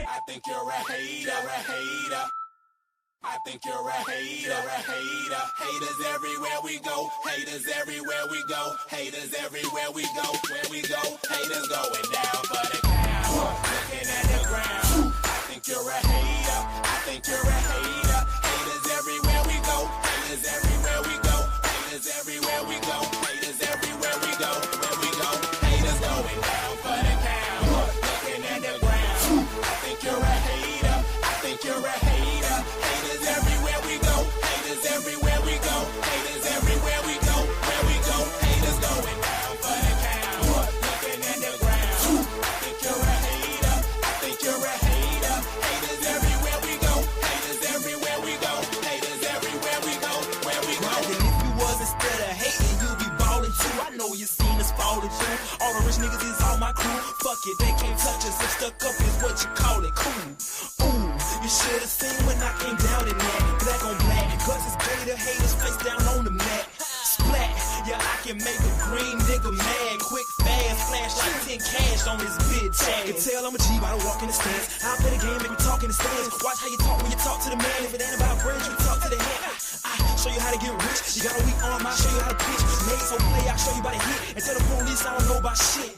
I think you're a hater. I think you're a hater. Haters everywhere we go. Haters everywhere we go. Haters everywhere we go. Where we go, haters going down for the count. Looking at the ground. I think you're a hater. I think you're a hater. Haters everywhere we go. Haters everywhere we go. Haters everywhere we go. Haters everywhere we go. Where we go, haters going down for the count. Looking at the ground. I think you're a hater. I think you're a hater. Haters everywhere we go. Haters everywhere we go. Haters everywhere we go. Where we go, haters going down for the count. Looking at the ground. I think you're a hater. I think you're a hater. Haters everywhere we go. Haters everywhere we go. Haters everywhere we go. Where we go. And if you was instead of hating, you'd be ballin' too. I know you seen us fallin' through. All the rich niggas is all my crew. Fuck it, they can't touch us. If stuck up is what you call it. Cool. Ooh, you should've seen when I came down in that. Black on black, cause it's gator haters face down on the mat. Splat, yeah, I can make a green nigga mad. Quick, fast, flash like 10 cash on this bitch ass. You can tell I'm a G by the walk in the stands. I play the game, make me talk in the stands. Watch how you talk when you talk to the man. If it ain't about bridge, you talk to the head. I show you how to get rich. You got a weak arm, I'll show you how to pitch. Made so play, I'll show you by the hit. And tell the police I don't know about shit.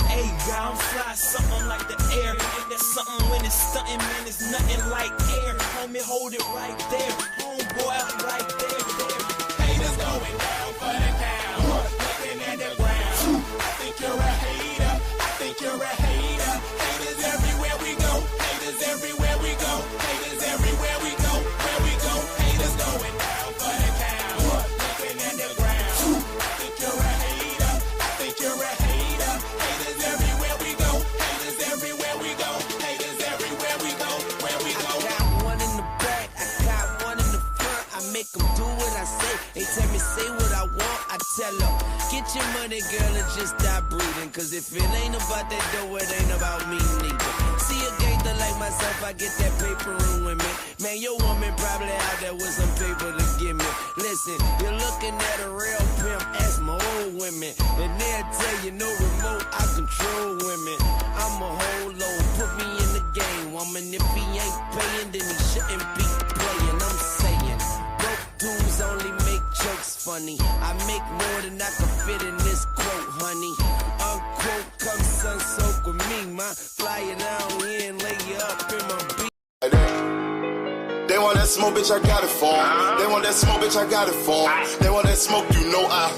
Hey, God, I'm fly, something like the air. Ain't that something when it's stunting, man? It's nothing like air. Homie, hold it right there. Homeboy, I'm right there. Haters going down for the count. Looking at the ground. I think you're a hater. I think you're a hater. Haters everywhere we go. Haters everywhere we go. Haters everywhere we go. Where we go, haters going down for the count. Looking at the ground. I think you're a hater. I think you're a hater. Haters everywhere we go. Haters everywhere we go. Haters everywhere we go. Where we go. I got one in the back, I got one in the front. I make them do what I say. They tell me say what I want, I tell them get your money, girl, and just stop breathing. Cause if it ain't about that dough, it ain't about me neither. See a gangster like myself, I get that paper and women. Man, your woman probably out there with some paper to give me. Listen, you're looking at a real pimp, ask my old women. And they'll tell you no remote, I control women. I'm a whole load, put me in the game, woman. If he ain't paying, then he shouldn't be playing. I'm saying, broke dudes only make jokes funny. I make more than I can fit in this quote, honey. Unquote, come sun soak with me, ma. Fly it down here and lay you up in my beat. They want that smoke, bitch, I got it for 'em. They want that smoke, bitch, I got it for 'em. They want that smoke, you know I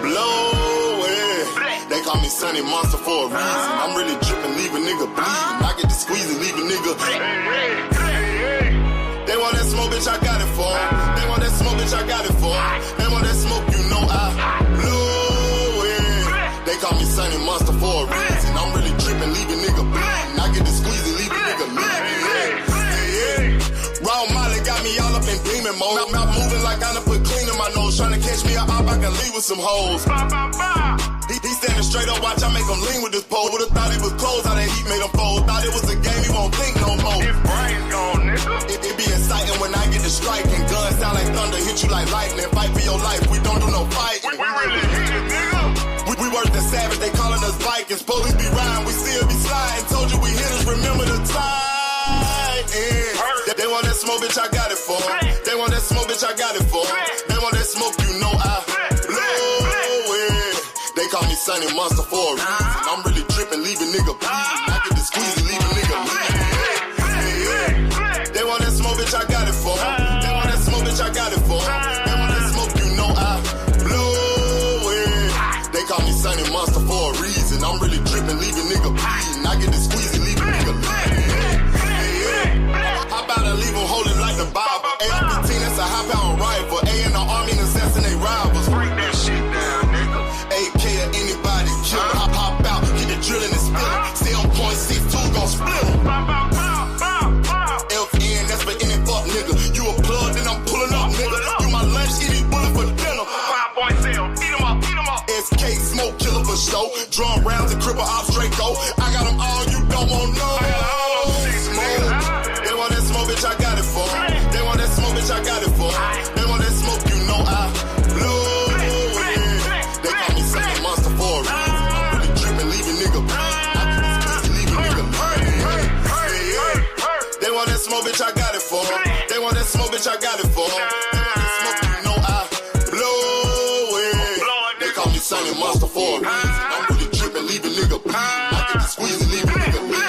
blow it. They call me Sunny Monster for a reason. I'm really dripping, leave a nigga bleeding. I get to squeeze and leave a nigga. They want that smoke, bitch, I got it for 'em. They want that smoke, bitch, I got it for 'em. They want that smoke, you know I blow it. They call me Sunny Monster for a reason. I'm really dripping, leave a nigga bleeding. I get to squeeze and leave a nigga bleeding. Raw Molly got me all up in demon mode. Mouth moving like I done put clean in my nose. Tryna catch me up, I can leave with some hoes. He standing straight up, watch I make him lean with this pole. Would've thought he was close, how that heat made him fold. Thought it was a game, he won't think no more. His brain's gone, nigga. It be exciting when I get to striking. Guns sound like thunder, hit you like lightning. Fight for your life, we don't do no fighting. We really hit it, nigga. We worse than savage, they calling us Vikings. Police be riding, we still be sliding. Told you we hitters, remember the time. They want that smoke, bitch, I got it for 'em. They want that smoke, bitch, I got it for 'em. They want that smoke, you know I blow it. They call me Sunny Monster for a reason. I'm really dripping, leave a nigga bleeding. I get to squeeze and leave a nigga bleeding. They want that smoke, bitch, I got it for 'em. They want that smoke, bitch, I got it for 'em. They want that smoke, you know I blow it. They call me Sunny Monster for a reason. I'm really dripping, leave a nigga bleeding. I get to squeeze and leave a nigga bleeding. How about I leave them holding like the Bible? AR-15, that's a high-power rifle. A in the army and assassinate rivals. Break that shit down, nigga. AK or anybody, kill. Hop out, get the drilling and spill. Stay on point. smoke, bitch, I got it for 'em. They want that smoke, bitch, I got it for 'em. They want that smoke, you know I blow it. They call me Sonny Monster for a reason. I'm really tripping, leave a nigga bleed. I get the squeeze and leave a nigga bleed.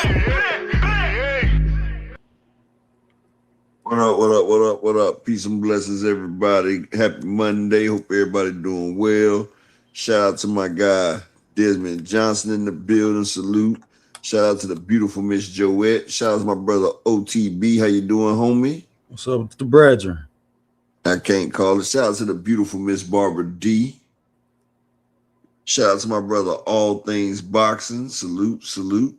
What up, what up, what up, what up? Peace and blessings, everybody. Happy Monday. Hope everybody doing well. Shout out to my guy, Desmond Johnson in the building. Salute. Shout out to the beautiful Miss Joette. Shout out to my brother OTB. How you doing, homie? What's up with the brethren? I can't call it. Shout out to the beautiful Miss Barbara D. Shout out to my brother All Things Boxing. Salute, salute.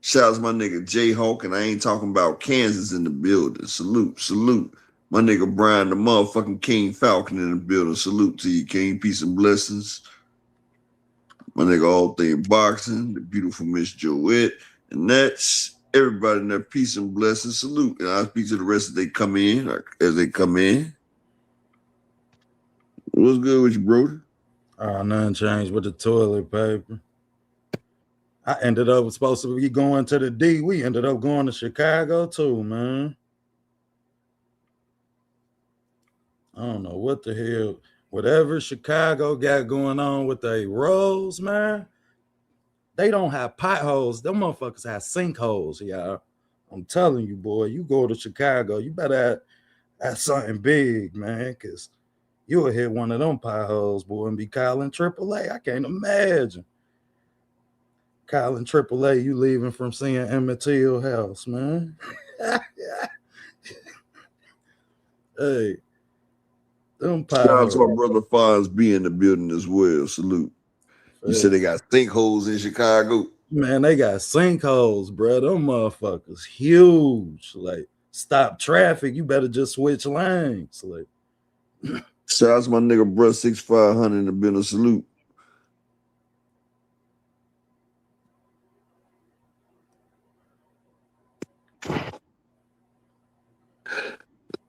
Shout out to my nigga J-Hawk, and I ain't talking about Kansas in the building. Salute, salute. My nigga Brian, the motherfucking King Falcon in the building. Salute to you, King. Peace and blessings. My nigga All Things Boxing, the beautiful Miss Joette, and that's everybody in there. Peace and blessings. Salute. And I'll speak to the rest as they come in. What's good with you, brother? Nothing changed with the toilet paper. I ended up supposed to be going to the D. We ended up going to Chicago too, man. I don't know what the hell. Whatever Chicago got going on with their roads, man, they don't have potholes. Them motherfuckers have sinkholes, y'all. I'm telling you, boy, you go to Chicago, you better have something big, man, because you'll hit one of them potholes, boy, and be calling AAA. I can't imagine. Calling AAA, you leaving from seeing Emmett Till house, man. Hey, them Shout out to my brother Fonz B in the building as well. Salute. You said they got sinkholes in Chicago? Man, they got sinkholes, bro. Them motherfuckers huge. Like, stop traffic. You better just switch lanes. Like, shout out to my nigga bro 6500 in the building. Salute.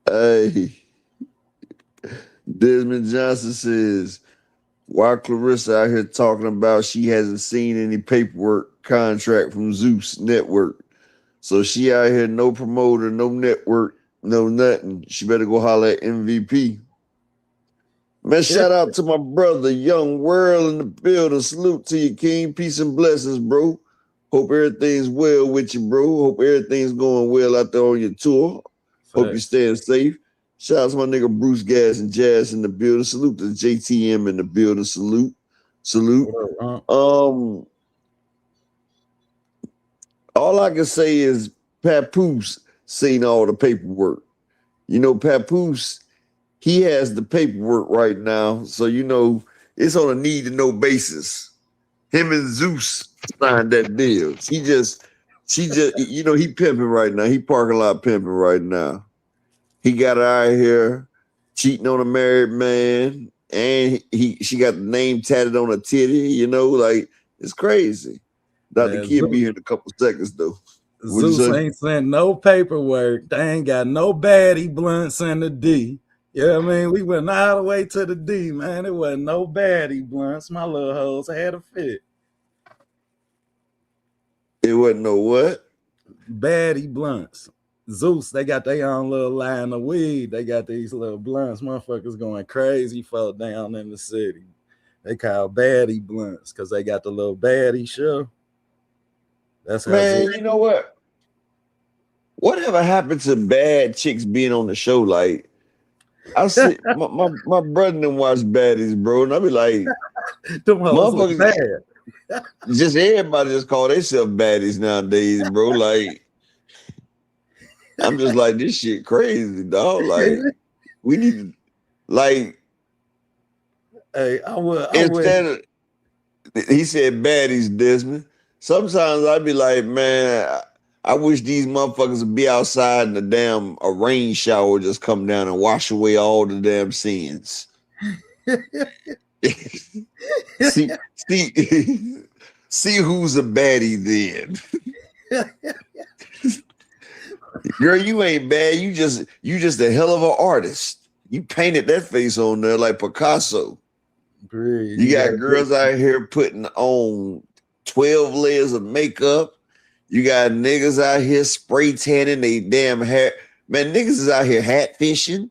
Hey, Desmond Johnson says, why Clarissa out here talking about she hasn't seen any paperwork contract from Zeus Network? So she out here, no promoter, no network, no nothing. She better go holler at MVP. Man, shout out to my brother, Young World in the building. Salute to you, King. Peace and blessings, bro. Hope everything's well with you, bro. Hope everything's going well out there on your tour. Hope you're staying safe. Shout out to my nigga Bruce Gas and Jazz in the building. Salute to JTM in the building. Salute. Salute. All I can say is Papoose seen all the paperwork. You know, Papoose, he has the paperwork right now. So, you know, it's on a need-to-know basis. Him and Zeus signed that deal. She just, you know, he pimping right now. He parking lot pimping right now. He got her out here cheating on a married man, and she got the name tatted on her titty. You know, like, it's crazy. Dr. Kid be here in a couple seconds though. Zeus ain't sent no paperwork. They ain't got no baddie blunts in the D. You know what I mean? We went all the way to the D, man. It wasn't no baddie blunts. My little hoes had a fit. It wasn't no what? Baddie blunts. Zeus, they got their own little line of weed. They got these little blunts. Motherfuckers going crazy for down in the city. They call baddie blunts because they got the little baddie show. That's how man, you know what? Whatever happened to bad chicks being on the show? Like, I see my brother didn't watch baddies, bro, and I be like, them motherfuckers bad. Just everybody just call themselves baddies nowadays, bro. Like, I'm just like, this shit crazy, dog. Like, we need to, like, hey, I would. He said baddies, Desmond. Sometimes I'd be like, man, I wish these motherfuckers would be outside in the damn rain shower, just come down and wash away all the damn sins. see who's a baddie then. Girl, you ain't bad. You just a hell of an artist. You painted that face on there like Picasso. You got girls out here putting on 12 layers of makeup. You got niggas out here spray tanning they damn hair. Man, niggas is out here hat fishing.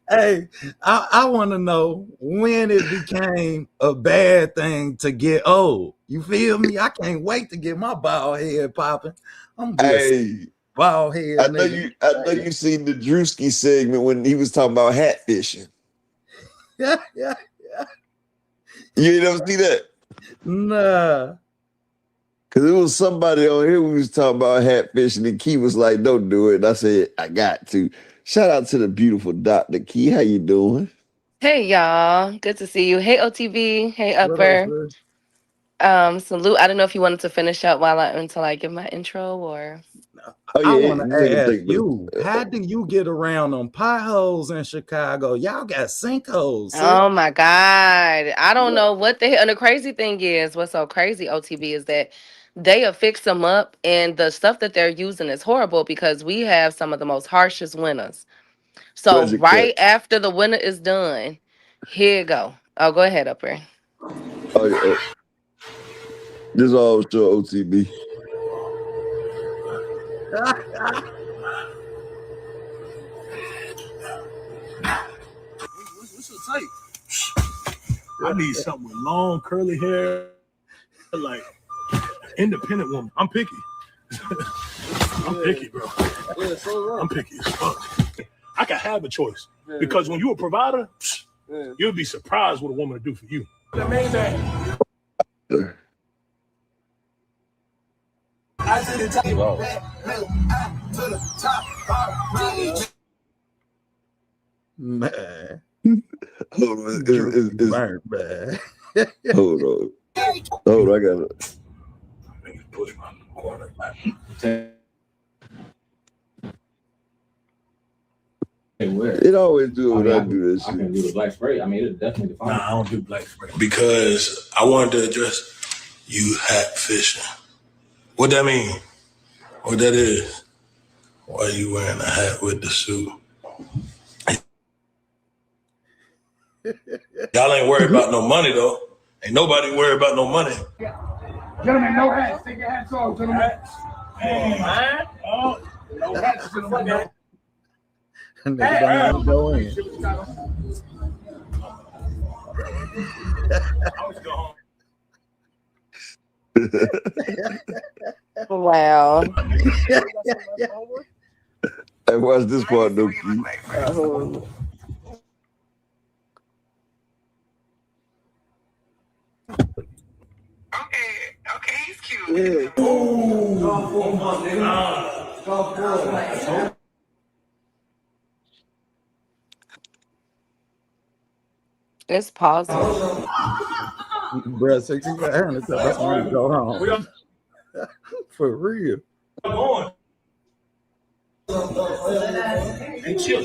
Hey, I want to know when it became a bad thing to get old. You feel me? I can't wait to get my bald head popping. I'm gonna be a Hey, bald head. I know nigga. you seen the Drewski segment when he was talking about hat fishing. Yeah. You ain't never see that? Nah. Cause it was somebody on here who was talking about hat fishing, and Key was like, "Don't do it." And I said, "I got to." Shout out to the beautiful Dr. Key. How you doing? Hey y'all, good to see you. Hey OTB, hey What up, Upper. sis? Salute. I don't know if you wanted to finish up until I give my intro or. Oh I yeah, want we to can ask take this. you, how do you get around on potholes in Chicago? Y'all got sinkholes. sis. Oh my God. I don't know what the hell. And the crazy thing is, what's so crazy, OTB, is that they have fixed them up and the stuff that they're using is horrible because we have some of the most harshest winters. So Budget right cut. after the winter is done, here you go. Oh, go ahead, Upper. Oh yeah. This is all show OTB. What's your type? I need something with long curly hair, like independent woman. I'm picky. I'm picky, bro. I'm picky as fuck. I can have a choice because when you're a provider, you'll be surprised what a woman will do for you. The main thing. I to the top, to the top. Man. Hold on, Burnt, man. hold on. Hold on, I got it. Push my corner back. It always do when I do this I shit. can do the black spray. I mean, it'll definitely define. Nah, I don't do black spray because I wanted to address you hat fishing. What that mean? What that is? Why you wearing a hat with the suit? Y'all ain't worried about no money though. Ain't nobody worried about no money. Gentlemen, no hats. Take your hats off, gentlemen. Man, oh, No hats, gentlemen. And they don't even go in. Wow. Hey, watch this part, though, Key. Okay, he's cute. It's pausing. Bruh, 6 got hair in the top. That's when you go home. For real. and chill.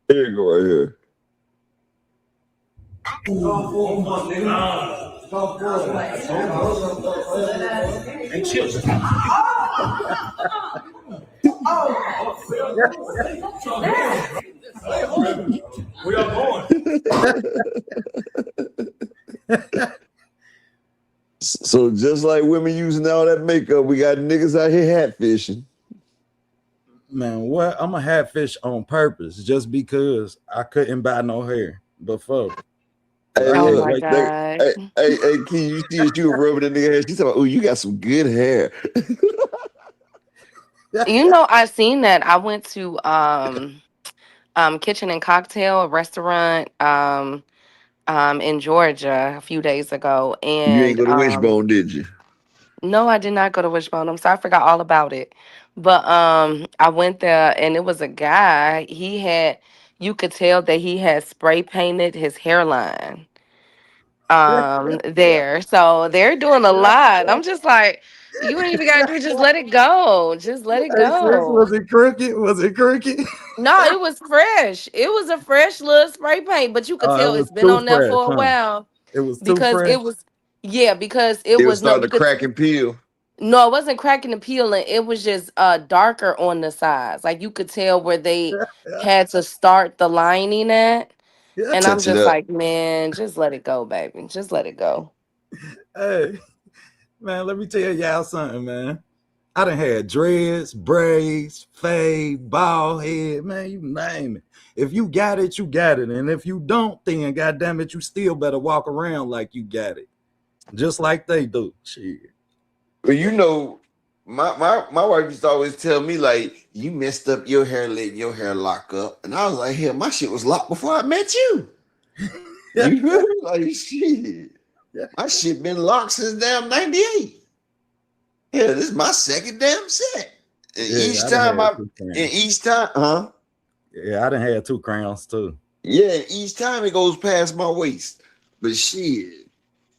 Here you go, right here. And chill. We are going. So just like women using all that makeup, we got niggas out here hat fishing. Man, what? I'm a hat fish on purpose just because I couldn't buy no hair before. Hey, Oh look, my like, God. hey, Key, you see you rubbing that nigga hair. She's talking about, oh, you got some good hair. You know, I seen that. I went to Kitchen and Cocktail, a restaurant in Georgia a few days ago. You ain't And go to Wishbone, did you? no, I did not go to Wishbone. I'm sorry, I forgot all about it. But I went there and it was a guy. You could tell that he had spray painted his hairline there. So they're doing a lot. I'm just like, you ain't even gotta do it, just let it go. Just let it Hey, sis, go. was it crooked? Was it crooked? No, it was fresh. It was a fresh little spray paint, but you could Oh, tell it it's was been too on there fresh, for a huh? while It was too because fresh. it was because It was no, starting you to could crack and peel. no, it wasn't cracking and peeling. It was just darker on the sides. Like you could tell where they had to start the lining at. And I'm Touch it just up. like, man, just let it go, baby. Just let it go. Hey, man, let me tell y'all something, man. I done had dreads, braids, fade, bald head, man, you name it. If you got it, you got it. And if you don't, then goddamn it, you still better walk around like you got it. Just like they do. Shit. But you know, my wife used to always tell me, like, you messed up your hair, letting your hair lock up. And I was like, hell, my shit was locked before I met you. You feel me? Like, shit. My shit been locked since damn 98. Yeah, this is my second damn set. And each time, huh? Yeah, I done had 2 crowns too. Yeah, each time it goes past my waist. But shit,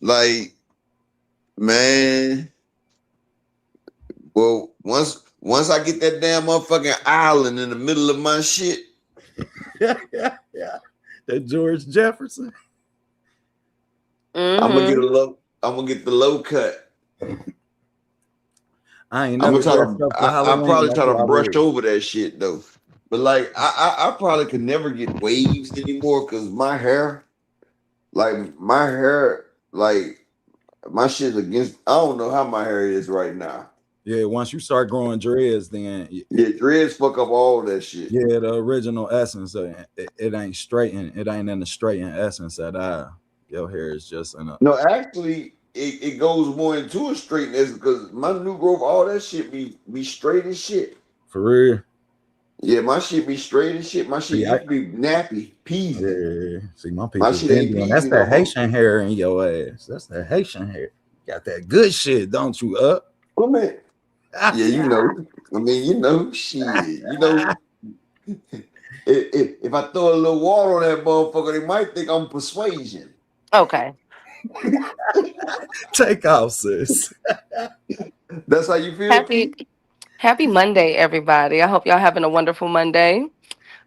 like, man, well, once I get that damn motherfucking island in the middle of my shit. Yeah. That George Jefferson. Mhm. I'm gonna get the low cut. I ain't I'm never gonna try dressed to. up for I Halloween probably like try to y'all brush did. over that shit though. But like, I probably could never get waves anymore because my hair, like my shit's against. I don't know how my hair is right now. Yeah, once you start growing dreads, then Yeah, dreads fuck up all that shit. yeah, the original essence, it ain't straightened. It ain't in the straightened essence at all. Your hair is just in a. No, actually, it goes more into a straightness because my new growth, all that shit be straight as shit. For real. Yeah, my shit be straight as shit. My shit See, used to be nappy, peasy. yeah. See, my My people's shit ain't Indian. That's peasy no that more. Haitian hair in your ass. That's that Haitian hair. Got that good shit, don't you? Up. Well, man, yeah, you know. I mean, you know, shit. You know, if I throw a little water on that motherfucker, they might think I'm persuasion. Okay. Take off, sis. That's how you feel, Keith? Happy Monday, everybody. I hope y'all having a wonderful Monday.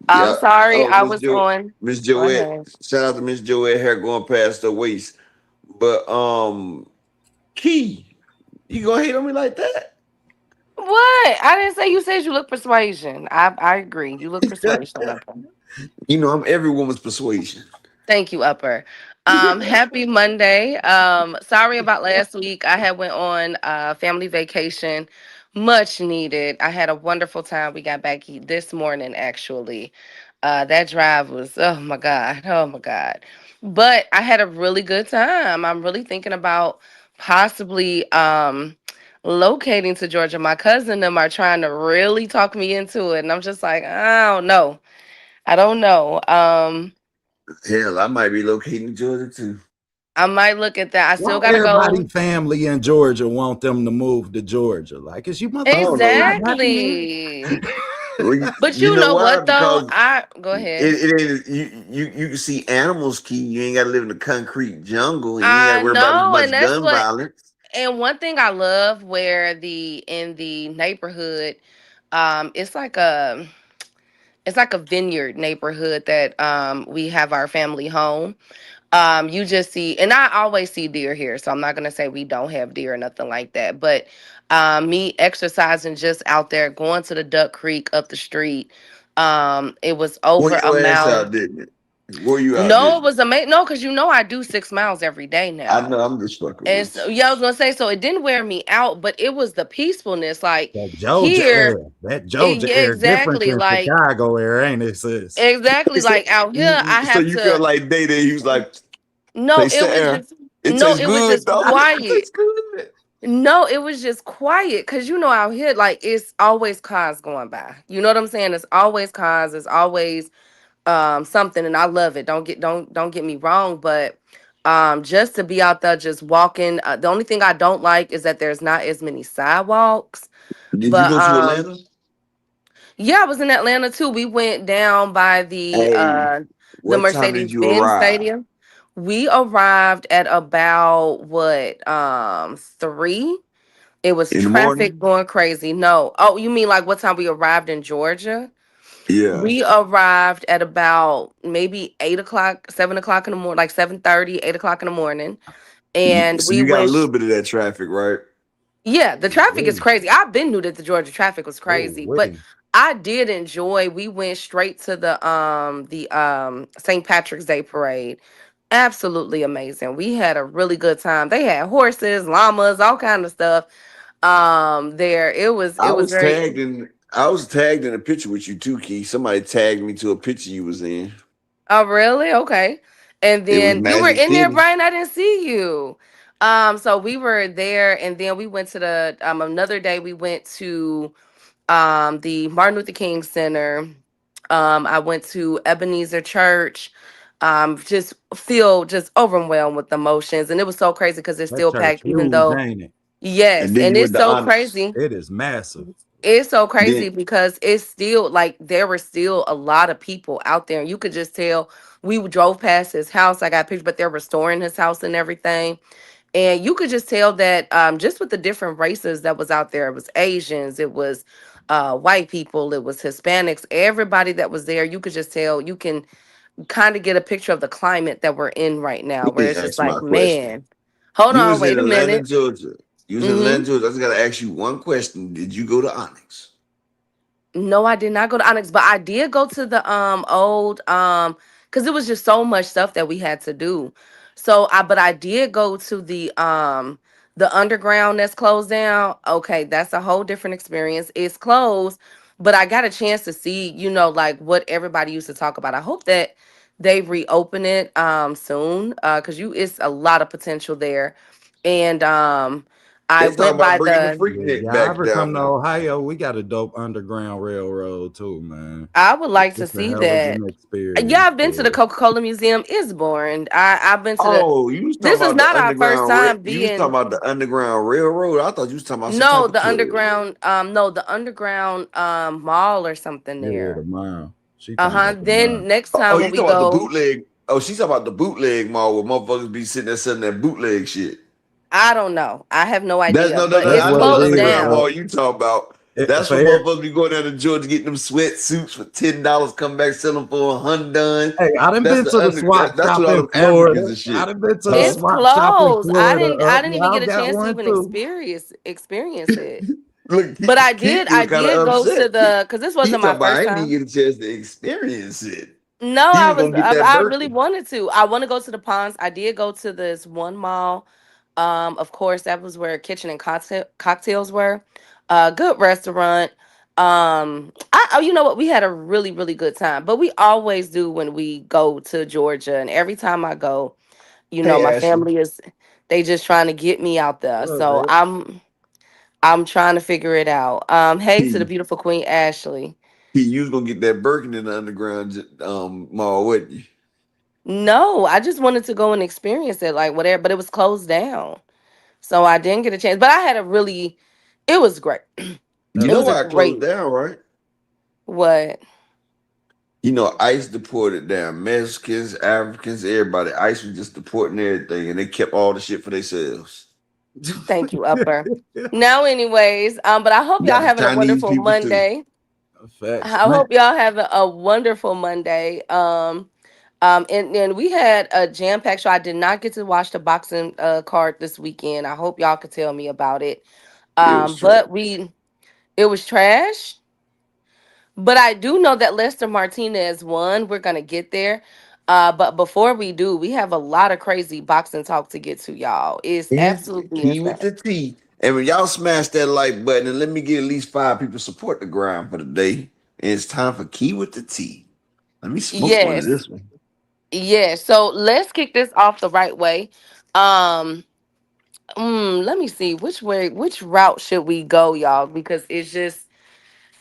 I'm Yeah. sorry Oh, I was on. Miss Go Joette. ahead. Shout out to Miss Joette, hair going past her waist. But Key, you gonna hate on me like that? What? I didn't say you said you look persuasion. I agree. You look persuasion. Upper. You know, I'm every woman's persuasion. Thank you, Upper. Happy Monday. Sorry about last week. I had went on family vacation. Much needed. I had a wonderful time. We got back this morning, actually. That drive was, oh my God. Oh my God. But I had a really good time. I'm really thinking about possibly locating to Georgia. My cousin and them are trying to really talk me into it. And I'm just like, I don't know. I don't know. Hell, I might be locating in Georgia too. I might look at that. I still Why gotta everybody go. family in Georgia want them to move to Georgia? Like, is you I don't know. motherfuckers not here? Exactly. Well, But you you know know why? what though? Because I go ahead. it ain't you can see animals, Key. You ain't gotta live in the concrete jungle and you ain't I gotta worry about as know, and much that's gun what. violence. And one thing I love where in the neighborhood, it's like a vineyard neighborhood that we have our family home. You just see, and I always see deer here, so I'm not gonna say we don't have deer or nothing like that. But me exercising just out there, going to the Duck Creek up the street. It was Wore over a your ass mile. out, didn't it? Wore you out, No, it didn't it? was amazing. No, because I do 6 miles every day I now. know. I'm just fucking And with so, yeah, I was gonna say, so it didn't wear me out, but it was the peacefulness. Like That Georgia here, air. That Georgia yeah, air different exactly. than Like Chicago air, ain't it, sis? exactly. you. Like out here, I So have you felt to. like Day Day. He was like, No, taste it the was air. just It no, tastes it was good, just dog. It quiet. tastes good. No, it was just quiet because out here, like it's always cars going by. You know what I'm saying? It's always cars. It's always something, and I love it. Don't get me wrong, but just to be out there just walking. The only thing I don't like is that there's not as many sidewalks. Did you But go to Atlanta? yeah, I was in Atlanta too. We went down by the Hey, what time did you Mercedes-Benz arrive? Stadium. We arrived at about what 3. It was In the traffic morning? going crazy. No. Oh, you mean like what time we arrived in Georgia? Yeah. We arrived at about maybe 8 o'clock, 7 o'clock in the morning, like 7:30, 8 o'clock in the morning. And So we you got a went, little bit of that traffic, right? yeah, the traffic is Wait, crazy. I've been knew that the Georgia traffic was crazy, but wait. I did enjoy. We went straight to the St. Patrick's Day parade. Absolutely amazing. We had a really good time. They had horses, llamas, all kind of stuff. There I it was was very. tagged in. I was tagged in a picture with you too, Key. Somebody tagged me to a picture you was in. Oh, really? Okay. And It was then you were Magic in there, City. Brian. I didn't see you. So we were there, and then we went to the another day. We went to the Martin Luther King Center. I went to Ebenezer Church. Just feel just overwhelmed with emotions, and it was so crazy because it's That still church packed, even huge, though ain't it? And yes, then and you went it's to so Onyx. crazy. It is massive. It's so crazy Then because it's still like there were still a lot of people out there. You could just tell we drove past his house. I got pictures, but they're restoring his house and everything. And you could just tell that just with the different races that was out there, it was Asians, it was white people, it was Hispanics, everybody that was there. You could just tell, you can kind of get a picture of the climate that we're in right now, let where me it's just ask like, my question. man, hold You on, was in wait a Atlanta, minute. Georgia. You was in Mm-hmm. Atlanta, Georgia. I just gotta ask you one question. Did you go to Onyx? No, I did not go to Onyx, but I did go to the old because it was just so much stuff that we had to do. So I did go to the underground that's closed down. Okay, that's a whole different experience. It's closed, but I got a chance to see, like what everybody used to talk about. I hope that they reopen it soon because you it's a lot of potential there. And I They talking went about by bringing the the Yeah, Freaknik y'all back ever come down to now. Ohio? We got a dope underground railroad too, man. I would like to It's a see hell of that. an Yeah, experience I've been to the for us. Coca-Cola Museum. It's boring. I've been to the. Oh, you was talking This is about the not our first underground. time You was talking being. about the underground railroad. I thought you was talking about some No, type of the club. underground. No, the underground mall or something Yeah, the there. mile. She Uh talking huh. about the Then mile. next Oh, time when you we talking about the go, bootleg? Oh, she's talking about the bootleg mall where motherfuckers be sitting there selling that bootleg shit. I don't know. I have no That's idea, no. but That's it's I what know it the closed is, underground down. mall though. you talking about. That's For where every, motherfuckers be going down to Georgia getting them sweatsuits for $10, come back selling for $100. hey, I done That's been the to the under. swap That's shop what all in them Africans Florida. and I shit. done been to the Huh? It's swap shop in closed. Florida. I Up didn't even y'all get a got chance to one even too. experience it. Look, But Keith was I kind of did go to upset. Keith, the because this Keith wasn't my talking about I first didn't even time. get a chance to experience it. No, He was gonna get that I really Birkin. wanted to. I want to go to the ponds. I did go to this one mall. Of course, that was where kitchen and cocktails were. Good restaurant. You know what? We had a really, really good time. But we always do when we go to Georgia. And every time I go, Hey my Ashley, family is they just trying to get me out there. What up, So babe? I'm trying to figure it out. Hey to the Keith, beautiful Queen Ashley. You was gonna get that Birkin in the underground mall, wasn't you? No, I just wanted to go and experience it, like whatever, but it was closed down. So I didn't get a chance. But I had a really it was great. You It That's know was a why I closed great down, right? what? You know, ICE deported down Mexicans, Africans, everybody. ICE was just deporting everything, and they kept all the shit for themselves. Thank you, Upper. Now, anyways, but I hope y'all Got the having a Chinese wonderful people too. Monday. Facts, I man. hope y'all having a wonderful Monday. And we had a jam-packed show. I did not get to watch the boxing card this weekend. I hope y'all could tell me about it. It was trash. But it was trash. But I do know that Lester Martinez won. We're gonna get there. But before we do, we have a lot of crazy boxing talk to get to, y'all. It's He's the absolutely key with insane. the T. And when y'all smash that like button and let me get at least 5 people support the grind for the day. And it's time for Key with the T. Let me smoke one of Yes, this one. yes. So let's kick this off the right way. Um, Let me see which route should we go, y'all? Because it's just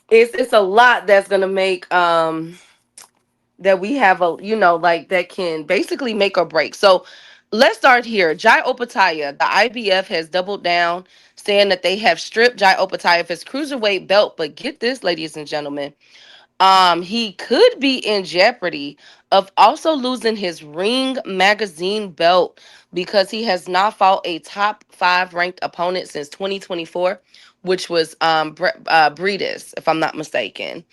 it's a lot that's gonna make that we have a like that can basically make or break. So let's start here. Jai Opataya, the IBF has doubled down, saying that they have stripped Jai Opataya of his cruiserweight belt. But get this, ladies and gentlemen, he could be in jeopardy of also losing his Ring Magazine belt because he has not fought a top 5 ranked opponent since 2024, which was Breedis, if I'm not mistaken.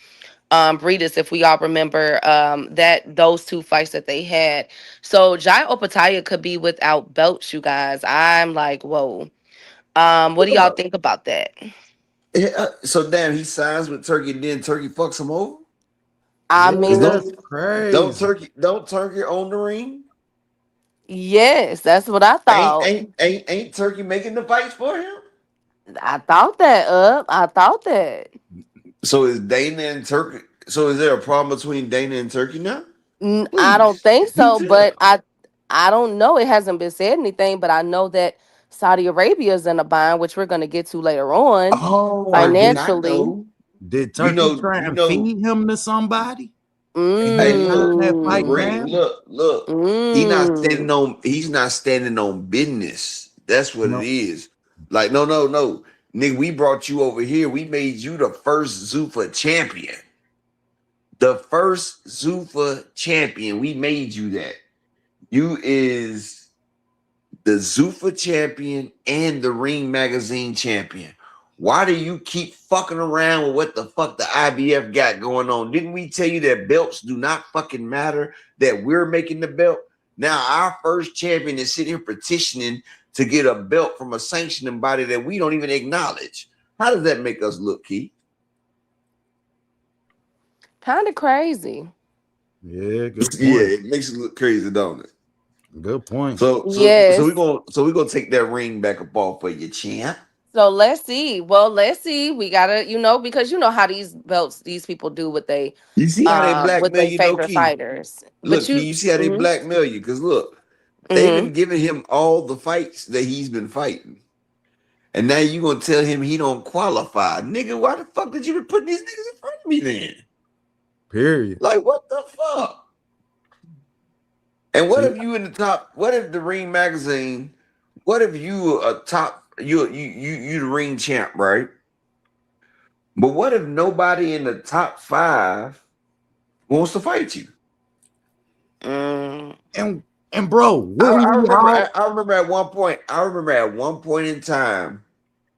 Breedis, if we all remember that those two fights that they had. So Jai Opataya could be without belts, you guys. I'm like, whoa. What do y'all think about that? So damn, he signs with Turkey, and then Turkey fucks him over. I Yeah, mean, that's Don't crazy. Turkey own the ring? yes, that's what I thought. Ain't Turkey making the fights for him? I thought that up. I thought that. So is Dana and Turkey? So is there a problem between Dana and Turkey now? I don't Please think do so, but tell. I don't know. It hasn't been said anything, but I know that Saudi Arabia is in a bind, which we're going to get to later on Oh, I did not financially. know. Did Turkey try You and know. feed him to somebody? And Hey, he look, turned that the fight Mm, ring. down? Look. mm. He's not standing on business. That's what it No. is. Like, no. Nigga, we brought you over here. We made you the first Zuffa champion. The first Zuffa champion. We made you that. You is the Zuffa champion and the Ring Magazine champion. Why do you keep fucking around with what the fuck the IBF got going on? Didn't we tell you that belts do not fucking matter? That we're making the belt? Now our first champion is sitting here petitioning to get a belt from a sanctioning body that we don't even acknowledge. How does that make us look, Keith? Kind of crazy. Yeah, good Yeah, point. it makes it look crazy, don't it? Good point. So Yes. we're gonna take that ring back up off for you, champ. So let's see. Well, let's see. We gotta, because you know how these belts, these people do You see how they with blackmail their you, though, favorite Keith? fighters. But Look, you, you see how they hmm blackmail you? Because look, they've hmm been giving him all the fights that he's been fighting. And now you gonna tell him he don't qualify. Nigga, why the fuck did you been putting these niggas in front of me then? Period. Like, what the fuck? And what See, if you in the top? What if the Ring Magazine? What if you a top? You the ring champ, right? But what if nobody in the top 5 wants to fight you? mm, and bro, wouldn't we all I remember at one point. I remember at one point in time,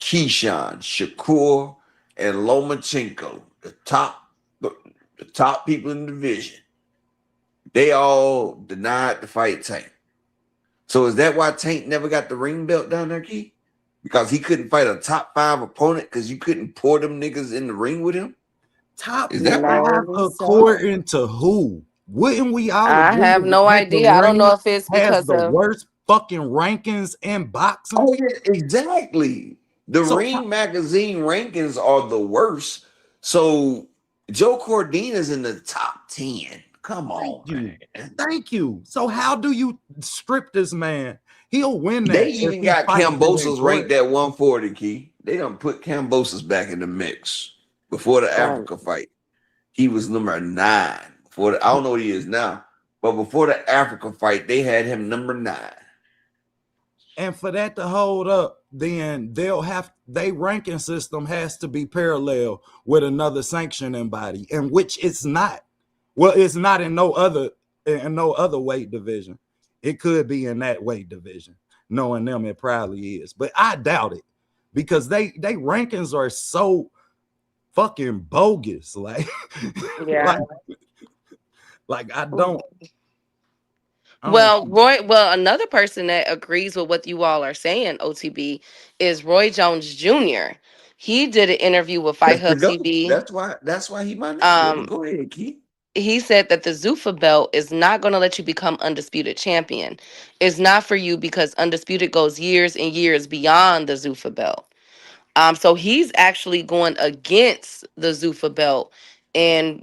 Keyshawn, Shakur, and Lomachenko, the top people in the division, they all denied the fight Tank. So is that why Tank never got the ring belt down there, Key? Because he couldn't fight a top 5 opponent because you couldn't pour them niggas in the ring with him? top Is that what it no, five is? so according to who? Wouldn't we all I agree have no that the idea. I don't ring know if it's has because the of worst fucking rankings in boxing? Oh, yeah, exactly. The So Ring Magazine rankings are the worst. So Joe Cordina's in the top 10. Come on, thank you. man. Thank you. So how do you strip this man? He'll win They that if even he got fights in a Kambosos court. ranked at 140, Key. They done put Kambosos back in the mix before the right. Africa fight. He was number 9. I don't know what he is now, but before the Africa fight, they had him number 9. And for that to hold up, then their ranking system has to be parallel with another sanctioning body, and which it's not. Well, it's not in no other weight division. It could be in that weight division. Knowing them, it probably is, but I doubt it because they rankings are so fucking bogus. Like, Yeah. like I don't. Well, Roy, another person that agrees with what you all are saying, OTB, is Roy Jones Jr. He did an interview with Fight That's the Hub GOAT. TV. That's why he my nigga. Um, Go ahead, Key. he said that the Zuffa belt is not going to let you become undisputed champion. It's not for you because undisputed goes years and years beyond the Zuffa belt. So he's actually going against the Zuffa belt and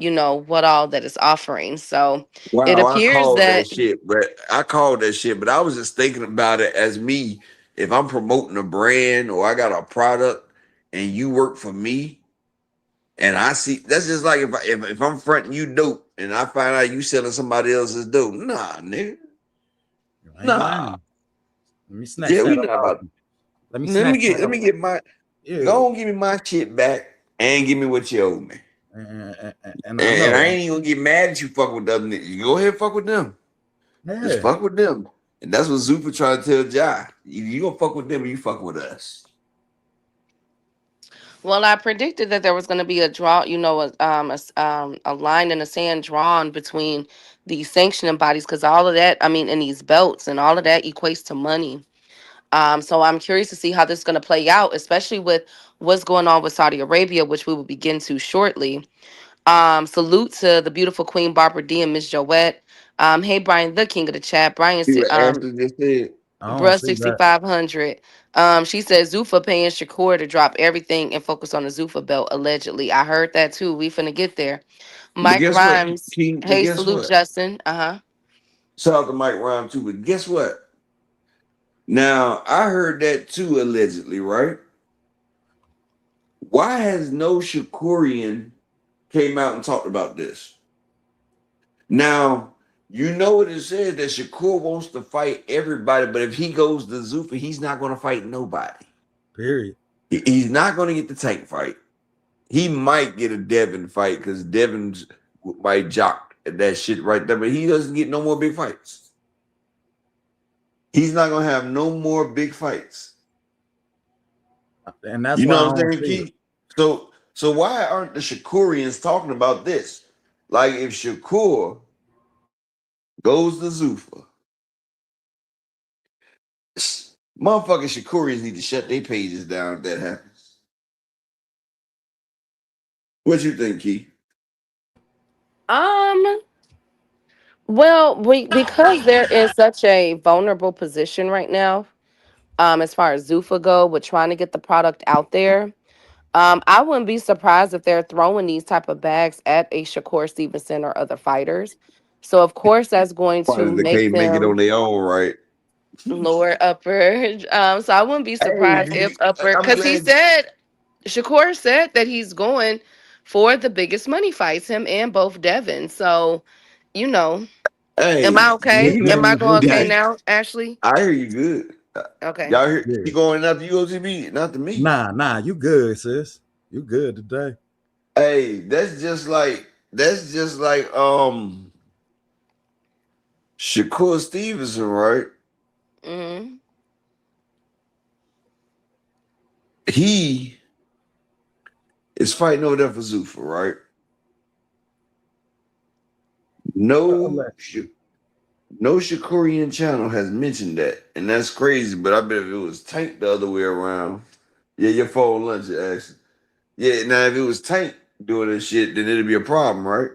what all that is offering. So it Wow, appears that I called that shit, but I was just thinking about it as me. If I'm promoting a brand or I got a product and you work for me, and I see that's just like if I'm fronting you dope and I find out you selling somebody else's dope, nah, nigga, nah, Let me snatch yeah, we that not up. about. Let me Let snatch me get that let me up. get my Yeah. go on, give me my shit back and give me what you owe me. And And I ain't even gonna get mad at you fucking with them niggas. You go ahead and fuck with them. Just yeah. fuck with them. And that's what Zuffa trying to tell Jai. You gonna fuck with them or you fuck with us. Well, I predicted that there was going to be a draw, a line in the sand drawn between these sanctioning bodies because all of that, I mean, and these belts and all of that equates to money. So I'm curious to see how this is going to play out, especially with what's going on with Saudi Arabia, which we will begin to shortly. Salute to the beautiful Queen Barbara D and Miss Joette. Hey Brian, the king of the chat. Brian, See what Ashley just said? I don't bruh see that. 6500. She says Zufa paying Shakur to drop everything and focus on the Zufa belt. Allegedly, I heard that too. We finna get there. But Mike guess what, Rhymes. King? But Hey, guess salute what? Justin. Shout out to Mike Rhyme too. But guess what? Now I heard that too, allegedly, right? Why has no Shakurian came out and talked about this? Now, you know what it says that Shakur wants to fight everybody, but if he goes to Zufa, he's not going to fight nobody. Period. He's not going to get the Tank fight. He might get a Devin fight because Devin's might jock at that shit right there, but he doesn't get no more big fights. He's not going to have no more big fights. And that's You why know I what I'm don't saying, see it. Keith? So why aren't the Shakurians talking about this? Like if Shakur goes to Zufa, motherfucking Shakurians need to shut their pages down if that happens. What you think, Keith? Well, because they're in such a vulnerable position right now, as far as Zufa go, with trying to get the product out there. I wouldn't be surprised if they're throwing these type of bags at a Shakur Stevenson or other fighters. So of course that's going to They make can't make it them on their own, right? lower Upper. So I wouldn't be surprised if Upper, I'm because glad. Shakur said that he's going for the biggest money fights, him and both Devin. So, you know, am I Hey, okay? Am I going okay yeah, now, Ashley? I hear you good. Okay. Y'all hear Yeah. he going after you, OTB, not to me. Nah, you good, sis. You good today. Hey, that's just like Shakur Stevenson, right? Mm-hmm. He is fighting over there for Zufa, right? No Shakurian channel has mentioned that, and that's crazy. But I bet if it was Tank the other way around, yeah, your phone lunch actually. Yeah, now if it was Tank doing this shit, then it'd be a problem, right?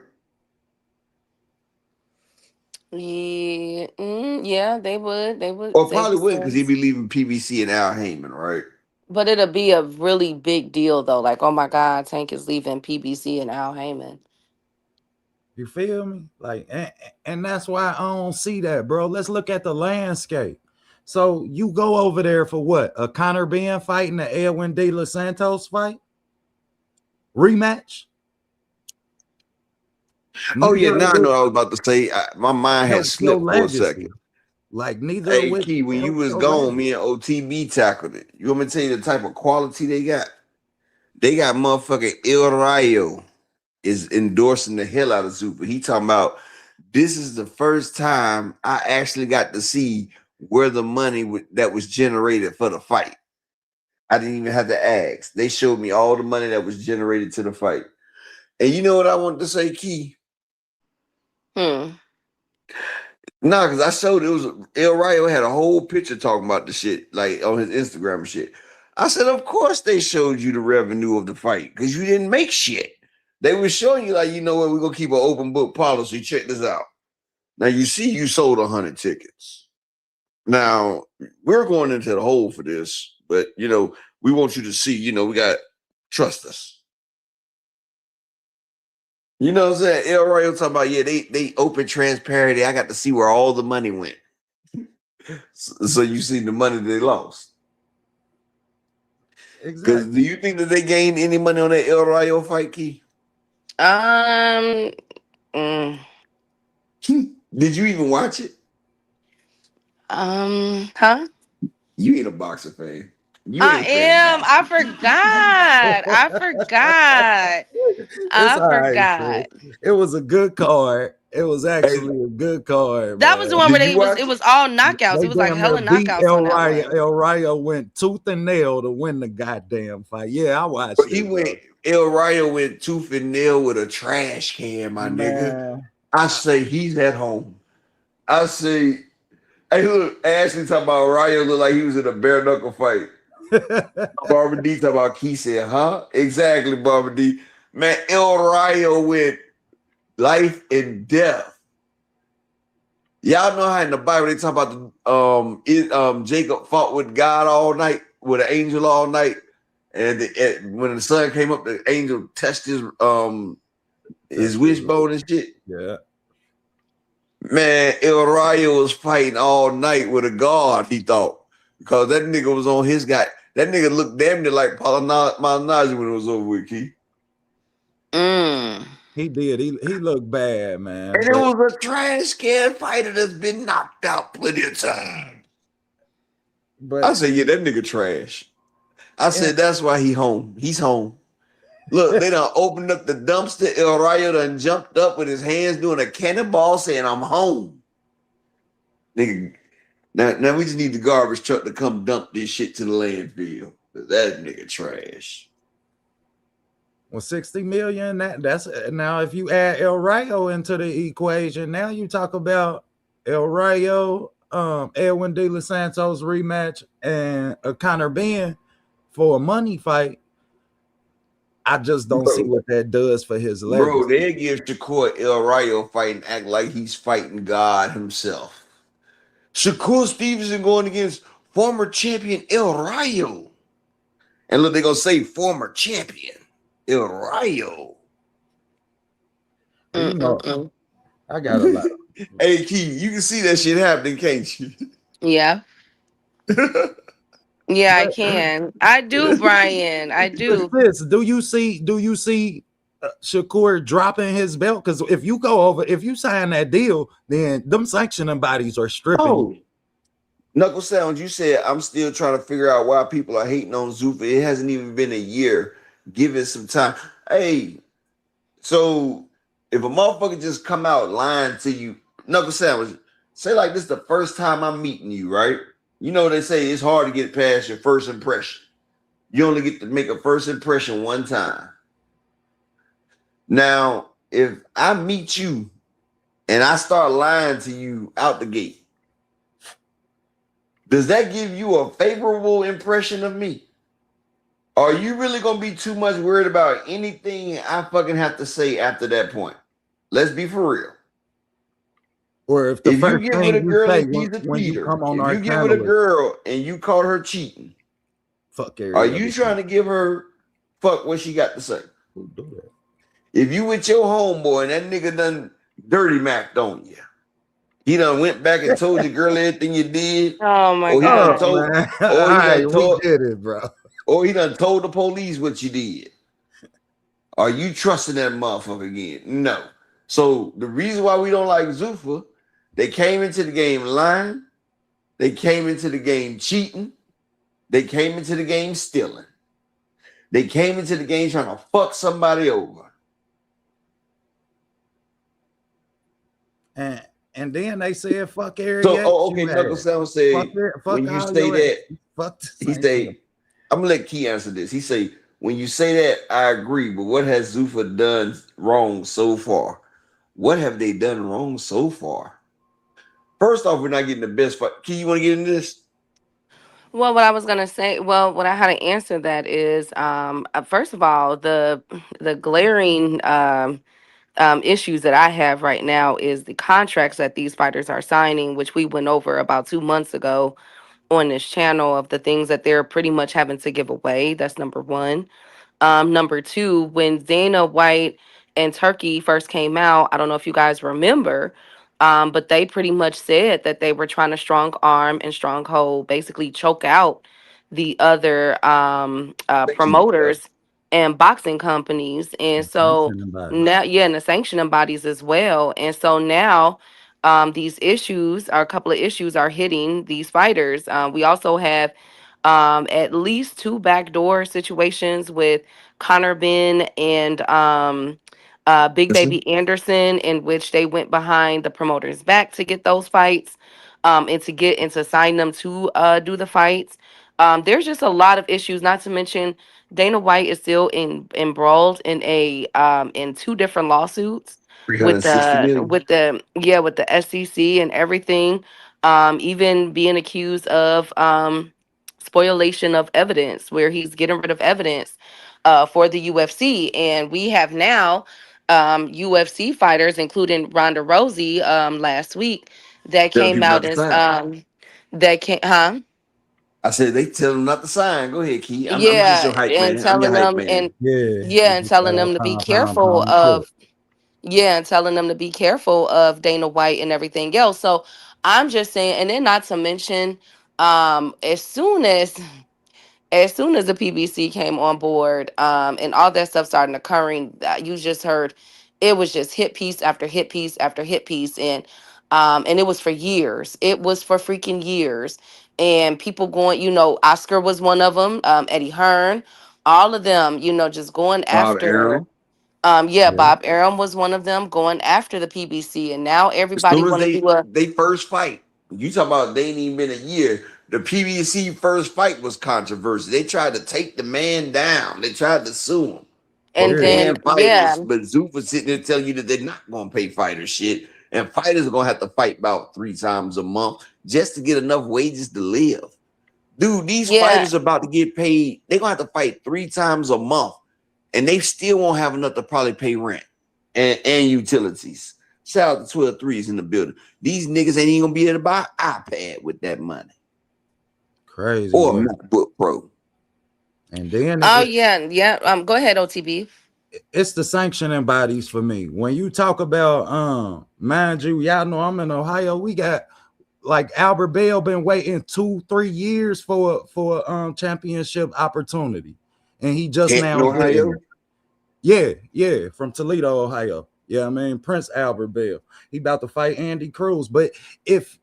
Yeah, yeah, they would. They would Or say probably the wouldn't because he'd same. be leaving PBC and Al Heyman, right? But it'll be a really big deal though. Like, oh my God, Tank is leaving PBC and Al Heyman. You feel me? Like, and that's why I don't see that, bro. Let's look at the landscape. So you go over there for what? A Conor Benn fight and the Edwin De Los Santos fight? Rematch? Oh yeah, now I know what I was about to say. My mind had slipped for a second. Like neither. Hey, Key, when you was gone, me and OTB tackled it. You want me to tell you the type of quality they got? They got motherfucking El Rayo is endorsing the hell out of Zupa. He talking about this is the first time I actually got to see where the money that was generated for the fight. I didn't even have to ask. They showed me all the money that was generated to the fight. And you know what I wanted to say, Key? No, because I showed it was El Rayo had a whole picture talking about the shit, like on his Instagram and shit. I said, of course they showed you the revenue of the fight because you didn't make shit. They were showing you, like, you know what, we're gonna keep an open book policy. Check this out. Now you see you sold 100 tickets. Now we're going into the hole for this, but you know, we want you to see, you know, we got trust us. You know what I'm saying? El Rayo talking about, yeah, they open transparency. I got to see where all the money went. So you see the money they lost. Exactly. Because do you think that they gained any money on that El Rayo fight, Key? Did you even watch it? Huh? You ain't a boxer fan. I am. I forgot. I forgot. It was a good card. It was actually a good card. That was the one where it was all knockouts. It was like hella knockouts on that one. El Rayo went tooth and nail to win the goddamn fight. Yeah, I watched it. El Rayo went tooth and nail with a trash can, my nigga. I say he's at home. I say, Hey, look, Ashley talking about Ryo look like he was in a bare knuckle fight. Barbara D talking about Key said, huh? Exactly, Barbara D. Man, El Rayo went life and death. Y'all know how in the Bible they talk about Jacob fought with God all night, with an angel all night, and when the sun came up, the angel touched his wishbone and shit. Yeah. Man, El Rayo was fighting all night with a guard, he thought, because that nigga was on his guy. That nigga looked damn near like Malignaggi when it was over with, Key. He did. He looked bad, man. And it was a trash can fighter that's been knocked out plenty of times. But I said, yeah, that nigga trash. I said, that's why he home. He's home. Look, they done opened up the dumpster. El Rayo done jumped up with his hands doing a cannonball saying, I'm home. Nigga, now we just need the garbage truck to come dump this shit to the landfill. That nigga trash. Well, 60 million. That's now if you add El Rayo into the equation, now you talk about El Rayo, Edwin De Los Santos rematch, and a Conor Benn for a money fight. I just don't see what that does for his legacy. Bro, they give Shakur El Rayo fight and act like he's fighting God himself. Shakur Stevenson going against former champion El Rayo. And look, they're going to say former champion El Rayo. You know, I got a lot. Hey, Key, you can see that shit happening, can't you? Yeah. Yeah, I can. I do, Brian. I do. Do you see Shakur dropping his belt? Because if you sign that deal, then them sanctioning bodies are stripping. Oh. Knuckle Sounds, you said I'm still trying to figure out why people are hating on Zuffa. It hasn't even been a year. Give it some time. Hey, so if a motherfucker just come out lying to you, Knuckle Sandwich, say like this the first time I'm meeting you, right? You know they say it's hard to get past your first impression. You only get to make a first impression one time. Now, if I meet you and I start lying to you out the gate, does that give you a favorable impression of me? Are you really going to be too much worried about anything I fucking have to say after that point? Let's be for real. Or if you get with a girl and she's a cheater, if you get with a girl and you caught her cheating, fuck her. Are you trying to give her fuck what she got to say? If you with your homeboy and that nigga done dirty macked on you, he done went back and told your girl everything you did. Oh my God. Or he done told the police what you did. Are you trusting that motherfucker again? No. So the reason why we don't like Zuffa, they came into the game lying. They came into the game cheating. They came into the game stealing. They came into the game trying to fuck somebody over. And then they said, fuck Eric. So, okay, Knuckle Sound say, when you say that, he say, I'm going to let Key answer this. He say, when you say that, I agree, but what has Zuffa done wrong so far? What have they done wrong so far? First off, we're not getting the best fight. Key, you want to get into this? Well, what I was gonna say, how to answer that is, first of all, the glaring issues that I have right now is the contracts that these fighters are signing, which we went over about 2 months ago on this channel, of the things that they're pretty much having to give away. That's number one. Number two, when Dana White and Turkey first came out, I don't know if you guys remember, but they pretty much said that they were trying to strong arm and stronghold, basically choke out the other promoters and boxing companies. And so now, and the sanctioning bodies as well. And so now these issues, a couple of issues are hitting these fighters. We also have at least 2 backdoor situations with Conor Benn and Big Baby Anderson, in which they went behind the promoter's back to get those fights, and to sign them to do the fights. There's just a lot of issues, not to mention Dana White is still embroiled in in 2 different lawsuits with the SEC and everything. even being accused of spoliation of evidence, where he's getting rid of evidence for the UFC. And we have now UFC fighters, including Ronda Rousey, last week, that Telling came people not out to as sign. I said they tell them not to sign. Go ahead, Key. I'm just Yeah, your hype and man. I'm your telling hype them man. and telling them to be careful of and telling them to be careful of Dana White and everything else. So I'm just saying, and then not to mention, as soon as the PBC came on board, and all that stuff started occurring, you just heard it was just hit piece after hit piece after hit piece, and it was for years. It was for freaking years, and people going, Oscar was one of them, Eddie Hearn, all of them, just going Bob after. Arum. Yeah, Bob Arum was one of them going after the PBC, and now As everybody soon as want to do a. they first fight, you talk about they ain't even been a year. The PBC first fight was controversial. They tried to take the man down. They tried to sue him for And then paying fighters, but Zoop was sitting there telling you that they're not going to pay fighters shit, and fighters are going to have to fight about 3 times a month just to get enough wages to live. Dude, these fighters are about to get paid. They're going to have to fight 3 times a month, and they still won't have enough to probably pay rent and utilities. Shout out to 12 Threes in the building. These niggas ain't even gonna be able to buy an iPad with that money. Crazy. Or a MacBook Pro. And then go ahead, OTB. It's the sanctioning bodies for me. When you talk about mind you, y'all know I'm in Ohio. We got like Albert Bell been waiting 2-3 years for championship opportunity. And he just Canton, now Ohio? Yeah, from Toledo, Ohio. Yeah, I mean Prince Albert Bell. He about to fight Andy Cruz. But if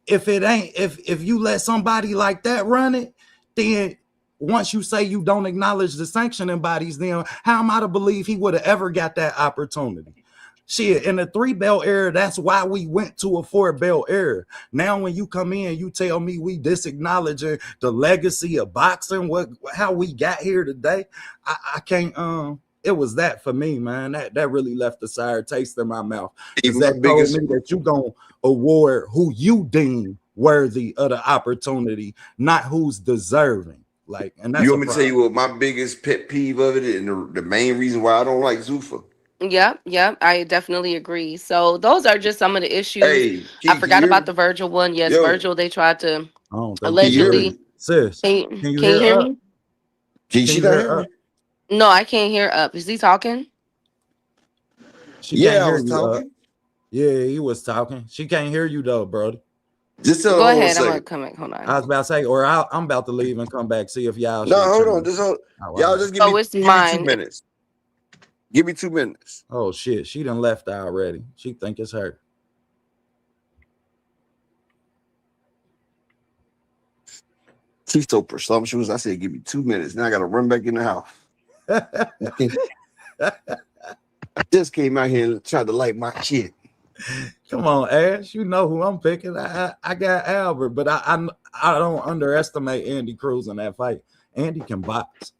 you let somebody like that run it, then once you say you don't acknowledge the sanctioning bodies, then how am I to believe he would have ever got that opportunity? Shit, in the 3-belt era, that's why we went to a 4-belt era. Now, when you come in, you tell me we disacknowledging the legacy of boxing, how we got here today. I can't. It was that for me, man. That really left a sour taste in my mouth. Because that told me that you gonna award who you deem worthy of the opportunity, not who's deserving. Like, and that's you want me to tell you what my biggest pet peeve of it and the main reason why I don't like Zuffa? Yep, I definitely agree. So those are just some of the issues. Hey, I forgot about the Virgil one. Yes, Virgil, they tried to allegedly. Sis, can you hear me? Can you hear me? No, I can't hear up. Is he talking? I was talking. Yeah, he was talking. She can't hear you though, brother. Just go ahead. I'm gonna come back. Hold on. I was about to say, or I'm about to leave and come back, see if y'all. No, hold on. Y'all just give me 2 minutes. Give me 2 minutes. Oh shit, she done left already. She think it's her. She's so presumptuous. I said, give me 2 minutes. Now I got to run back in the house. I just came out here and tried to light my shit. Come on, Ash. You know who I'm picking. I got Albert, but I don't underestimate Andy Cruz in that fight. Andy can box.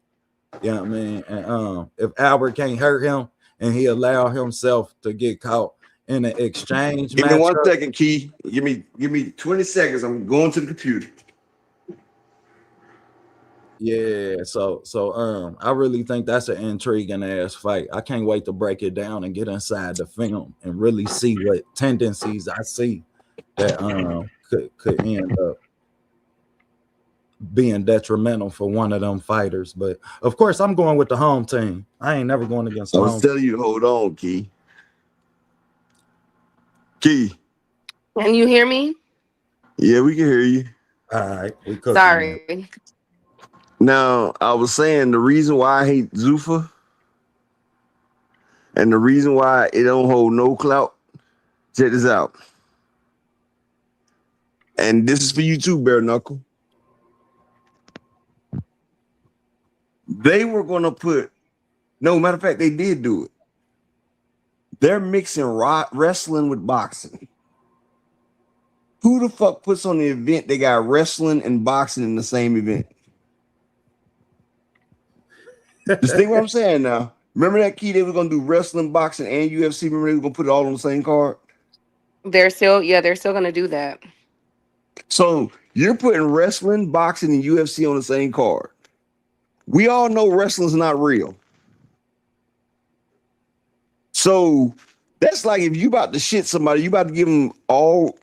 You know what I mean? And if Albert can't hurt him and he allow himself to get caught in an exchange. Give me 1 second, Key. Give me 20 seconds. I'm going to the computer. Yeah, so I really think that's an intriguing ass fight. I can't wait to break it down and get inside the film and really see what tendencies I see that could end up being detrimental for one of them fighters. But of course, I'm going with the home team. I ain't never going against the home. I was telling you to hold on, Key. Key. Can you hear me? Yeah, we can hear you. All right. Sorry. Now, I was saying the reason why I hate Zuffa and the reason why it don't hold no clout, check this out. And this is for you too, Bare Knuckle. They were going to put, no, matter of fact, they did do it. They're mixing wrestling with boxing. Who the fuck puts on the event they got wrestling and boxing in the same event? Just think what I'm saying now. Remember that, Key? They were gonna do wrestling, boxing, and UFC. Remember they were gonna put it all on the same card? They're still gonna do that. So you're putting wrestling, boxing, and UFC on the same card. We all know wrestling's not real. So that's like if you about to shit somebody, you about to give them all.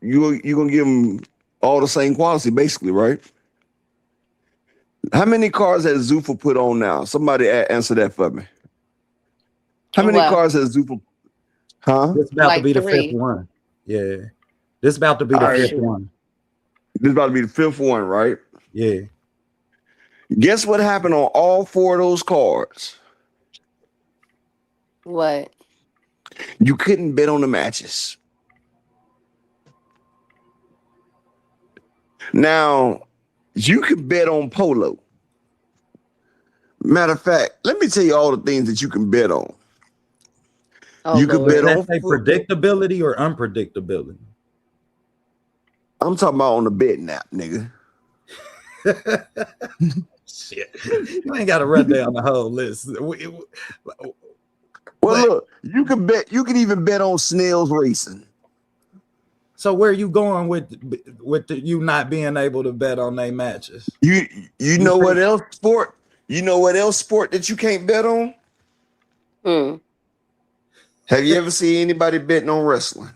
You're gonna give them all the same quality, basically, right? How many cards has Zuffa put on now? Somebody answer that for me. How many What? cards has Zuffa? Huh? This about to Like be the 3. fifth one. Yeah. This about to be the All right. fifth one. This is about to be the fifth one, right? Yeah. Guess what happened on all 4 of those cards? What? You couldn't bet on the matches. Now, you could bet on polo. Matter of fact, let me tell you all the things that you can bet on. Oh, You could Lord. bet Did on that say predictability or unpredictability? I'm talking about on the betting app, nigga. Shit. You ain't got to run down the whole list. Well, But- look, you can even bet on snails racing. So where are you going with you not being able to bet on their matches? You know what else sport? You know what else sport that you can't bet on? Have you ever seen anybody betting on wrestling?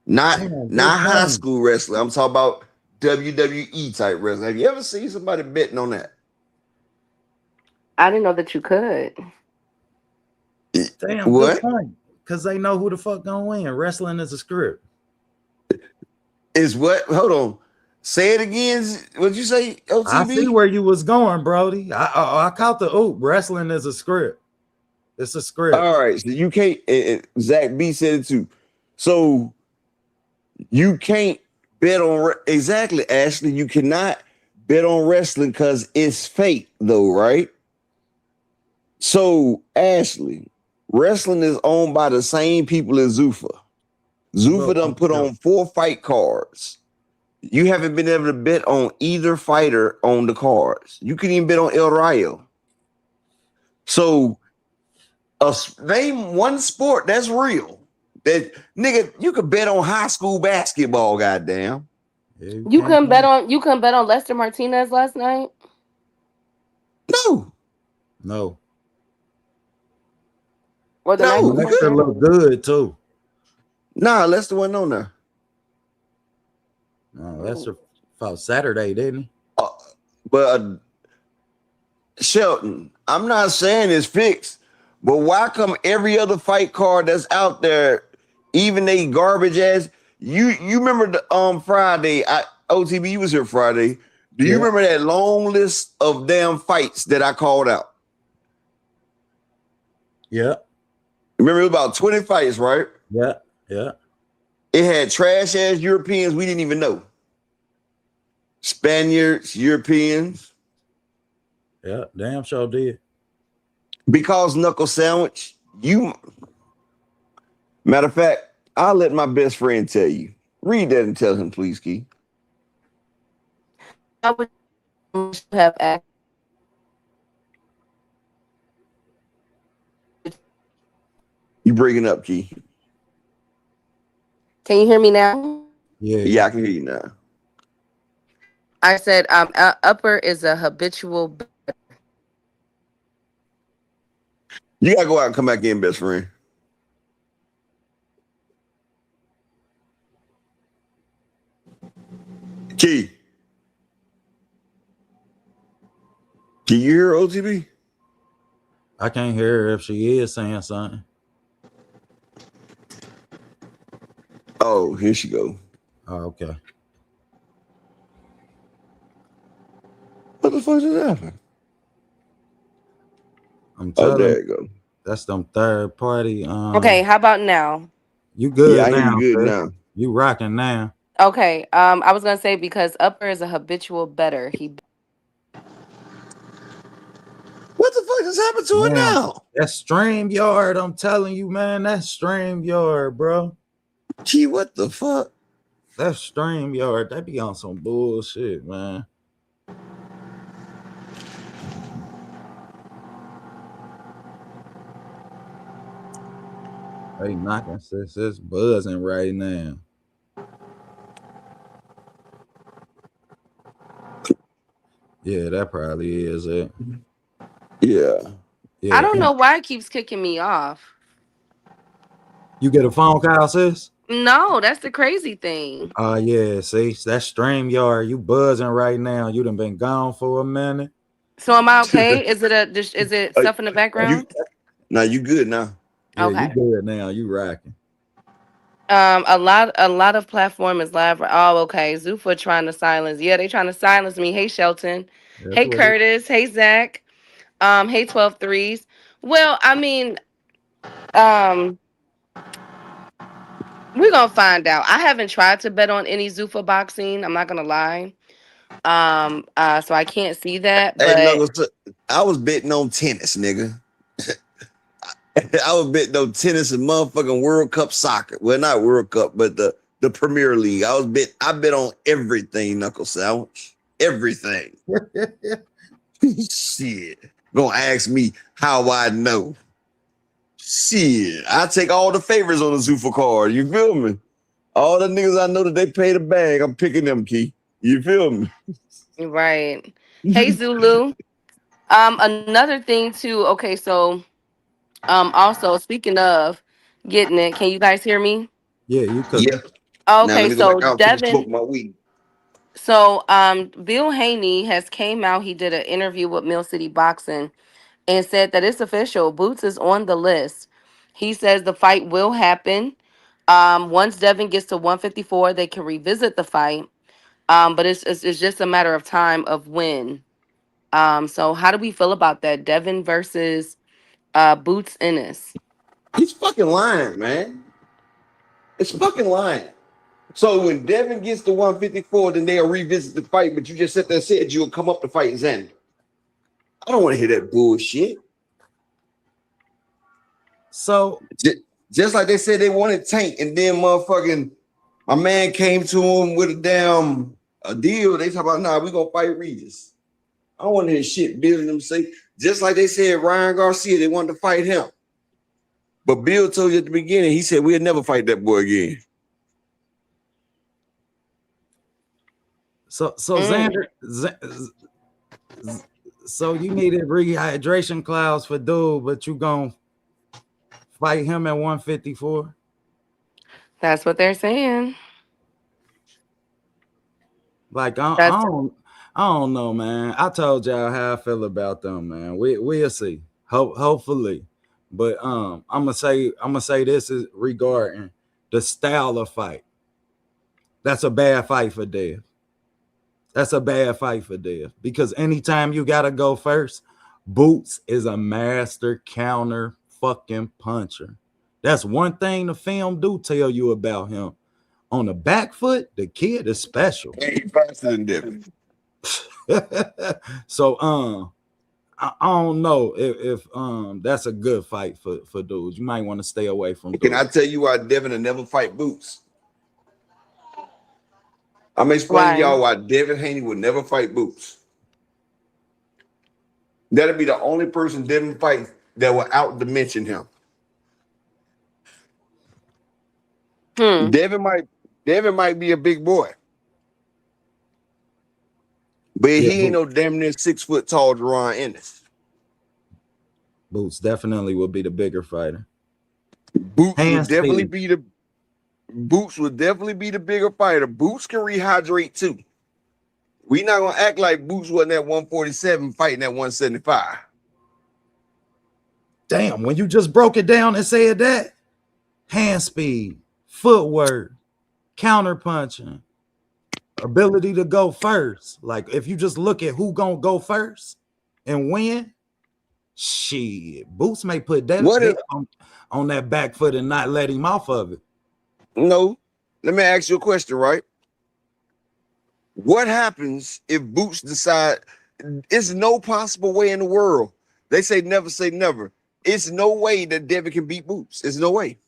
Not high school wrestling. I'm talking about WWE type wrestling. Have you ever seen somebody betting on that? I didn't know that you could. Damn, What? good point. Because they know who the fuck gonna win. Wrestling is a script. Is what? Hold on. Say it again. What'd you say, OTB? I see where you was going, Brody. I caught the oop. Wrestling is a script. It's a script. All right. So you can't. Zach B said it too. So you can't bet on exactly, Ashley. You cannot bet on wrestling because it's fake, though, right? So Ashley, wrestling is owned by the same people as Zuffa. Zuffa done put on 4 fight cards. You haven't been able to bet on either fighter on the cards. You can even bet on El Rayo. So, name one sport that's real. That nigga, you could bet on high school basketball. Goddamn. You couldn't bet on Lester Martinez last night. No. Or the night before? Lester look good too. Nah, Lester wasn't on there. No, Lester fought Saturday, didn't he? But Shelton, I'm not saying it's fixed, but why come every other fight card that's out there, even they garbage ass? You remember the Friday? OTB, you was here Friday. Do you remember that long list of damn fights that I called out? Yeah. Remember, it was about 20 fights, right? Yeah. It had trash ass Europeans we didn't even know. Spaniards, Europeans. Yeah, damn sure did. Because Knuckle Sandwich, matter of fact, I'll let my best friend tell you. Read that and tell him, please, Key. I would have asked. You breaking up, Key. Can you hear me now? Yeah, I can hear you now. I said Upper is a habitual. You gotta go out and come back in, best friend. Key. Can you hear OTB? I can't hear her if she is saying something. Oh, here she go. Oh, okay. What the fuck just happened? I'm telling there you go. That's them third party. Okay, how about now? You good Yeah, I now? hear you good sis. now. You rocking now? Okay, I was gonna say because Upper is a habitual bettor. What the fuck just happened to it now? That's StreamYard. I'm telling you, man. That's StreamYard, bro. Gee, what the fuck? That's StreamYard. They be on some bullshit, man. Hey, knocking, sis. It's buzzing right now. Yeah, that probably is it. Yeah. Yeah. I don't know why it keeps kicking me off. You get a phone call, sis? No, that's the crazy thing. Yeah, see, that's StreamYard. You buzzing right now. You done been gone for a minute. So am I okay? Is it stuff in the You background? now you good now. Yeah, you Okay. good now. You rocking. A lot of platform is live. Oh, okay. Zuffa trying to silence. Yeah, they trying to silence me. Hey, Shelton. That's Hey, what it, Curtis. Hey, Zach. Hey, 12 threes. Well, I mean, um, we're gonna find out. I haven't tried to bet on any Zuffa boxing. I'm not gonna lie. So I can't see that, Hey, but Knuckles, I was betting on tennis, nigga. I was betting on tennis and motherfucking World Cup soccer. Well, not World Cup, but the Premier League. I bet on everything, Knuckle Sandwich. Everything. Shit. Gonna ask me how I know. Shit. I take all the favors on the Zuffa card. You feel me? All the niggas I know that they pay the bag, I'm picking them, Key. You feel me? right. Hey, Zulu. Another thing too. Okay, so also speaking of getting it, can you guys hear me? yeah, you could. Yeah. Now let Okay, me go so back out and finish Devin. smoking my weed. So Bill Haney has came out. He did an interview with Mill City Boxing and said that it's official. Boots is on the list. He says the fight will happen. Once Devin gets to 154, they can revisit the fight. But it's just a matter of time of when. So how do we feel about that? Devin versus Boots Ennis. He's fucking lying, man. It's fucking lying. So when Devin gets to 154, then they'll revisit the fight, but you just sat there and said you'll come up to fight Xander. I don't want to hear that bullshit. So Just like they said they wanted Tank, and then motherfucking my man came to him with a deal. They talk about, nah, we gonna fight Regis. I don't want to hear shit Bill and them say. Just like they said Ryan Garcia, they wanted to fight him. But Bill told you at the beginning, he said we'll never fight that boy again. So Xander, so you needed rehydration clause for dude, but you gonna fight him at 154? That's what they're saying. Like I don't know, man. I told y'all how I feel about them, man. We'll see. Hopefully. But I'm gonna say this is regarding the style of fight. That's a bad fight for Dev. That's a bad fight for Dev because anytime you gotta go first, Boots is a master counter fucking puncher. That's one thing the film do tell you about him. On the back foot, the kid is special. Hey, faster than Devin. So I don't know if that's a good fight for dudes. You might want to stay away from dudes. Can I tell you why Devin will never fight Boots? I'm explaining to y'all why Devin Haney would never fight Boots. That'll be the only person Devin fights that will out-dimension him. Devin might be a big boy. But he ain't no damn near 6 foot tall Deron Ennis. Boots definitely will be the bigger fighter. Boots would definitely be the bigger fighter. Boots can rehydrate too. We not gonna act like Boots wasn't at 147 fighting at 175. Damn, when you just broke it down and said that, hand speed, footwork, counter punching, ability to go first. Like if you just look at who gonna go first and win, shit, Boots may put that on that back foot and not let him off of it. No, let me ask you a question, right? What happens if Boots decide it's no possible way in the world? They say never. It's no way that Devin can beat Boots. There's no way.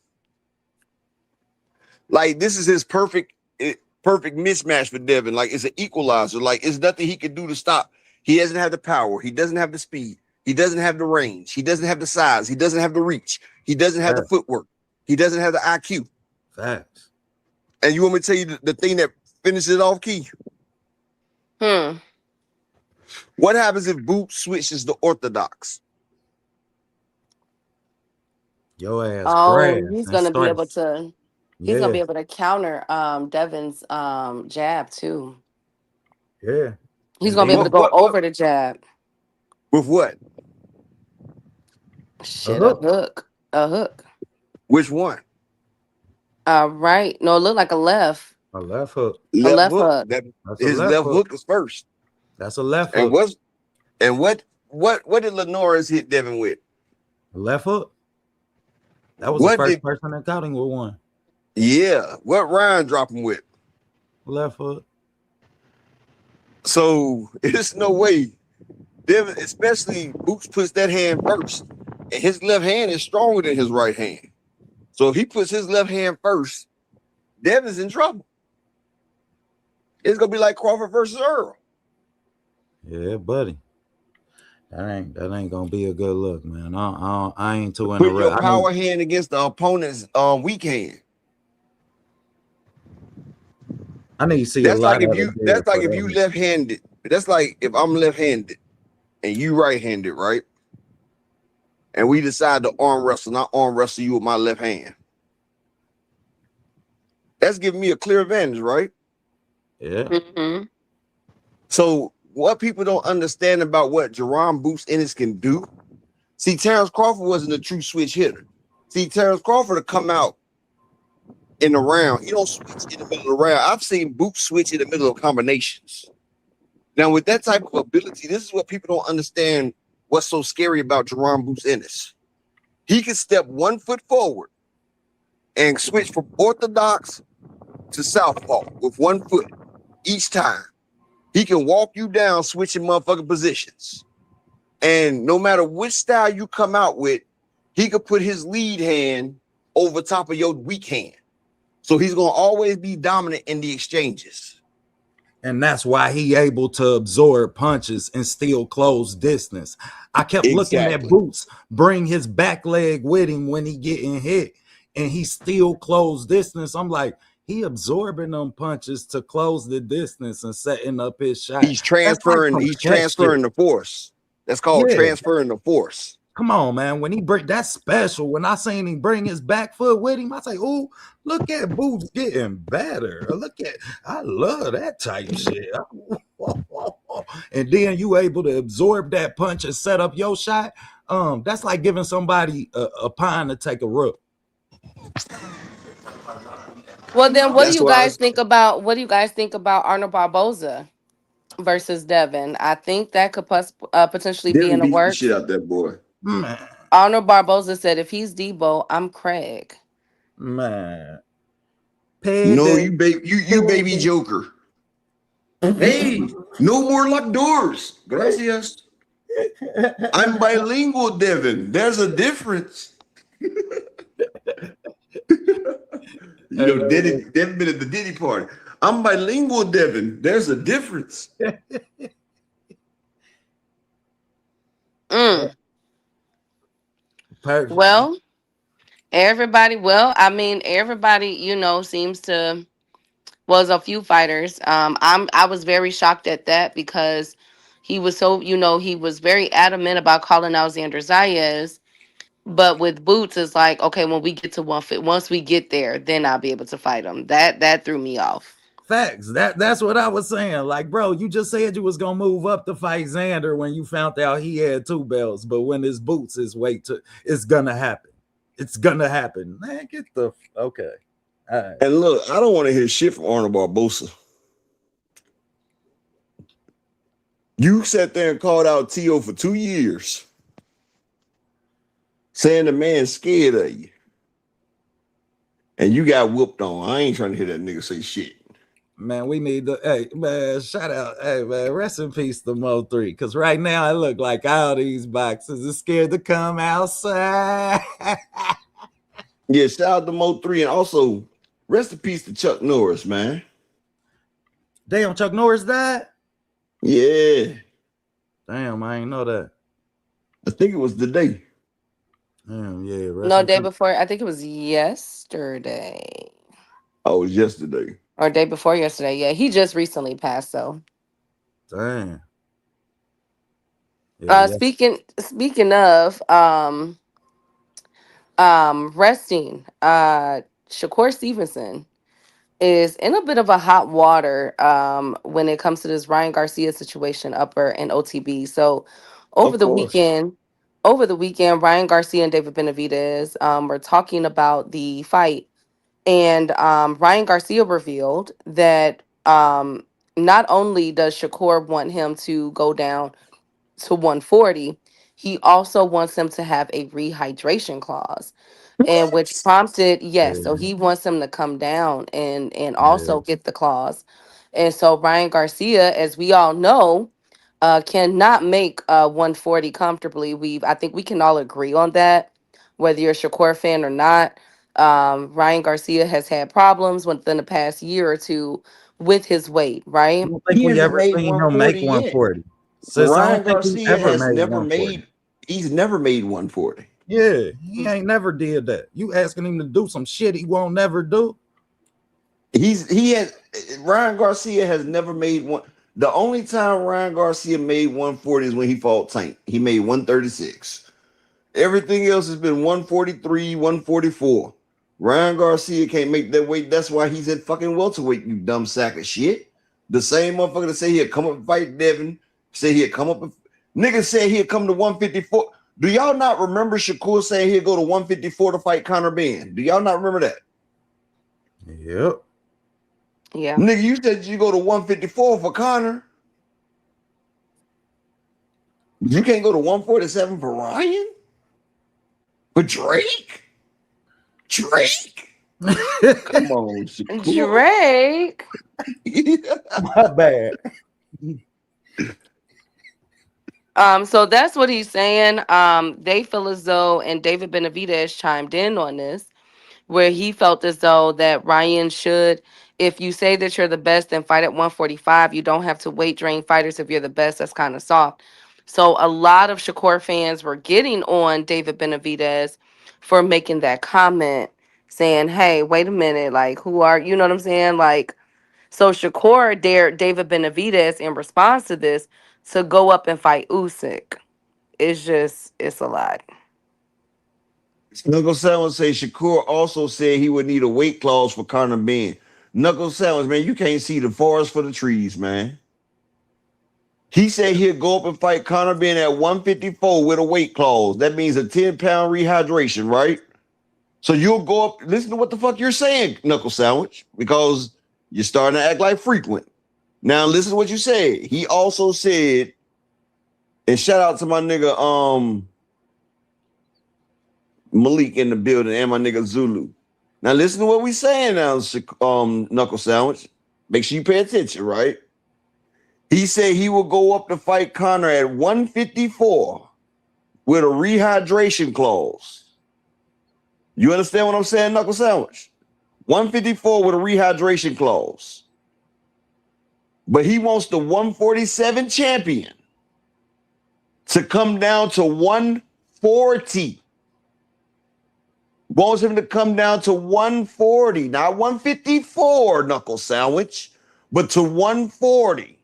Like this is his perfect mismatch for Devin. Like it's an equalizer. Like it's nothing he can do to stop. He doesn't have the power. He doesn't have the speed. He doesn't have the range. He doesn't have the size. He doesn't have the reach. He doesn't have the footwork. He doesn't have the IQ. Facts. And you want me to tell you the thing that finishes it off, Key? What happens if Boots switches to Orthodox? Your ass Oh, grass he's and gonna be able starts. to. He's gonna be Yeah, able to counter Devin's jab too. yeah. He's And gonna be able then to go What over the jab. with what? a Shit, a hook, hook, a hook. Which one? Right. No, it looked like a left, a left hook. a Left left hook. hook. That That's a his left left hook. hook is first. That's a left And hook. what did Lenore's hit Devin with? A left hook. That was the What first did person in counting with one. yeah? What Ryan drop him with? Left hook. So it's no way. Devin, especially Boots puts that hand first, and his left hand is stronger than his right hand. So if he puts his left hand first, Devin's in trouble. It's gonna be like Crawford versus Earl. Yeah, buddy. That ain't gonna be a good look, man. I ain't too in Put a your rush. power hand against the opponent's weak hand. I need to see a That's like lot if of you it that's there like for if you that. left-handed. That's like if I'm left-handed and you right-handed, right? And we decide to arm wrestle, not arm wrestle you with my left hand. That's giving me a clear advantage, right? Yeah. So what people don't understand about what Jerome Boots Ennis can do, see, Terrence Crawford wasn't a true switch hitter. See, Terrence Crawford will come out in the round. He don't switch in the middle of the round. I've seen Boots switch in the middle of combinations. Now, with that type of ability, this is what people don't understand what's so scary about Jerome Boots Ennis. He can step 1 foot forward and switch from orthodox to southpaw with 1 foot each time. He can walk you down switching motherfucking positions. And no matter which style you come out with, he could put his lead hand over top of your weak hand. So he's going to always be dominant in the exchanges. And that's why he able to absorb punches and still close distance. I kept looking at Boots bring his back leg with him when he getting hit, and he still close distance. I'm like, he absorbing them punches to close the distance and setting up his shot. He's transferring the force. That's called transferring the force. Come on, man. When he break, that's special. When I seen him bring his back foot with him, I say, oh, look at Boots getting better. I love that type shit. And then you able to absorb that punch and set up your shot. That's like giving somebody a pine to take a rook. Well, then what do you guys think about Arnold Barboza versus Devin? I think that could potentially be in the works. Shit out that boy. Man. Arnold Barboza said, if he's Debo, I'm Craig. Man. No, you baby Joker. Hey, no more locked doors. Gracias. I'm bilingual, Devin. There's a difference. Devin been at the Diddy party. I'm bilingual, Devin. There's a difference. Perfect. Well, everybody, seems to, was a few fighters. I was very shocked at that because he was so, he was very adamant about calling out Xander Zayas. But with Boots, it's like, okay, when we get to once we get there, then I'll be able to fight him. That threw me off. Facts. That's what I was saying. Like, bro, you just said you was gonna move up to fight Xander when you found out he had 2 belts, but when his Boots is it's gonna happen. It's gonna happen. Man, get the okay. All right. And look, I don't want to hear shit from Arnold Barboza. You sat there and called out T.O. for 2 years, saying the man's scared of you. And you got whooped on. I ain't trying to hear that nigga say shit. Man, we need to, hey, man, shout out, hey, man, rest in peace to Mo3, because right now I look like all these boxers are scared to come outside. Yeah, shout out to Mo3, and also rest in peace to Chuck Norris, man. Damn, Chuck Norris died? Yeah. Damn, I ain't know that. I think it was the day. Yeah, rest No, in day peace. before. I think it was yesterday Oh, it was yesterday. or day before yesterday. Yeah, he just recently passed. So, Damn. Yeah, yeah. speaking of resting, Shakur Stevenson is in a bit of a hot water when it comes to this Ryan Garcia situation upper and OTB. So over Of the course. weekend, Ryan Garcia and David Benavidez were talking about the fight, and Ryan Garcia revealed that not only does Shakur want him to go down to 140, he also wants him to have a rehydration clause, and which prompted, yes, so Yeah, he wants him to come down and yeah. also get the clause. And so Ryan Garcia, as we all know, cannot make 140 comfortably. I think we can all agree on that, whether you're a Shakur fan or not. Ryan Garcia has had problems within the past year or two with his weight, I right? don't think He we hasn't ever made seen him make 140 yet. 140. Sis, I Ryan don't think he Garcia ever has made never 140. made. He's never made 140. Yeah, he ain't never did that. You asking him to do some shit he won't never do? Ryan Garcia has never made one. The only time Ryan Garcia made 140 is when he fought Tank. He made 136. Everything else has been 143, 144. Ryan Garcia can't make that weight. That's why he's at fucking welterweight, you dumb sack of shit. The same motherfucker that say he'd come up and fight Devin, say he'd come up and nigga said he'd come to 154. Do y'all not remember Shakur saying he'd go to 154 to fight Conor Benn? Do y'all not remember that? Yep. Yeah. Nigga, you said you go to 154 for Conor. You can't go to 147 for Ryan? For Drake? Drake? Come on, Shakur. Drake. My bad. So that's what he's saying. They feel as though, and David Benavidez chimed in on this, where he felt as though that Ryan should, if you say that you're the best, then fight at 145. You don't have to weight drain fighters if you're the best. That's kind of soft. So a lot of Shakur fans were getting on David Benavidez for making that comment, saying, hey, wait a minute, like, who are, you know what I'm saying? Like, so Shakur dared David Benavidez in response to this to go up and fight Usyk. It's a lot. Knuckle Sandwich say Shakur also said he would need a weight clause for Conor Benn. Knuckle Sandwich, man, you can't see the forest for the trees, man. He said he'll go up and fight Conor Benn at 154 with a weight clause. That means a 10-pound rehydration, right? So you'll go up. Listen to what the fuck you're saying, Knuckle Sandwich, because you're starting to act like frequent. Now listen to what you said. He also said, and shout out to my nigga Malik in the building and my nigga Zulu. Now listen to what we saying now, Knuckle Sandwich. Make sure you pay attention, right? He said he will go up to fight Conor at 154 with a rehydration clause. You understand what I'm saying, Knuckle Sandwich? 154 with a rehydration clause. But he wants the 147 champion to come down to 140. Wants him to come down to 140, not 154, Knuckle Sandwich, but to 140.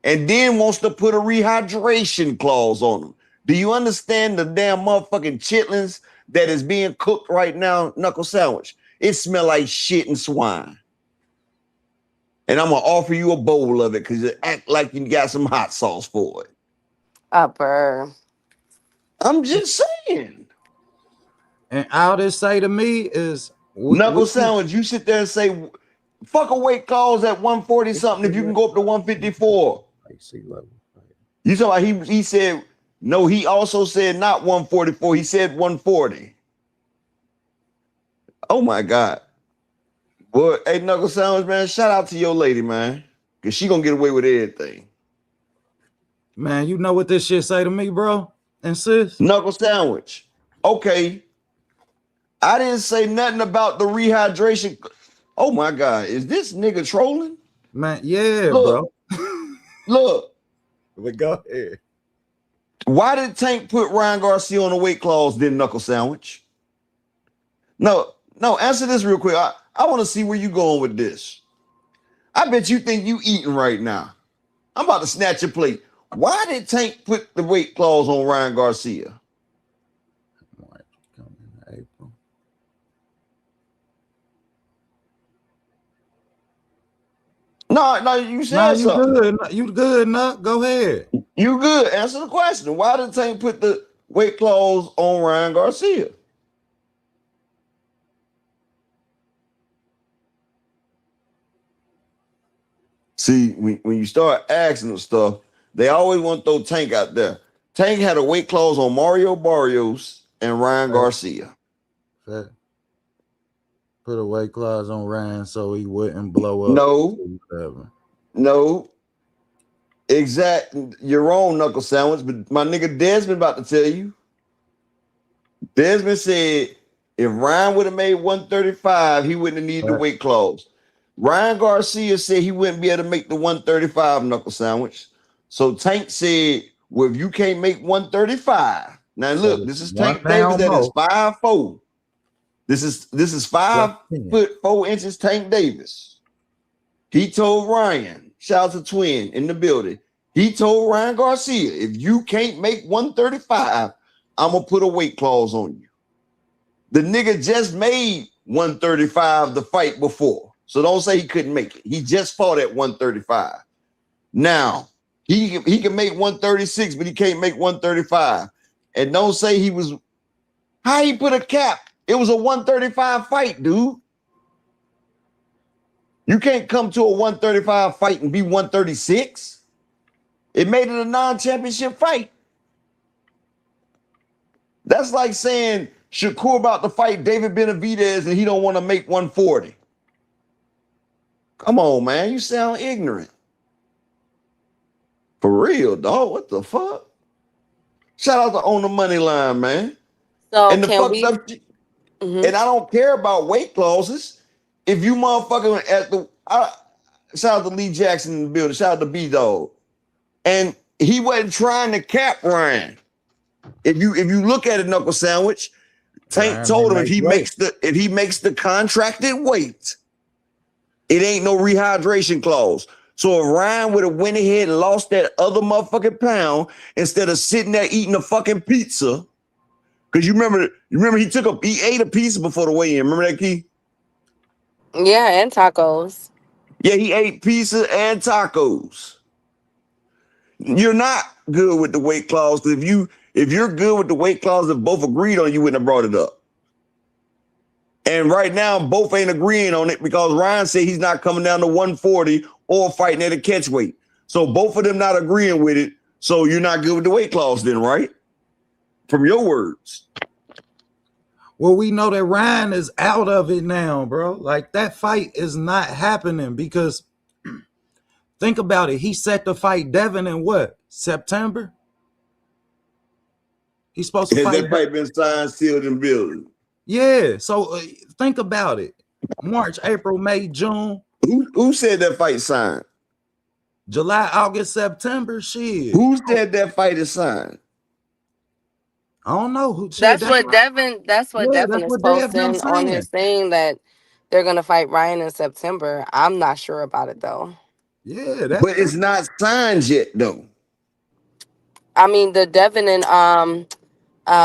And then wants to put a rehydration clause on him. Do you understand the damn motherfucking chitlins that is being cooked right now, Knuckle Sandwich? It smell like shit and swine. And I'm going to offer you a bowl of it because you act like you got some hot sauce for it. Upper. I'm just saying. And all this say to me is Knuckle Sandwich, you sit there and say, fuck a weight clause at 140 something if you can go up to 154. You talking about he said, no, he also said not 144. He said 140. Oh my God. Boy, hey, Knuckle Sandwich, man, shout out to your lady, man. Because she going to get away with everything. Man, you know what this shit say to me, bro? And sis? Knuckle Sandwich. Okay. I didn't say nothing about the rehydration. Oh my God. Is this nigga trolling? Man, yeah, look, bro. Look. But go ahead. Why did Tank put Ryan Garcia on the weight class, then Knuckle Sandwich? No, answer this real quick. I want to see where you going with this. I bet you think you eating right now. I'm about to snatch your plate. Why did Tank put the weight clause on Ryan Garcia? April. No, you said you something. good. You good, Nuck. Go ahead. You good. Answer the question. Why did Tank put the weight clause on Ryan Garcia? See, when you start asking them stuff, they always want to throw Tank out there. Tank had a weight clause on Mario Barrios and Ryan Garcia. Fair. Put a weight clause on Ryan so he wouldn't blow up. No. Exact. You're wrong, Knuckle Sandwich. But my nigga Desmond about to tell you. Desmond said if Ryan would have made 135, he wouldn't have needed the weight clause. Ryan Garcia said he wouldn't be able to make the 135, Knuckle Sandwich. So Tank said, well, if you can't make 135. Now look, this is Tank Davis that is 5'4". This is 5 foot 4 inches Tank Davis. He told Ryan, shout out to Twin in the building. He told Ryan Garcia, if you can't make 135, I'm gonna put a weight clause on you. The nigga just made 135 the fight before. So don't say he couldn't make it. He just fought at 135. Now, he can make 136, but he can't make 135. And don't say he was, how he put a cap? It was a 135 fight, dude. You can't come to a 135 fight and be 136. It made it a non-championship fight. That's like saying Shakur about to fight David Benavidez and he don't want to make 140. Come on, man. You sound ignorant. For real, dog. What the fuck? Shout out to On the Money Line, man. So and the fucked up shit. And I don't care about weight clauses. If you motherfucking at the shout out to Lee Jackson in the building, shout out to B-Dog. And he wasn't trying to cap Ryan. If you look at it, Knuckle Sandwich, Tank told him if he makes the contracted weight, it ain't no rehydration clause. So if Ryan would have went ahead and lost that other motherfucking pound instead of sitting there eating a fucking pizza, because you remember he ate a pizza before the weigh-in. Remember that, Key? Yeah, and tacos. Yeah, he ate pizza and tacos. You're not good with the weight clause. If you're good with the weight clause, if both agreed on, you wouldn't have brought it up. And right now, both ain't agreeing on it because Ryan said he's not coming down to 140 or fighting at a catch weight. So both of them not agreeing with it. So you're not good with the weight clause then, right? From your words. Well, we know that Ryan is out of it now, bro. Like, that fight is not happening because think about it. He set to fight Devin in what? September? He's supposed to Has fight. that fight been signed, sealed, and billed? Yeah. So think about it. March, April, May, June. Who said that fight signed? July, August, September. Shit. Who said that fight is signed? I don't know who. That's what Devin is posting on his thing that they're gonna fight Ryan in September. I'm not sure about it though. Yeah, but it's not signed yet though. I mean, the Devin and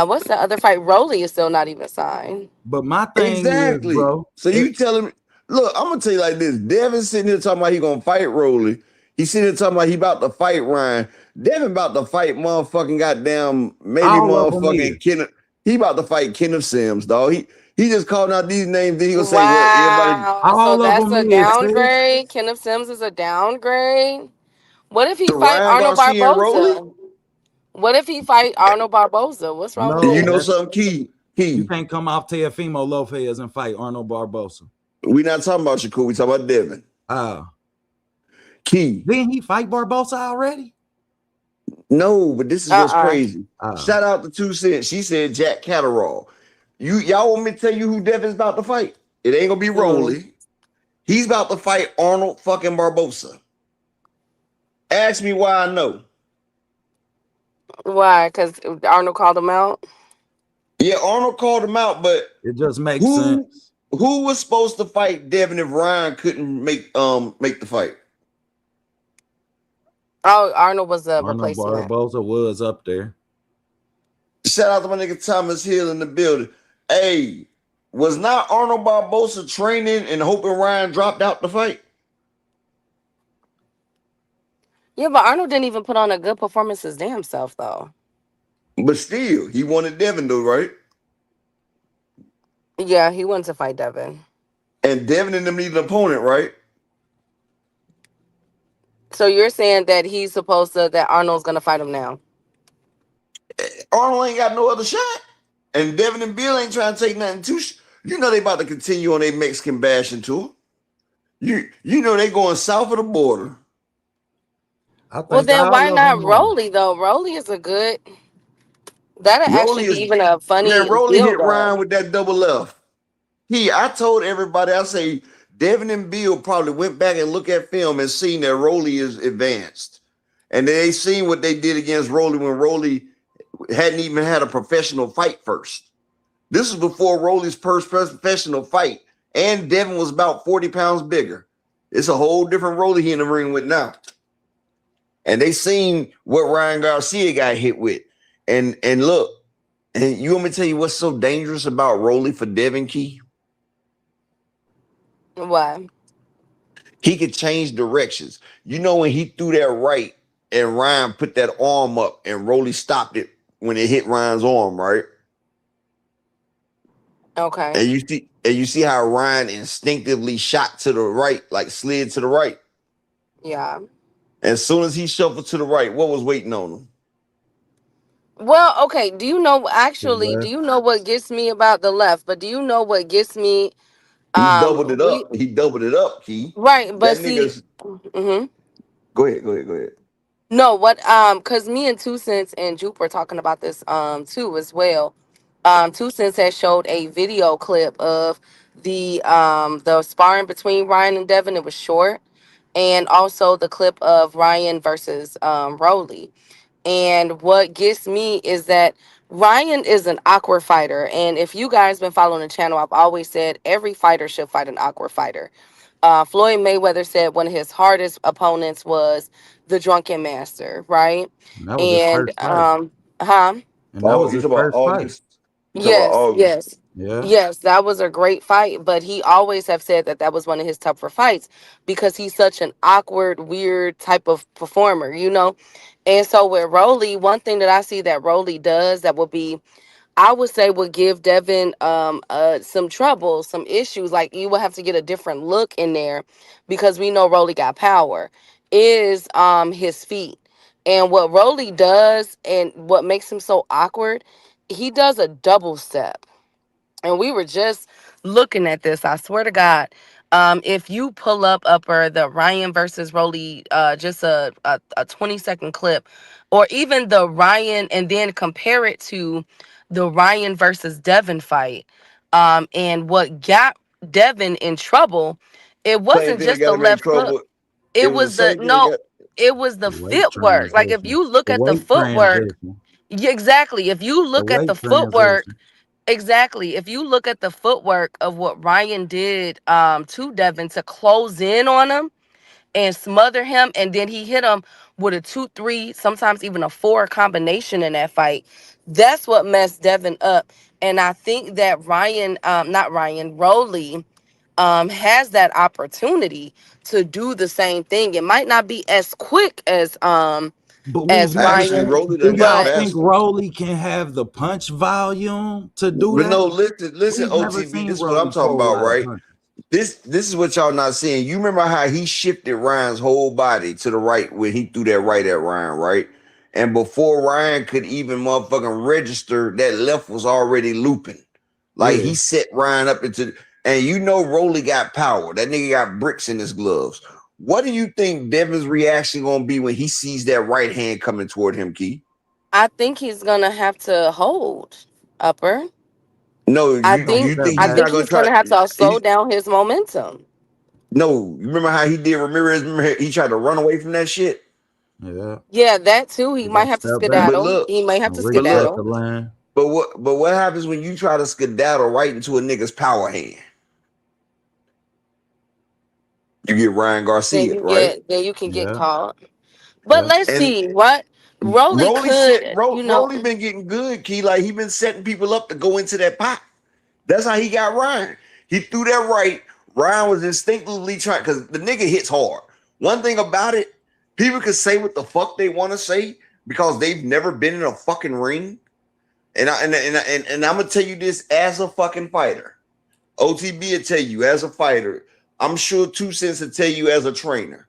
what's the other fight? Rolly is still not even signed. But my thing is, bro. So you telling me? Look, I'm gonna tell you like this. Devin's sitting here talking about he gonna fight Rolly. He's sitting here talking about he about to fight Ryan. Devin about to fight motherfucking goddamn maybe motherfucking Kenneth. He about to fight Kenneth Sims, dog. He just called out these names. Then he gonna say, "Well, everybody." So that's a downgrade. Kenneth Sims is a downgrade. What if he fight Arnold Barboza? What if he fight Arnold Barboza? What's wrong with that? You know something, Key? You can't come off Teofimo Lopez and fight Arnold Barboza. We not talking about Shakur. We talking about Devin. Key. Didn't he fight Barboza already? No, but this is what's crazy. Shout out to 2 Cents. She said Jack Catterall. Y'all want me to tell you who Devin's about to fight? It ain't gonna be Rolly. He's about to fight Arnold fucking Barboza. Ask me why I know. Why? Because Arnold called him out. Yeah, Arnold called him out, but It just makes who sense. who was supposed to fight Devin if Ryan couldn't make the fight? Oh, Arnold was a Arnold replacement. Barboza was up there. Shout out to my nigga Thomas Hill in the building. Hey, was not Arnold Barboza training and hoping Ryan dropped out the fight? Yeah, but Arnold didn't even put on a good performance his damn self, though. But still, he wanted Devin though, right? Yeah, he wanted to fight Devin. And Devin and them need an opponent, right? So you're saying that that Arnold's gonna fight him now? Arnold ain't got no other shot. And Devin and Bill ain't trying to take nothing too. You know they about to continue on their Mexican bashing tour. You know they going south of the border. Well, then why not Rolly though? Rolly is a good. That'd actually be even a funny. Man, Rolly hit build-up. Ryan with that double left. I told everybody, I say Devin and Bill probably went back and looked at film and seen that Rolly is advanced. And they seen what they did against Rolly when Rolly hadn't even had a professional fight first. This is before Rolly's first professional fight. And Devin was about 40 pounds bigger. It's a whole different Rolly he in the ring with now. And they seen what Ryan Garcia got hit with. And look, and you want me to tell you what's so dangerous about Rolly for Devin Key? Why? He could change directions. You know when he threw that right and Ryan put that arm up and Rolly stopped it when it hit Ryan's arm, right? Okay. And you see how Ryan instinctively shot to the right, like slid to the right. Yeah. As soon as he shuffled to the right, what was waiting on him? Well, okay. Do you know what gets me about the left? But do you know what gets me? He doubled it up. He doubled it up, Key. Right, but That see. nigga's- Go ahead. No, because me and 2 Cents and Jupe were talking about this too as well. 2 Cents has showed a video clip of the sparring between Ryan and Devin. It was short, and also the clip of Ryan versus Rolly. And what gets me is that Ryan is an awkward fighter, and if you guys been following the channel, I've always said every fighter should fight an awkward fighter. Floyd Mayweather said one of his hardest opponents was the Drunken Master, right? And that was his first fight. And that was his first fight. Yes. Yeah. Yes, that was a great fight, but he always have said that was one of his tougher fights because he's such an awkward, weird type of performer, you know? And so with Rolly, one thing that I see that Rolly does that would be, I would say would give Devin some trouble, some issues. Like you would have to get a different look in there because we know Rolly got power, is his feet. And what Rolly does and what makes him so awkward, he does a double step. And we were just looking at this. I swear to God, if you pull up the Ryan versus Rolly, just a 20-second clip, or even the Ryan, and then compare it to the Ryan versus Devin fight, and what got Devin in trouble, it wasn't just the left hook. It was the footwork. Like if you look at the footwork, exactly. If you look at the footwork. Exactly. If you look at the footwork of what Ryan did to Devin to close in on him and smother him, and then he hit him with a 2-3, sometimes even a 4 combination in that fight, that's what messed Devin up. And I think that Rolly has that opportunity to do the same thing. It might not be as quick as Ryan. Do y'all think Rolly can have the punch volume to do that? No, listen, OTB, this is what I'm talking about, right? This is what y'all not seeing. You remember how he shifted Ryan's whole body to the right when he threw that right at Ryan, right? And before Ryan could even motherfucking register, that left was already looping. Like he set Ryan up into, and you know Rolly got power. That nigga got bricks in his gloves. What do you think Devin's reaction gonna be when he sees that right hand coming toward him, Key? I think he's gonna have to hold upper. No, I think he's gonna have to slow down his momentum. No, you remember how he did Ramirez? Remember he tried to run away from that shit? Yeah. Yeah, that too. He You might gotta have to step back But skedaddle. look, He may have and to but reset look, the skedaddle. line. but what happens when you try to skedaddle right into a nigga's power hand? You get Ryan Garcia, right? Then you can get Yeah. caught. But Yeah. let's And see what Rolly could, Rolly been getting good, Key. Like he been setting people up to go into that pot. That's how he got Ryan. He threw that right. Ryan was instinctively trying because the nigga hits hard. One thing about it, people can say what the fuck they want to say because they've never been in a fucking ring. And I'm gonna tell you this as a fucking fighter. OTB will tell you as a fighter. I'm sure 2 Cents will tell you as a trainer.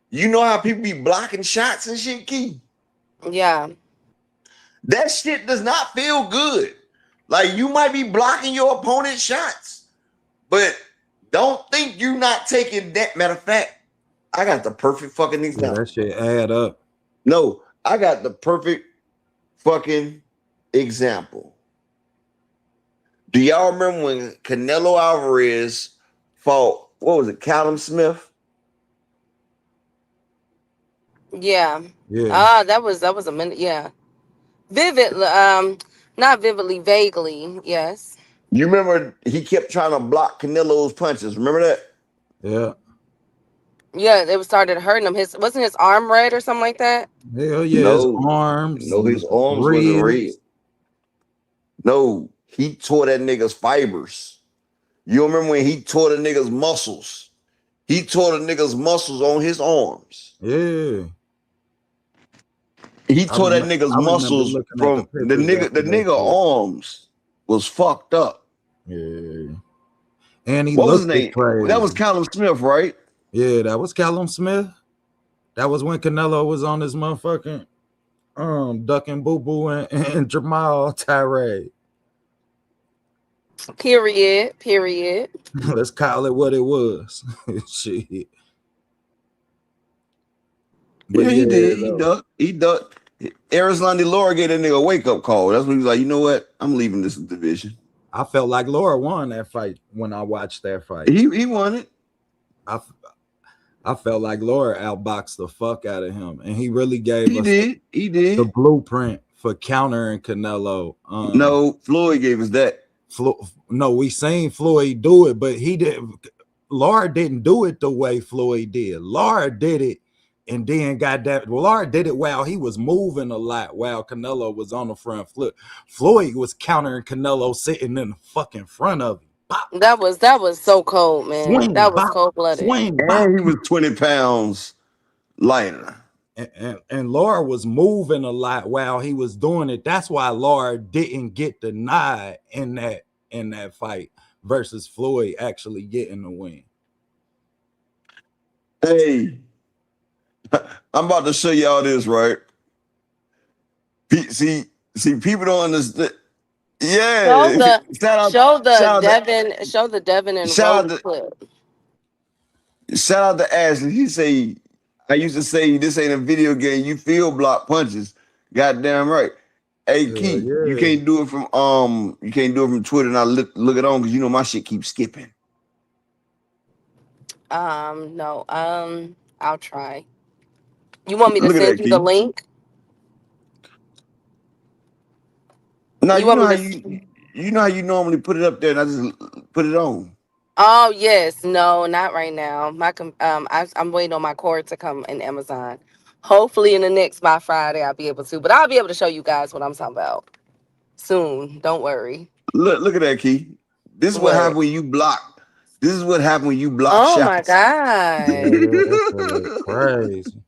You know how people be blocking shots and shit, Key? Yeah. That shit does not feel good. Like you might be blocking your opponent's shots, but don't think you not taking that. Matter of fact, I got the perfect fucking Yeah, example. that shit add up. No, I got the perfect fucking example. Do y'all remember when Canelo Alvarez fought, what was it, Callum Smith? Yeah. Yeah. That was a minute. Yeah. Not vividly, vaguely. Yes. You remember he kept trying to block Canelo's punches. Remember that? Yeah. Yeah, it started hurting him. Wasn't his arm red or something like that? Hell yeah. His No, arms. no, his arms wasn't red. ribs. No, he tore that nigga's fibers. You remember when he tore the nigga's muscles? He tore the nigga's muscles on his arms. Yeah. He tore that I nigga's remember muscles looking at from the pictures nigga. after The that nigga shit. arms was fucked up. Yeah. And he What was his looked name? crazy. That was Callum Smith, right? Yeah, that was Callum Smith. That was when Canelo was on his motherfucking ducking Boo Boo and Jamal Tirade. Period. Let's call it what it was. Shit. But Yeah, he did. He though. ducked. He ducked. Arislandi Laura gave that nigga a wake up call. That's when he was like, you know what? I'm leaving this division. I felt like Laura won that fight when I watched that fight. He won it. I felt like Laura outboxed the fuck out of him, and he really gave He us did. He did. the blueprint for countering Canelo. No, Floyd gave us that. No, we seen Floyd do it, but he did. Laura didn't do it the way Floyd did. Laura did it, and then got that. Laura did it while he was moving a lot, while Canelo was on the front foot. Floyd was countering Canelo sitting in the fucking front of him. Bop, That was so cold, man. swing, That was bop, cold blooded. swing, bop. And he was 20 pounds lighter. And Laura was moving a lot while he was doing it. That's why Laura didn't get the nod in that fight versus Floyd actually getting the win. Hey, I'm about to show y'all this, right? See, people don't understand. Yeah, Show the Devin and Rolly clip. Shout out to Ashley. He say, I used to say this ain't a video game. You feel block punches. Goddamn right. Hey, Keith, you can't do it from Twitter and I look it on because you know my shit keeps skipping. No. I'll try. You want me to Look at send that, you the Keith. link? No, You you want know how me you know how you normally put it up there and I just put it on. Oh yes, no, not right now. I'm waiting on my cord to come in Amazon. Hopefully by Friday I'll be able to, but I'll be able to show you guys what I'm talking about soon. Don't worry. Look at that, Keith. This is what happened when you block. This is what happened when you block Oh shots. my god. Yeah, that shit look crazy.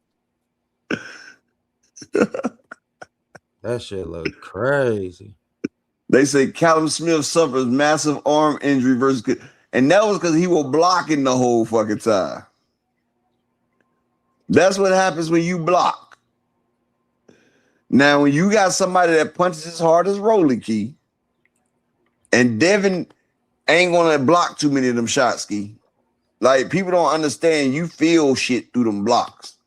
That shit look crazy. They say Callum Smith suffers massive arm injury and that was because he was blocking the whole fucking time. That's what happens when you block. Now, when you got somebody that punches as hard as Rolly Key, and Devin ain't gonna block too many of them shots, Key. Like, people don't understand you feel shit through them blocks.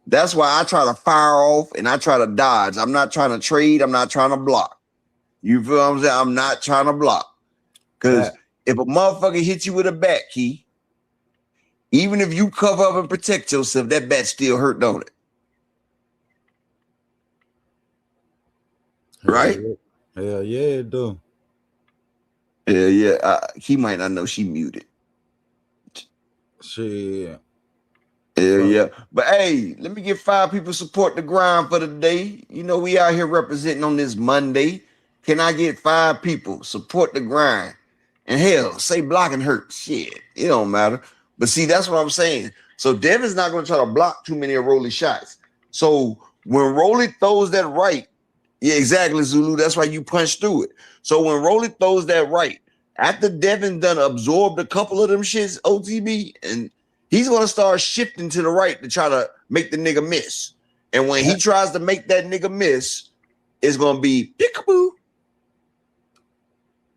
That's why I try to fire off and I try to dodge. I'm not trying to trade. I'm not trying to block. You feel what I'm saying? I'm not trying to block. Because if a motherfucker hits you with a bat, Key, even if you cover up and protect yourself, that bat still hurt, don't it? right? Hell yeah, it do. Yeah. He might not know she muted. Shit. Yeah. But hey, let me get 5 people support the grind for the day. You know, we out here representing on this Monday. Can I get 5 people support the grind? And hell, say blocking hurt. Shit, it don't matter. But see, that's what I'm saying. So Devin's not going to try to block too many of Rolly's shots. So when Rolly throws that right, yeah, exactly, Zulu. That's why you punch through it. So when Rolly throws that right, after Devin done absorbed a couple of them shits, OTB, and he's going to start shifting to the right to try to make the nigga miss. And when he tries to make that nigga miss, it's going to be peekaboo.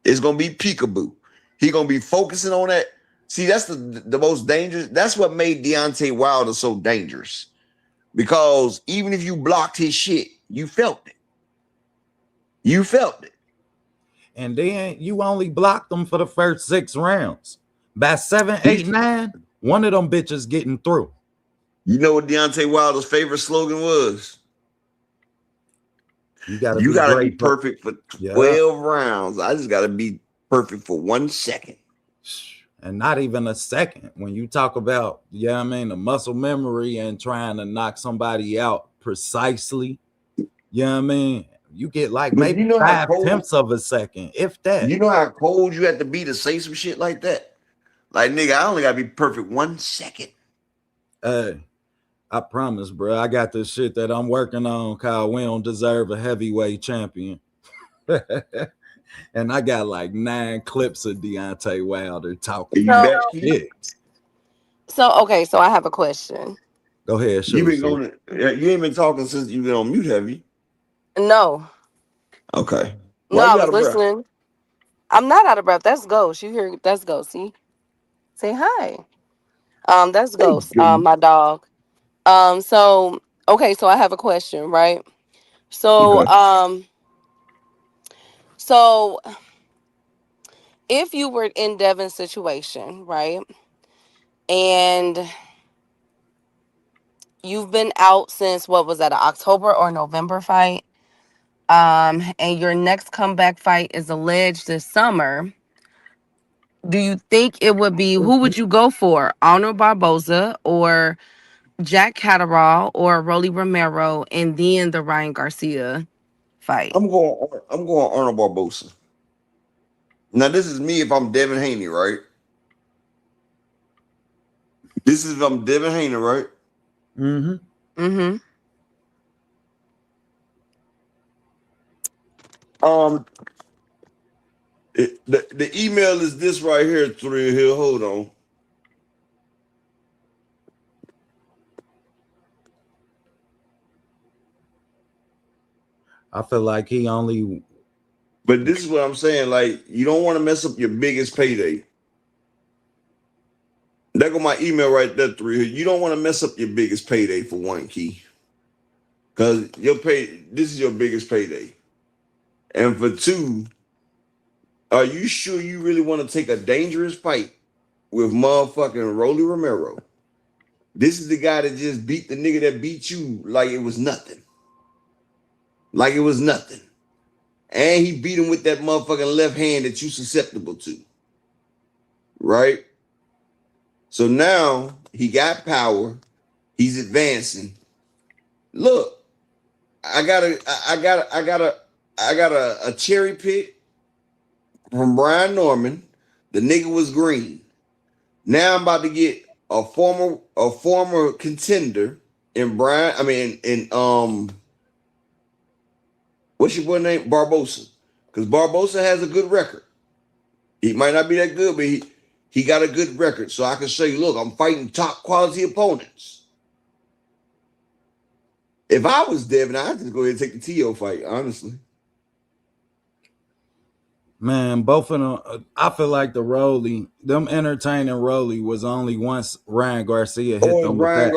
It's going to be peekaboo. He going to be focusing on that. See, that's the most dangerous. That's what made Deontay Wilder so dangerous. Because even if you blocked his shit, you felt it. You felt it. And then you only blocked them for the first 6 rounds. By 7, 8, 9, one of them bitches getting through. You know what Deontay Wilder's favorite slogan was? You gotta be perfect for 12 rounds. I just gotta be perfect for 1 second. And not even a second. When you talk about, I mean, the muscle memory and trying to knock somebody out precisely, I mean, you get like maybe 5/10 of a second, if that. You know how cold you have to be to say some shit like that? Like, nigga, I only gotta be perfect 1 second. Hey, I promise, bro. I got this shit that I'm working on called We Don't Deserve a Heavyweight Champion. And I got like 9 clips of Deontay Wilder talking. So I have a question. Go ahead. You ain't been talking since you've been on mute, have you? No. Okay. No, I was listening. I'm not out of breath. That's Ghost. You hear? That's Ghost. See? Say hi. That's Ghost. My dog. So I have a question, right? So, so if you were in Devin's situation, right, and you've been out since what was that, an October or November fight, and your next comeback fight is alleged this summer, do you think it would be, who would you go for, Arnold Barboza or Jack Catterall or Rolly Romero, and then the Ryan Garcia fight? I'm going Arnold Barboza. Now, this is me if I'm Devin Haney, right? This is if I'm Devin Haney, right? Mm-hmm. Mm-hmm. The email is this right here, Thrill Hill. Hold on. I feel like he only. But this is what I'm saying. Like, you don't want to mess up your biggest payday. There go my email right there, Thrill Hill. You don't want to mess up your biggest payday for one key. Because this is your biggest payday. And for 2, are you sure you really want to take a dangerous fight with motherfucking Rolly Romero? This is the guy that just beat the nigga that beat you like it was nothing. Like it was nothing. And he beat him with that motherfucking left hand that you susceptible to. Right? So now he got power. He's advancing. Look, I got a cherry pick from Brian Norman. The nigga was green. Now I'm about to get a former contender in what's your boy name? Barboza. Because Barboza has a good record. He might not be that good, but he got a good record. So I can say, look, I'm fighting top quality opponents. If I was Devin, I'd just go ahead and take the T.O. fight, honestly. Man, both of them, I feel like them entertaining Rolly was only once Ryan Garcia hit them with that. Is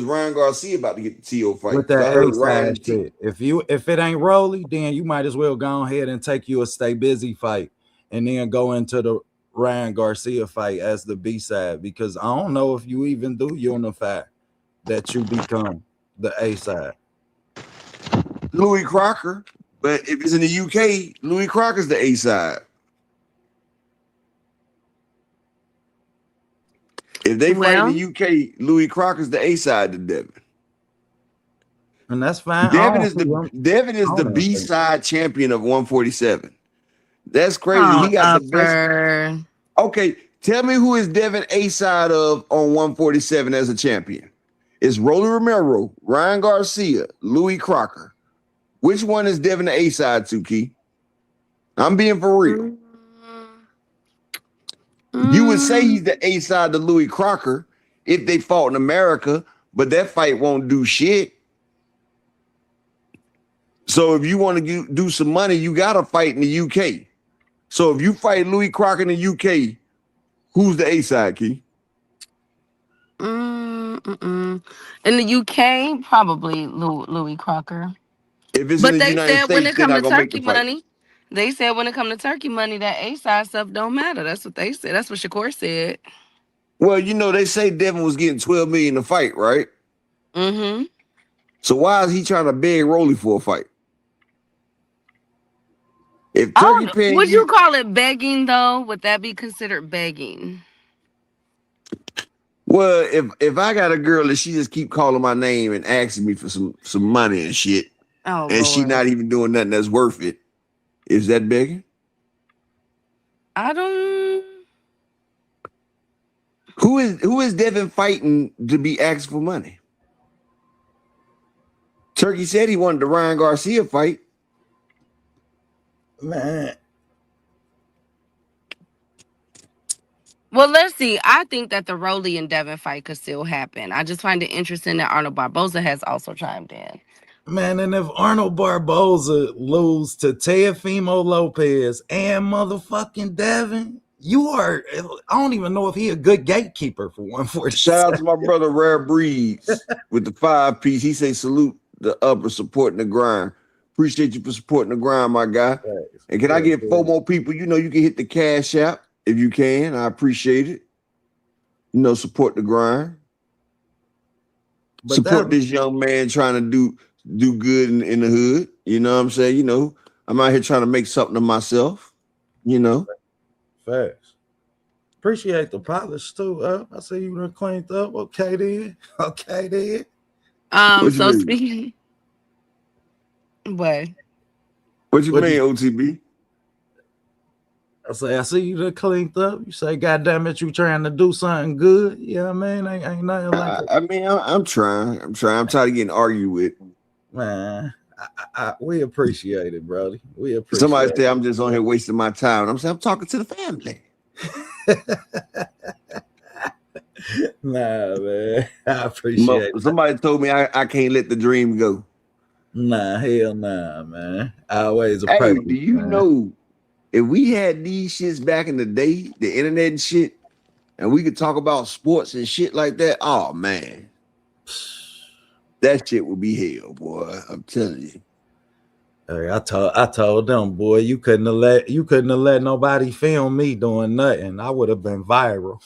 Ryan Garcia about to get the T.O. fight? With that A-side shit. If it ain't Rolly, then you might as well go ahead and take you a Stay Busy fight and then go into the Ryan Garcia fight as the B-side, because I don't know if you even do unify that you become the A-side. Louis Crocker. But if it's in the UK, Louis Crocker's the A side. If they fight in the UK, Louis Crocker's the A side to Devin. And that's fine. Devin is the B side champion of 147. That's crazy. He got the best. Okay, tell me who is Devin A side of on 147 as a champion? It's Rolly Romero, Ryan Garcia, Louis Crocker. Which one is Devin the A side to, Key? I'm being for real. You would say he's the A side to Louis Crocker if they fought in America, but that fight won't do shit. So if you want to do some money, you got to fight in the UK. So if you fight Louis Crocker in the UK, who's the A side, Key? In the UK, probably Louis Crocker. If it's in the United States, when it comes to turkey fight. money, they said when it comes to turkey money, that A side stuff don't matter. That's what they said. That's what Shakur said. Well, you know, they say Devin was getting $12 million to fight, right? Mm-hmm. So why is he trying to beg Rolly for a fight? If Turkey paying would you call it begging though? Would that be considered begging? Well, if I got a girl that she just keep calling my name and asking me for some money and shit, she not even doing nothing that's worth it, is that begging? I don't. Who is Devin fighting to be asked for money? Turkey said he wanted the Ryan Garcia fight. Man. Well, let's see. I think that the Rolly and Devin fight could still happen. I just find it interesting that Arnold Barboza has also chimed in. Man, and if Arnold Barboza lose to Teofimo Lopez and motherfucking Devin, you are, I don't even know if he a good gatekeeper for 147. Shout out to my brother Rare Breeds with the 5-piece. He say salute the upper supporting the grind. Appreciate you for supporting the grind, my guy. And can I get 4 more people? You know, you can hit the Cash App if you can. I appreciate it. You know, support the grind. But support this young man trying to do good in the hood. You know what I'm saying? You know, I'm out here trying to make something of myself. You know. Facts. Appreciate the polish too. I see you done cleaned up. Okay then. Okay then. So speaking. What? What you mean, OTB? I say, I see you done cleaned up. You say, God damn it, you trying to do something good. You know what I mean? Ain't nothing like I mean, I'm trying. I'm tired of getting argued with. Man, we appreciate it, brother. We appreciate Somebody say I'm just on here wasting my time. I'm saying I'm talking to the family. Nah, man. I appreciate it. Somebody told me I can't let the dream go. Nah, hell nah, man. Always a Hey, do you know if we had these shits back in the day, the internet and shit, and we could talk about sports and shit like that? Oh man, that shit would be hell, boy. I'm telling you. Hey, I told them, boy, you couldn't have let nobody film me doing nothing. I would have been viral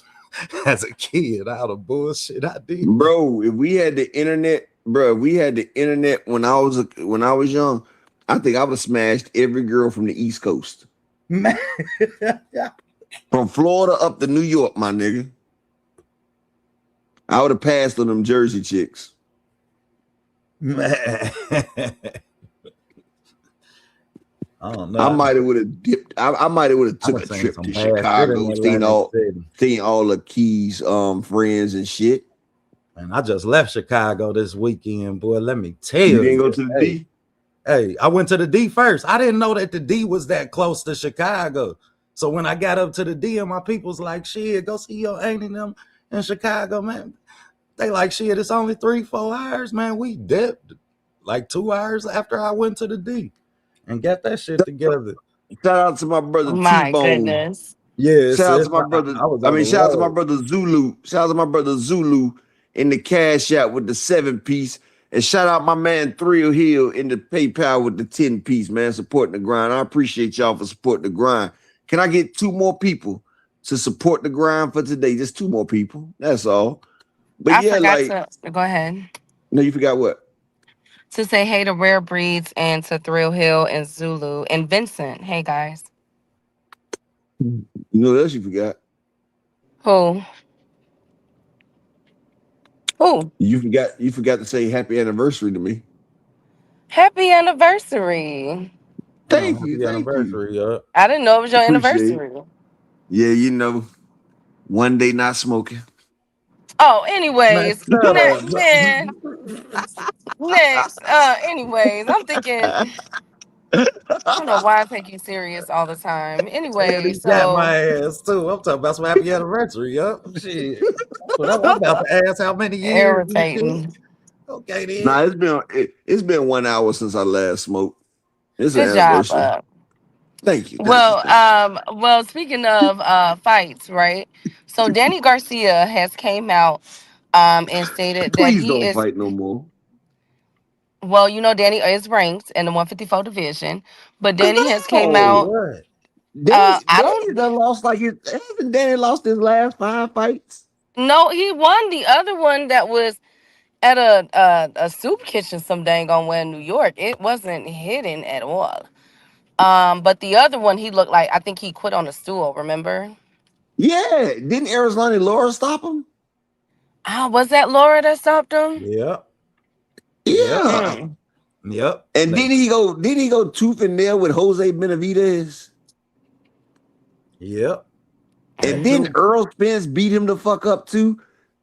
as a kid. All the bullshit I did, bro. If we had the internet. Bro, we had the internet when I was young. I think I would have smashed every girl from the East Coast. Man. From Florida up to New York, my nigga. I would have passed on them Jersey chicks. Man. I don't know. I might have would have dipped. I might have would have took a trip to Chicago, seen all the Keys friends and shit. And I just left Chicago this weekend, boy. Let me tell you. You didn't go to the D? Hey, I went to the D first. I didn't know that the D was that close to Chicago. So when I got up to the D, and my people's like, shit, go see your aunt and them in Chicago, man. They like, shit, it's only 3-4 hours, man. We dipped like 2 hours after I went to the D and got that shit together. Shout out to my brother My T-Bone. goodness. Yeah, shout out to my brother. Shout out to my brother Zulu. Shout out to my brother Zulu in the Cash App with the 7-piece. And shout out my man Thrill Hill in the PayPal with the 10-piece, man, supporting the grind. I appreciate y'all for supporting the grind. Can I get 2 more people to support the grind for today? Just 2 more people. That's all. But I forgot to go ahead. No, you forgot what? To say hey to Rare Breeds and to Thrill Hill and Zulu and Vincent. Hey guys. You know what else you forgot? Who? Who? You forgot to say happy anniversary to me. Happy anniversary. Thank Happy you. Thank you. anniversary, yup. I didn't know it was your Appreciate it. anniversary. Yeah, you know, one day not smoking. Oh, Man, anyways, shut up. man. Next. Anyways, I'm thinking, I don't know why I take you serious all the time. And Anyway, he got so my ass too. I'm talking about some happy anniversary, yup. Shit. But I'm about to ask how many years. and shit. irritating. Okay, then. Nah, it's been 1 hour since I last smoked. It's an Good job. anniversary. Thank you. Well, speaking of fights, right? So Danny Garcia has came out and stated that Please he don't is fight no more. well, you know, Danny is ranked in the 154 division, but Danny has came No. out. What? I Danny don't done lost like his hasn't Danny lost his last 5 fights? know. He won the other one that was at a soup kitchen some dang on where in New York. It wasn't hidden at all. But the other one, he looked like I think he quit on a stool. Remember? Yeah. Didn't Arizona Laura stop him? Was that Laura that stopped him? Yep. Yeah. Mm. Yep. And didn't he go tooth and nail with Jose Benavidez? Yep. And then Earl Spence beat him the fuck up too.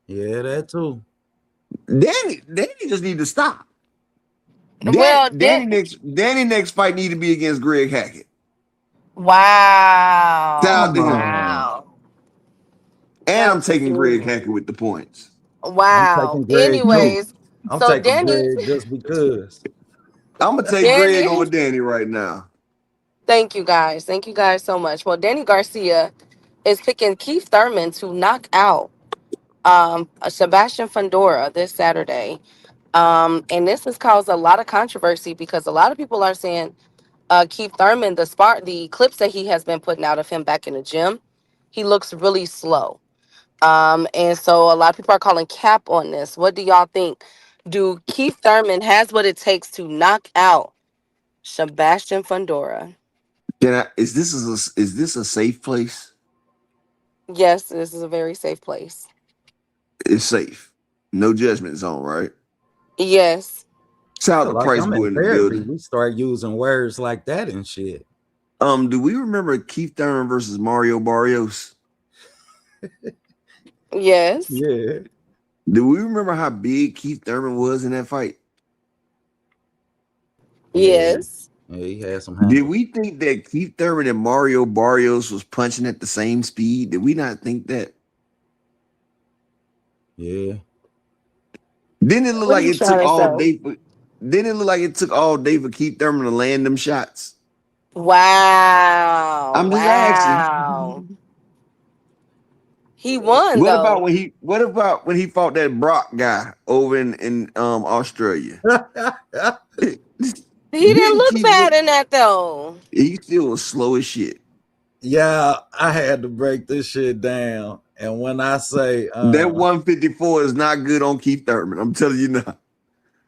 Yeah, that too. Danny just need to stop. Well, Danny next fight need to be against Greg Hackett. Wow. Shout out to him. Wow. And I'm taking Greg Hackett with the points. Wow. Anyways, I'm so taking Danny, Greg just because. I'm gonna take Greg over Danny right now. Thank you guys. Thank you guys so much. Well, Danny Garcia is picking Keith Thurman to knock out Sebastian Fundora this Saturday. And this has caused a lot of controversy because a lot of people are saying Keith Thurman, the clips that he has been putting out of him back in the gym, he looks really slow. And so a lot of people are calling cap on this. What do y'all think? Do Keith Thurman has what it takes to knock out Sebastian Fundora? Is this a safe place? Yes, this is a very safe place. It's safe. No judgment zone, right? Yes. Shout out to Price I'm Boy in the building. We start using words like that and shit. Do we remember Keith Thurman versus Mario Barrios? Yes. Yeah. Do we remember how big Keith Thurman was in that fight? Yes. Yeah, he had some. Did we think that Keith Thurman and Mario Barrios was punching at the same speed? Did we not think that? Yeah. Didn't it look like it took all day? Didn't it look like it took all day for Keith Thurman to land them shots? Wow. I'm just asking. He won. What about when he fought that Brock guy over in Australia? He didn't look bad in that though. He still was slow as shit. Yeah, I had to break this shit down. And when I say that 154 is not good on Keith Thurman, I'm telling you now.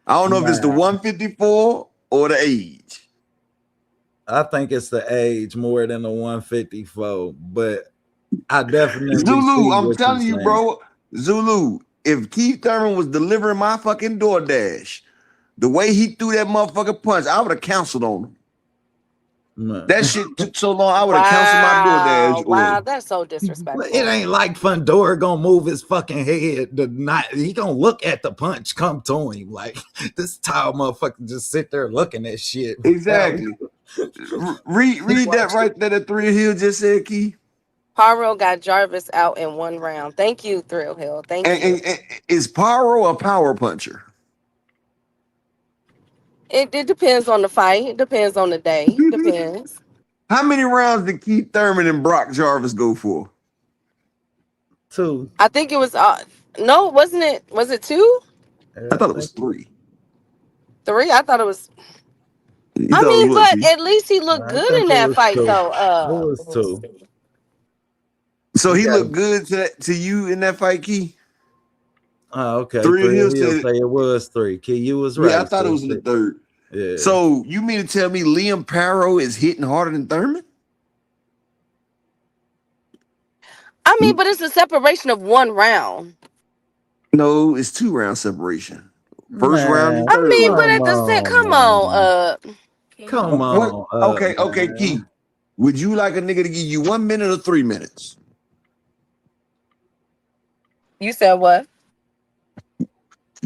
I don't know if it's the 154 or the age. I think it's the age more than the 154, but I definitely Zulu, I'm telling you, bro. Zulu, if Keith Thurman was delivering my fucking DoorDash, the way he threw that motherfucking punch, I would have canceled on him. Man. That shit took so long, I would have canceled my DoorDash. Wow, that's so disrespectful. It ain't like Fundora gonna move his fucking head. He gonna look at the punch come to him. Like this tall motherfucker just sit there looking at shit. Exactly. read that right there that Thrill Hill just said, Key. Paro got Jarvis out in 1 round. Thank you, Thrill Hill. Thank you. And is Paro a power puncher? It depends on the fight. It depends on the day. Depends. How many rounds did Keith Thurman and Brock Jarvis go for? 2. I think it was no, wasn't it? Was it 2? I thought it was 3. 3? I thought it was. I mean, but at least he looked good in that fight, though. It was 2. So he looked good to you in that fight, Key? Oh, okay. 3 of Three Hill of Hill said, say it was 3. Key, you was right. yeah, I thought it So was in the shit. third. Yeah. So you mean to tell me Liam Parrow is hitting harder than Thurman? I mean, but it's a separation of 1 round. No, it's 2 round separation. First round Man, and I third mean, round. but at the same, come on, Come What? on. Okay, man. Key. Would you like a nigga to give you 1 minute or 3 minutes? you said what?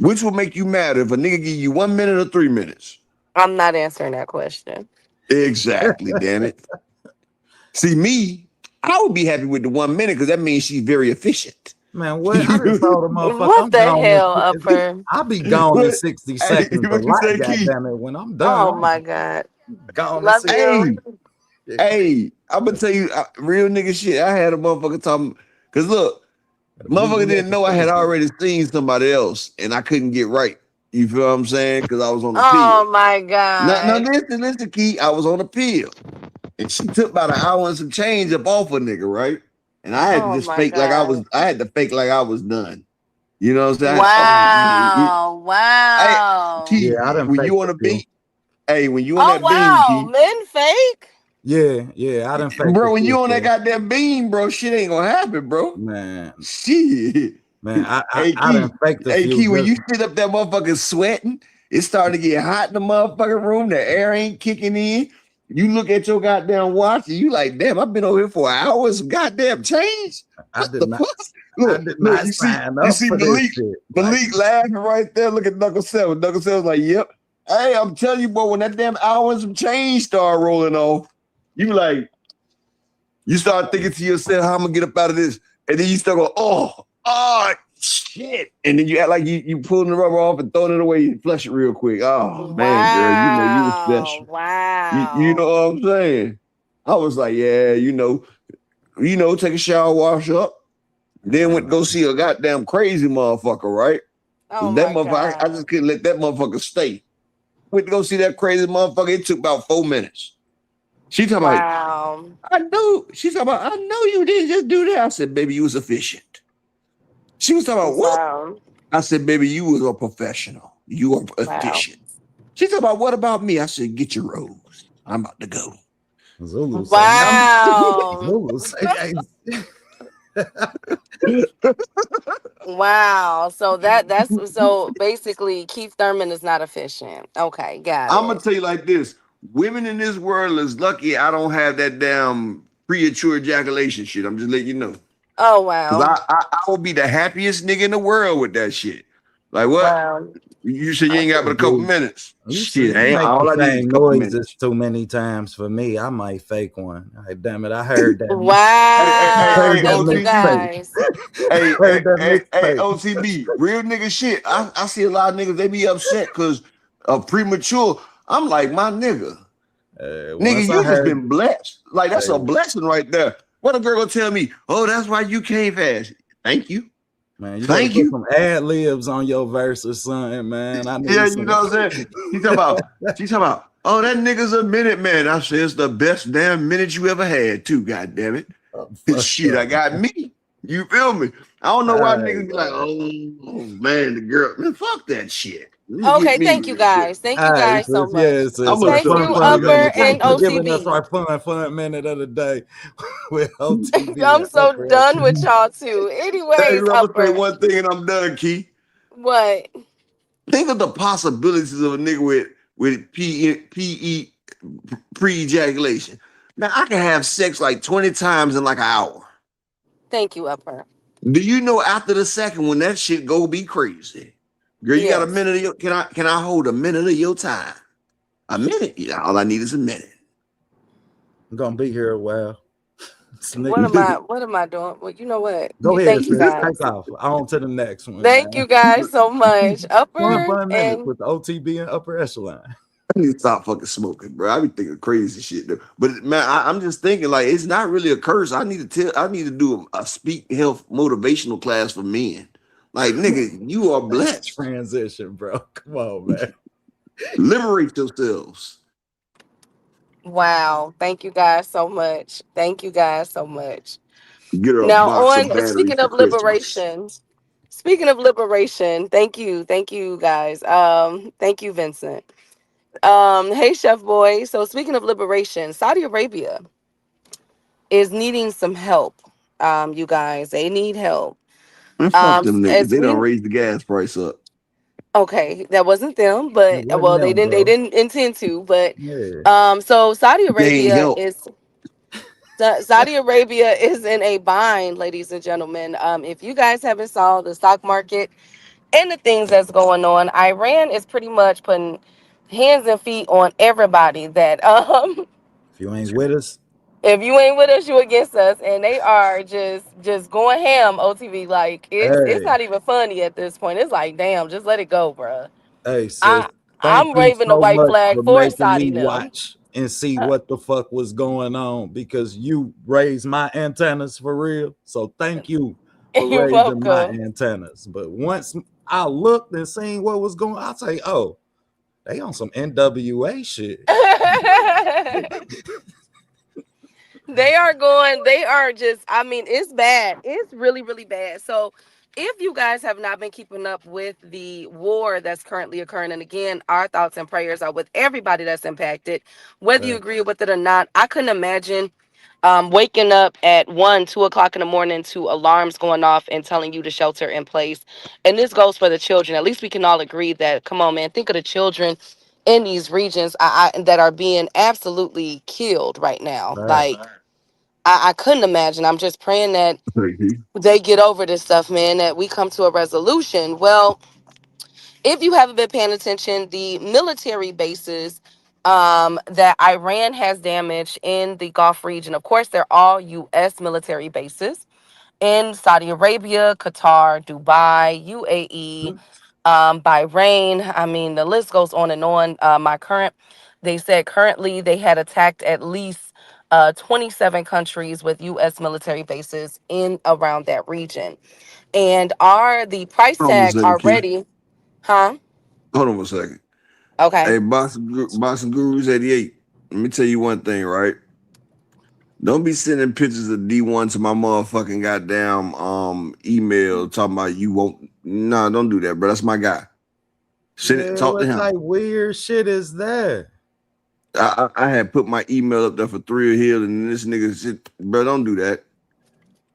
Which would make you mad if a nigga give you 1 minute or 3 minutes? I'm not answering that question. Exactly, damn it. See, me, I would be happy with the 1 minute because that means she's very efficient. Man, what? I just told a motherfucker What I'm the gone in hell, 60 Upper? I'll be gone in What? 60 Hey, seconds. what A you lot, say, Key? goddamn it. When I'm done, Oh I'm my God. gone in Love 60 you. Hey, hey, I'm gonna tell you real nigga shit. I had a motherfucker talking because look, motherfucker didn't know I had already seen somebody else and I couldn't get right. You feel what I'm saying? Because I was on the Oh pill. my Now God. listen, Key. I was on the pill, and she took about an hour and some change up off a nigga, right? And I had to Oh just my fake like God. I had to fake like I was done. You know what I'm saying? Wow. Hey, Wow. Key, Yeah, I done when faked you on the a pill. beat, hey, when you on Oh that beam, wow. Key, Men fake? Yeah, I done faked bro, the when you pill, on that bro. goddamn beam, bro, shit ain't gonna happen, bro. Man, Shit. I Hey, done Key. faked a Hey, few Key, when just you sit up that motherfucker sweating, it's starting to get hot in the motherfucking room. The air ain't kicking in. You look at your goddamn watch and you like, damn, I've been over here for hours. Goddamn change. I What did the not fuck? Look, not you sign you up see for this shit. Like, Malik laughing right there. Look at Knuckle 7. Knuckle 7's like, yep. Hey, I'm telling you, boy, when that damn hour and some change start rolling off, you like, you start thinking to yourself, how I'm gonna get up out of this. And then you start going, oh, shit. And then you act like you pulling the rubber off and throwing it away, you flush it real quick. Oh man, girl, you know you were special. You know Wow. what I'm saying? I was like, yeah, take a shower, wash up. Then went to go see a goddamn crazy motherfucker, right? Oh That my motherfucker, I God. just couldn't let that motherfucker stay. Went to go see that crazy motherfucker. It took about 4 minutes. She talking about, Wow. I know. She's talking about, I know you didn't just do that. I said, baby, you was efficient. She was talking about what? Wow. I said, baby, you was a professional. You are Wow. efficient. She talking about, what about me? I said, get your rose. I'm about to go. Zulu say, Wow. Zulu say, Wow. So that's so basically Keith Thurman is not efficient. Okay, got I'm gonna it. tell you like this: women in this world is lucky I don't have that damn premature ejaculation shit. I'm just letting you know, Oh because wow. I will be the happiest nigga in the world with that shit. Like what? Wow. You said you ain't got but a couple minutes. You Shit, ain't make the all I need is a same couple noises minutes. too many times for me. I might fake one. Hey, damn it, I heard that. Wow. Hey, Thank you OTB. guys. Hey, Heard that mixtape. OTB. Real nigga shit. I see a lot of niggas, they be upset because of premature. I'm like, my nigga. Nigga, Once I you just heard, been blessed. Like, that's a hey, blessing right there. What a girl gonna tell me, oh, that's why you came fast. Thank you. man, you better Thank put you. some ad libs on your verse or something, man. I need Yeah, you some. know what I'm saying? She's talking about, oh, that nigga's a minute man. I said, it's the best damn minute you ever had, too, goddamn it. Shit, I got me. You feel me? I don't know why niggas be like, oh man, the girl. Man, fuck that shit. You Okay, get me thank you real shit. guys. Thank you guys so much. Yes, I'm our gonna Thank shut you, my fun nigga. I'm Upper minute. gonna Thank and you shut for giving us OTB. our fun minute of the day with OTB I'm and so Upper done with Echelon. y'all too. Hey, Anyways, I'm gonna say Upper. one thing and I'm done, Key. What? Think of the possibilities of a nigga with pre-ejaculation. Now I can have sex like 20 times in like an hour. Thank you, Upper. Do you know after the second when that shit go be crazy? Girl, you got a Yes. minute of your can I hold a minute of your time? A minute? Yeah, all I need is a minute. I'm gonna be here a while. What am I doing? Well, you know what? Go ahead, Thank you sis. guys. Take off. On to the next one, Thank man. you guys so much. Upper Fun minutes and with OTB and Upper Echelon. I need to stop fucking smoking, bro. I be thinking crazy shit, though. But man, I'm just thinking like it's not really a curse. I need to do a speak health motivational class for men. Like, nigga, you are blessed. Transition, bro. Come on, man. Liberate yourselves. wow. Thank you guys so much. Thank you guys so much. Get her a Now box of on batteries speaking for of Christmas. liberation, Speaking of liberation, thank you guys. Thank you, Vincent. Hey, Chef Boy. So speaking of liberation, Saudi Arabia is needing some help. You guys, they need help. Man, fuck them niggas. As They we don't raise the gas price up. okay, that wasn't them, It but wasn't well, they them, didn't bro. intend to, but Yeah. so Saudi They ain't Arabia help. is Saudi Arabia is in a bind, ladies and gentlemen. If you guys haven't saw the stock market and the things that's going on, Iran is pretty much putting hands and feet on everybody that If you ain't with us, if you ain't with us, you against us, and they are just going ham. OTV, like it's hey, not even funny at this point. It's like, damn, just let it go, bruh. hey, sis, I thank I'm you waving the so white much flag for for making Saudi me now. watch and see what the fuck was going on because you raised my antennas for real. So thank you for You're raising my welcome. antennas. But once I looked and seen what was going on, I say, oh, they on some NWA shit. They are just, I mean, it's bad. It's really, really bad. So if you guys have not been keeping up with the war that's currently occurring, and again, our thoughts and prayers are with everybody that's impacted, whether you agree with it or not. I couldn't imagine waking up at 1, 2 o'clock in the morning to alarms going off and telling you to shelter in place. And this goes for the children. At least we can all agree that, come on, man, think of the children in these regions that are being absolutely killed right now. Right. Like, I couldn't imagine. I'm just praying that Thank you. they get over this stuff, man, that we come to a resolution. Well, if you haven't been paying attention, the military bases that Iran has damaged in the Gulf region, of course, they're all U.S. military bases in Saudi Arabia, Qatar, Dubai, UAE, Bahrain. I mean, the list goes on and on. They said currently they had attacked at least 27 countries with U.S. military bases in around that region. And are the price Hold on a tag second, Key. already? Huh? Hold on a second. Okay. Hey, Boxing Gurus 88. Let me tell you one thing, right? Don't be sending pictures of D1 to my motherfucking goddamn email talking about you won't. Nah, don't do that, bro. That's my guy. Send it, talk to What him. type weird shit is that? I had put my email up there for 3 Hill, and this nigga said, bro, don't do that.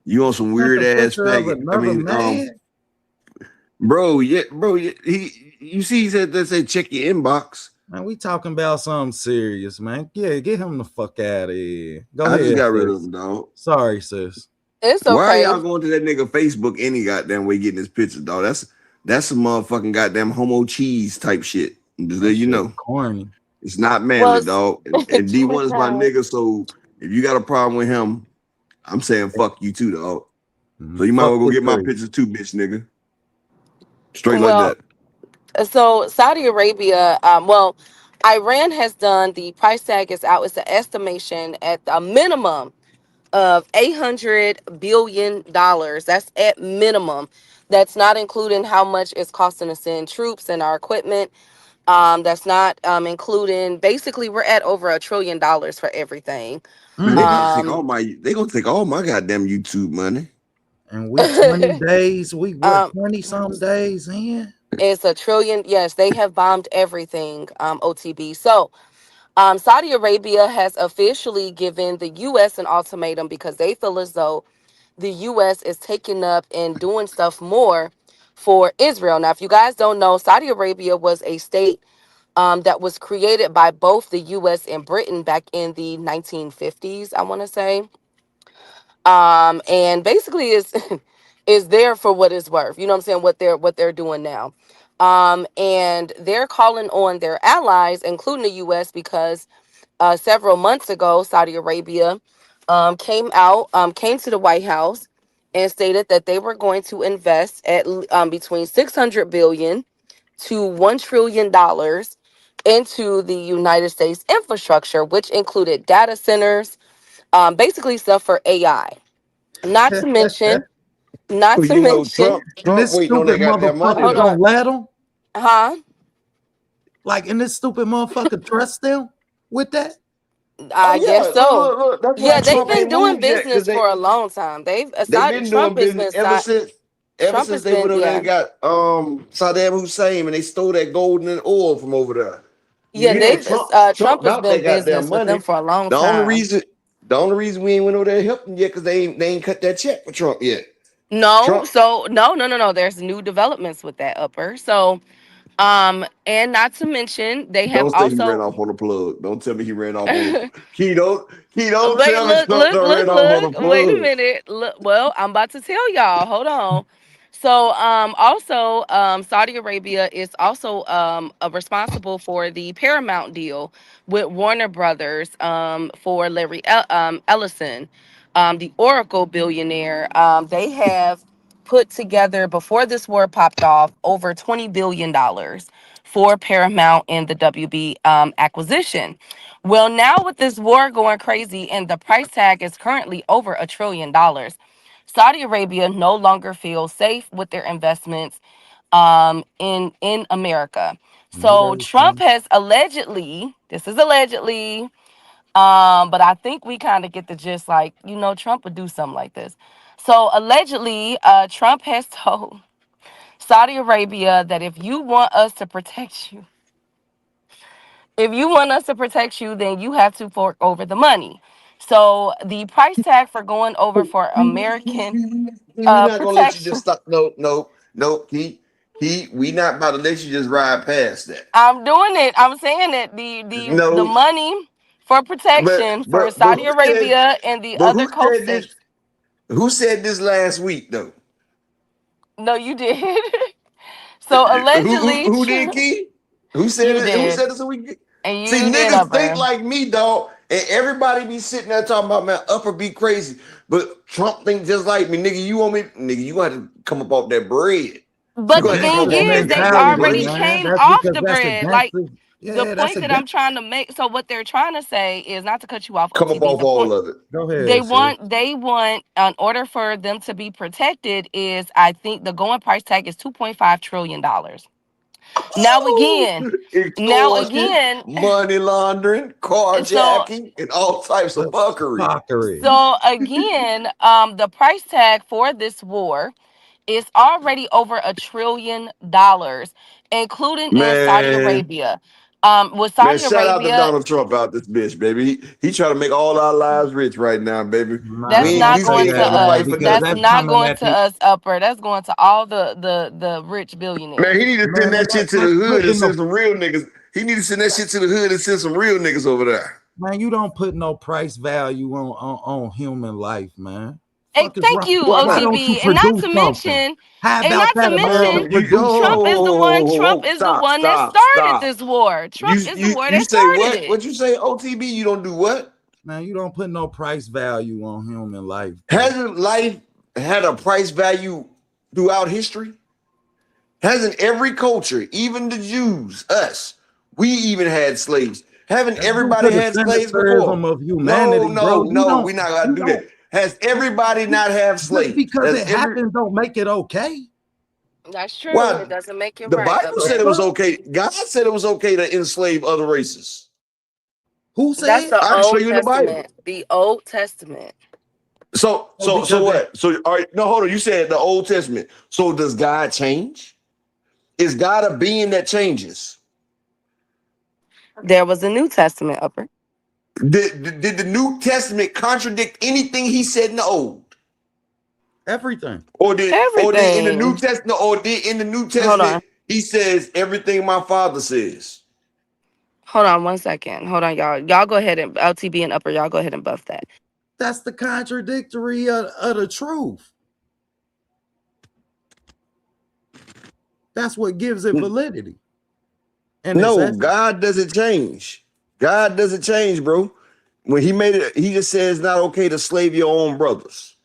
You on some weird ass faggot. I mean, bro, you see, he said that say check your inbox. Man, we talking about something serious, man. Yeah, get him the fuck out of here. Go I ahead. just got sis. rid of him, dog. Sorry, sis. It's okay. Why are y'all going to that nigga Facebook any goddamn way getting his picture, dog? That's some motherfucking goddamn homo cheese type shit. Just let you know. Corny. It's not manly, dog. And D1 is my nigga, so if you got a problem with him, I'm saying fuck you too, dog. So you might well go get my pictures too, bitch, nigga. Straight like that. So Saudi Arabia, Iran has done, the price tag is out. It's an estimation at a minimum of $800 billion. That's at minimum. That's not including how much it's costing to send troops and our equipment. That's not including, basically we're at over $1 trillion for everything. Man, they gonna take all my goddamn YouTube money. And we 20 days, we what 20 some days in? It's $1 trillion. Yes, they have bombed everything, OTB. So Saudi Arabia has officially given the U.S. an ultimatum because they feel as though the U.S. is taking up and doing stuff more for Israel. Now, if you guys don't know, Saudi Arabia was a state that was created by both the U.S. and Britain back in the 1950s, I want to say. And basically is there for what it's worth. You know what I'm saying? What they're doing now. And they're calling on their allies, including the U.S., because several months ago, Saudi Arabia came to the White House and stated that they were going to invest at between $600 billion to $1 trillion into the United States infrastructure, which included data centers, basically stuff for AI. Not to mention, Trump this waiting on that stupid goddamn money. motherfucker don't let them. Huh? Like, and this stupid motherfucker trust them with that? I guess so. Look, Yeah, they've been doing business for a long time. They've been doing business ever since Ever Trump since has they went been, over there yeah. and got Saddam Hussein and they stole that gold and oil from over there. Yeah, You know, they Trump Trump has about that been goddamn business with them money. for a long The only time. reason we ain't went over there and helped them yet because they ain't cut that check for Trump yet. No, Trump so no. There's new developments with that upper. So, and not to mention they have don't say he ran also. off on the plug. Don't tell me he ran off on Wait, the don't tell me Trump done ran off on the look. Wait a plug. minute. Look, well, I'm about to tell y'all. Hold on. So, also, Saudi Arabia is also responsible for the Paramount deal with Warner Brothers for Larry Ellison, the Oracle billionaire. They have put together before this war popped off over $20 billion for Paramount and the WB acquisition. Well, now with this war going crazy and the price tag is currently over $1 trillion, Saudi Arabia no longer feels safe with their investments in America. So Trump has allegedly, this is allegedly, but I think we kind of get the gist, like, Trump would do something like this. So allegedly, Trump has told Saudi Arabia that if you want us to protect you, then you have to fork over the money. So the price tag for going over for American We're not gonna let you protection. just stop. No, we not about to let you just ride past that. I'm doing it. I'm saying that the No, money for protection for but Saudi Arabia and the but other who Gulf said this? states. Who said this last week though? No, you did. So allegedly, Who did, Key? Who said you it? Who did, said this a week? and See, you did, niggas think Upper. like me, dog, and everybody be sitting there talking about, man, Upper be crazy, but Trump think just like me, nigga. You want me, nigga? You got to come up off that bread. But You the got to come thing up Gangster off is, that they goddamn mentality, already bread. man. came That's off because the that's a bread. Like gangster. the Yeah, that's point a that I'm gangster. trying to make. So what they're trying to say is, not to cut you off, Come up OTB. off The point all of it. Go they ahead, sis. want in order for them to be protected is, I think the going price tag is $2.5 trillion. Now again, Extortion, money laundering, so carjacking, and all types of fuckery. again, the price tag for this war is already over $1 trillion, including in Saudi Man, Arabia. With man, Saudi shout out to Arabia, Donald Trump out this bitch, baby. He trying to make all our lives rich right now, baby. that's Nah, not don't We going say to ain't that, got to man, us. fight for because That's nothing. that's not coming going at to the us, Upper. That's going to all the rich Man, billionaires. he need to send man. that shit to the That's hood and putting send no some real niggas. He need to send that shit to the hood and send some real niggas over there. man. You don't put no price value on human life, man. Hey, Fuck is thank wrong? you, Why Why not? don't you OTB, and not produce to something? mention, How and about not to that, America? mention, Produce something. Trump is the one that started Stop. this war. Trump is the war You that say started what? it. What you say, OTB? You don't do what? Man, you don't put no price value on human life, bro. Hasn't life had a price value throughout history? Hasn't every culture, even the Jews, us, we even had slaves. Haven't That's due everybody to the had slaves before? sanitarism of humanity, bro. No, we not gotta You do don't that. Has everybody not have just slaves? because Has it every happened don't make it okay. That's true. why It doesn't make it the right, Bible The said Upper. it was fuck? okay. God said it was okay to enslave other races. Who That's said? the I can show Old you in the Bible. Testament. The Old Testament. So Because what? So all right, no, hold on. You said the Old Testament. So does God change? Is God a being that changes? There was a New Testament, Upper. Did the New Testament contradict anything he said in the Old? everything. Or did in the New Everything. Testament, or did in the New Hold Testament on. he says everything my father says? Hold on 1 second. Hold on, y'all. Y'all go ahead and LTB and Upper. Y'all go ahead and buff that. That's the contradictory of the truth. That's what gives it validity. And No, God doesn't change. God doesn't change, bro. When he made it, he just says it's not okay to slave your own brothers.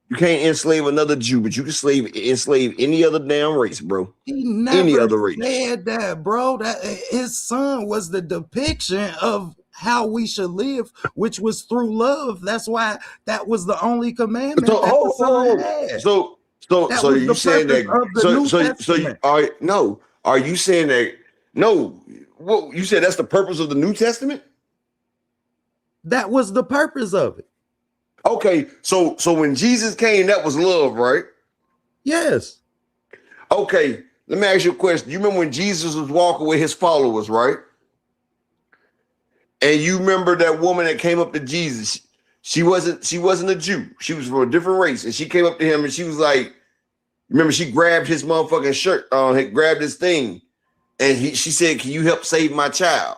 You can't enslave another Jew, but you can enslave any other damn race, bro. he Any never other race. said that, bro. That his son was the depiction of how we should live, which was through love. That's why that was the only commandment So, that the son had. so That was you the saying purpose that? of the New So you Testament. are you saying that? No, what you said that's the purpose of the New Testament? That was the purpose of it. Okay, so when Jesus came, that was love, right? Yes. Okay, let me ask you a question. You remember when Jesus was walking with his followers, right? And you remember that woman that came up to Jesus. She wasn't a Jew. She was from a different race. And she came up to him and she was like, remember, she grabbed his motherfucking shirt, grabbed his thing. And she said, "Can you help save my child?"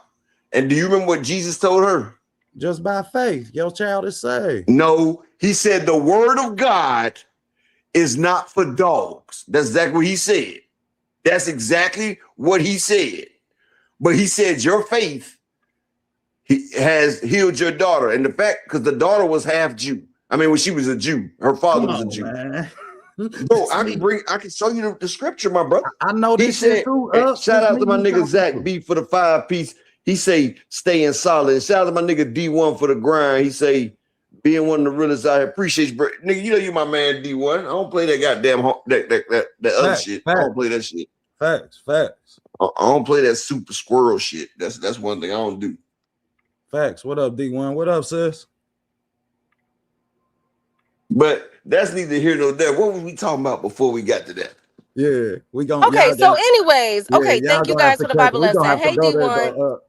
And do you remember what Jesus told her? Just by faith, your child is saved. No, he said the word of God is not for dogs. That's exactly what he said. That's exactly what he said. But he said your faith has healed your daughter. And the fact, because the daughter was half Jew. I mean, when she was a Jew, her father was a Jew. Man. Bro, I can show you the scripture, my brother. I know He this said, shit too. shout out to my nigga Zach B for the 5-piece. He say staying solid. Shout out to my nigga D1 for the grind. He say being one of the realest out here. Appreciate you, bro. Nigga, you know you my man D1. I don't play that goddamn that other shit. I don't play that shit. Facts. I don't play that super squirrel shit. That's one thing I don't do. Facts. What up, D1? What up, sis? But that's neither here nor there. What was we talking about before we got to that? Yeah, we gonna. Okay, so anyways, okay, thank you guys for the Bible lesson. Hey, D1.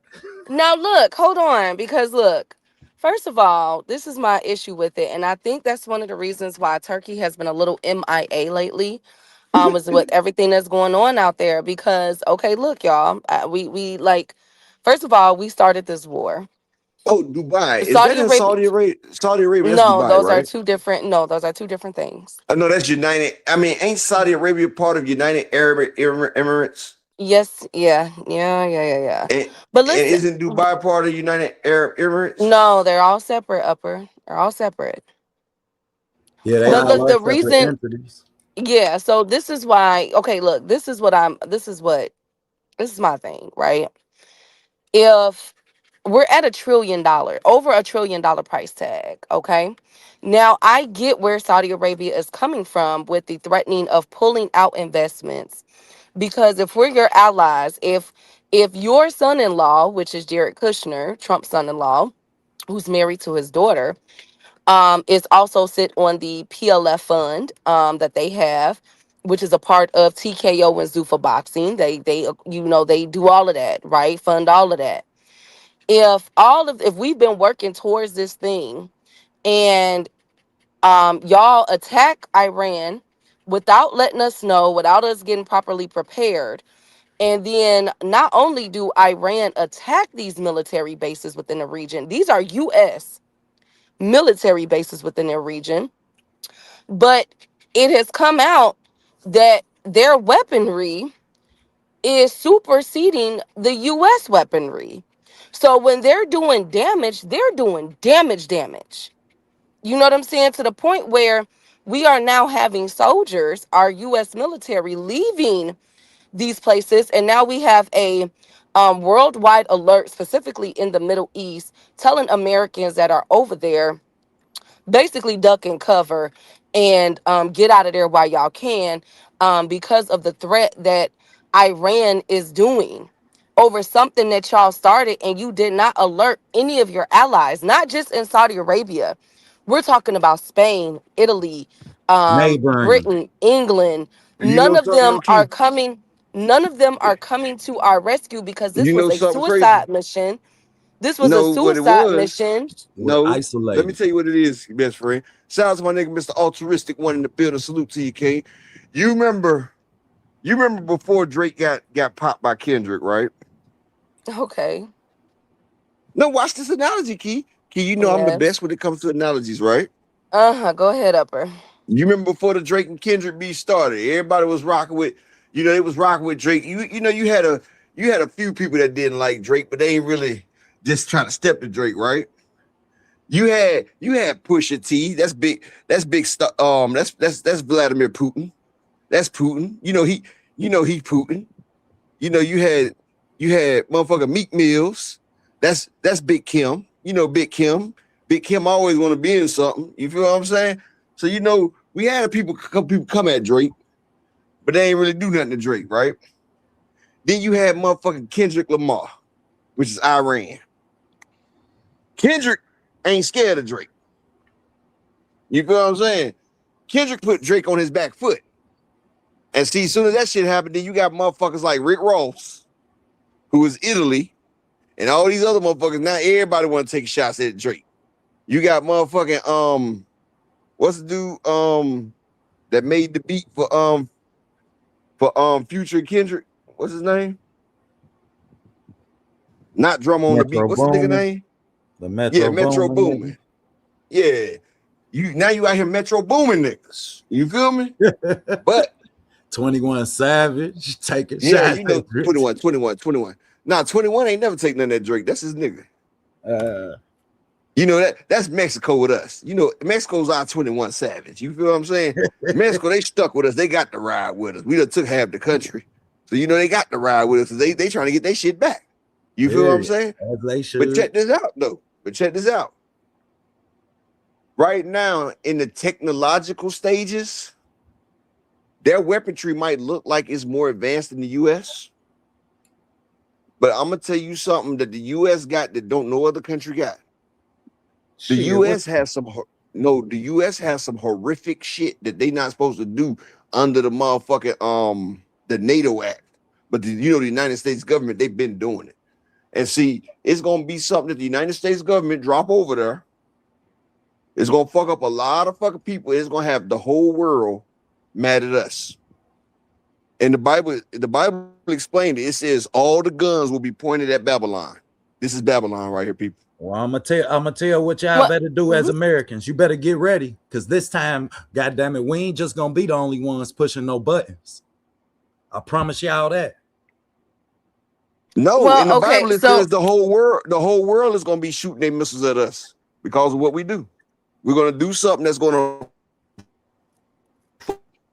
Now look, hold on, because look, first of all, this is my issue with it, and I think that's one of the reasons why Turkey has been a little MIA lately, was with everything that's going on out there. Because okay, look, y'all, we like, first of all, we started this war. Oh, Dubai. Is that in Saudi Arabia? Saudi Arabia. No, Dubai, those right? are two different. No, those are two different things. No, that's United. I mean, ain't Saudi Arabia part of United Arab Emirates? Yes, yeah. But listen, and isn't Dubai part of United Arab Emirates? No, they're all separate. They're all separate. Yeah, they but all look, the reason. Entities. Yeah, so this is why. Okay, look, this is my thing, right? If we're at $1 trillion, over $1 trillion price tag, okay? Now, I get where Saudi Arabia is coming from with the threatening of pulling out investments. Because if we're your allies, if your son-in-law, which is Jared Kushner, Trump's son-in-law, who's married to his daughter, is also sit on the PLF fund that they have, which is a part of TKO and Zuffa Boxing. They do all of that, right? Fund all of that. If we've been working towards this thing and y'all attack Iran without letting us know, without us getting properly prepared, and then not only do Iran attack these military bases within the region, these are U.S. military bases within their region, but it has come out that their weaponry is superseding the U.S. weaponry. So when they're doing damage, they're doing damage. You know what I'm saying? To the point where we are now having soldiers, our U.S. military, leaving these places. And now we have a worldwide alert, specifically in the Middle East, telling Americans that are over there, basically duck and cover and get out of there while y'all can, because of the threat that Iran is doing over something that y'all started, and you did not alert any of your allies, not just in Saudi Arabia. We're talking about Spain, Italy, Britain, England. None of them are coming to our rescue because this was a suicide mission. This was a suicide mission. No, let me tell you what it is, best friend. Shout out to my nigga, Mr. Altruistic One in the building. Salute to you, King. You remember before Drake got popped by Kendrick, right? Okay. No, watch this analogy, Key. Key, you know I'm the best when it comes to analogies, right? Go ahead, Upper. You remember before the Drake and Kendrick beef started, everybody was rocking with, they was rocking with Drake. You had a few people that didn't like Drake, but they ain't really just trying to step to Drake, right? You had Pusha T. That's big stuff. That's Vladimir Putin. That's Putin. He Putin. You had motherfucker Meek Mills. That's Big Kim. Big Kim. Big Kim always want to be in something. You feel what I'm saying? So we had a couple people come at Drake, but they ain't really do nothing to Drake, right? Then you had motherfucking Kendrick Lamar, which is Iran. Kendrick ain't scared of Drake. You feel what I'm saying? Kendrick put Drake on his back foot. And see, as soon as that shit happened, then you got motherfuckers like Rick Ross, who is Italy, and all these other motherfuckers. Now everybody want to take shots at Drake. You got motherfucking what's the dude that made the beat for Future Kendrick? What's his name? Not Drum on the Beat. Metro What's the nigga Boomin. name? The Metro Yeah, Metro Boomin Boomin. Yeah. You out here Metro Booming niggas. You feel me? nigga. But 21 Savage taking yeah, shots you know, at Drake. 21. Nah, 21 ain't never taking none of that Drake. That's his nigga. Uh, You know that's Mexico with us. You know, Mexico's our 21 Savage. You feel what I'm saying? Mexico, they stuck with us. They got to ride with us. We done took half the country. So you know they got to ride with us. They trying to get their shit back. You feel what I'm saying? as they should. But check this out, though. Right now, in the technological stages, their weaponry might look like it's more advanced than the U.S. But I'm gonna tell you something that the U.S. got that don't no other country got. The Shit, U.S. has some the U.S. has some horrific shit that they not supposed to do under the motherfucking the NATO Act. But the United States government, they've been doing it. And see, it's gonna be something that the United States government drop over there. It's gonna fuck up a lot of fucking people. It's gonna have the whole world mad at us. And the Bible explained it. It says all the guns will be pointed at Babylon. This is Babylon right here, people. Well, I'm gonna tell what y'all better do as Americans. You better get ready, because this time, goddamn it, we ain't just gonna be the only ones pushing no buttons. I promise y'all that. No, in the Bible it says the whole world is gonna be shooting their missiles at us because of what we do. We're gonna do something that's gonna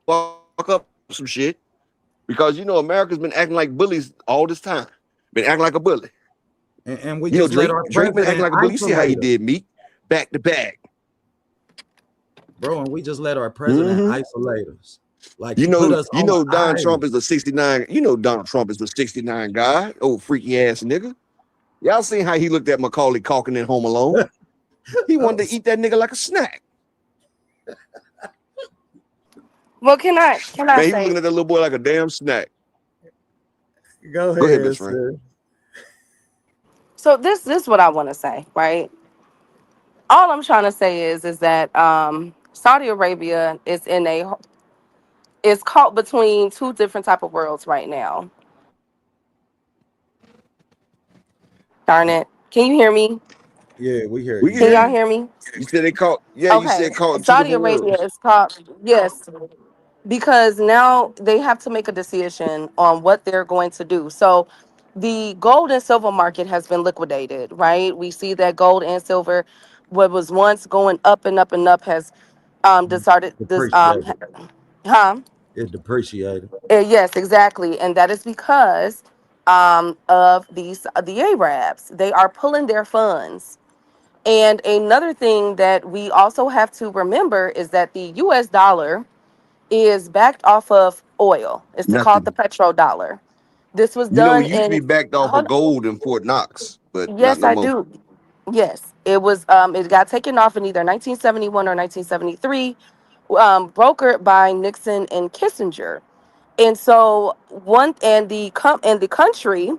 fuck up some shit. Because America's been acting like bullies all this time. Been acting like a bully. And we just Drake, let our Drake been acting like a bully. You see how he isolate did me back to back. Bro, and we just let our president isolate us. Like Donald Trump is the 69. Donald Trump is the 69 guy. Old freaky ass nigga. Y'all seen how he looked at Macaulay Culkin in Home Alone? He wanted to eat that nigga like a snack. Well, can I Man, he say? looking at that little boy like a damn snack. Go ahead, Miss Frank. So this is what I want to say, right? All I'm trying to say is that Saudi Arabia is caught between two different type of worlds right now. Darn it! Can you hear me? Yeah, we hear you. Can y'all hear me? You said they caught. Yeah, Okay. you said caught. Saudi Arabia is caught. Yes. Because now they have to make a decision on what they're going to do. So the gold and silver market has been liquidated, right? We see that gold and silver, what was once going up and up and up, has decided this It depreciated. Yes, exactly. And that is because of the Arabs. They are pulling their funds. And another thing that we also have to remember is that the US dollar is backed off of oil. It's called the petrodollar. This was done it used to be backed off of gold in Fort Knox, but yes, not no I more. do. Yes, it was. It got taken off in either 1971 or 1973, brokered by Nixon and Kissinger. And so the country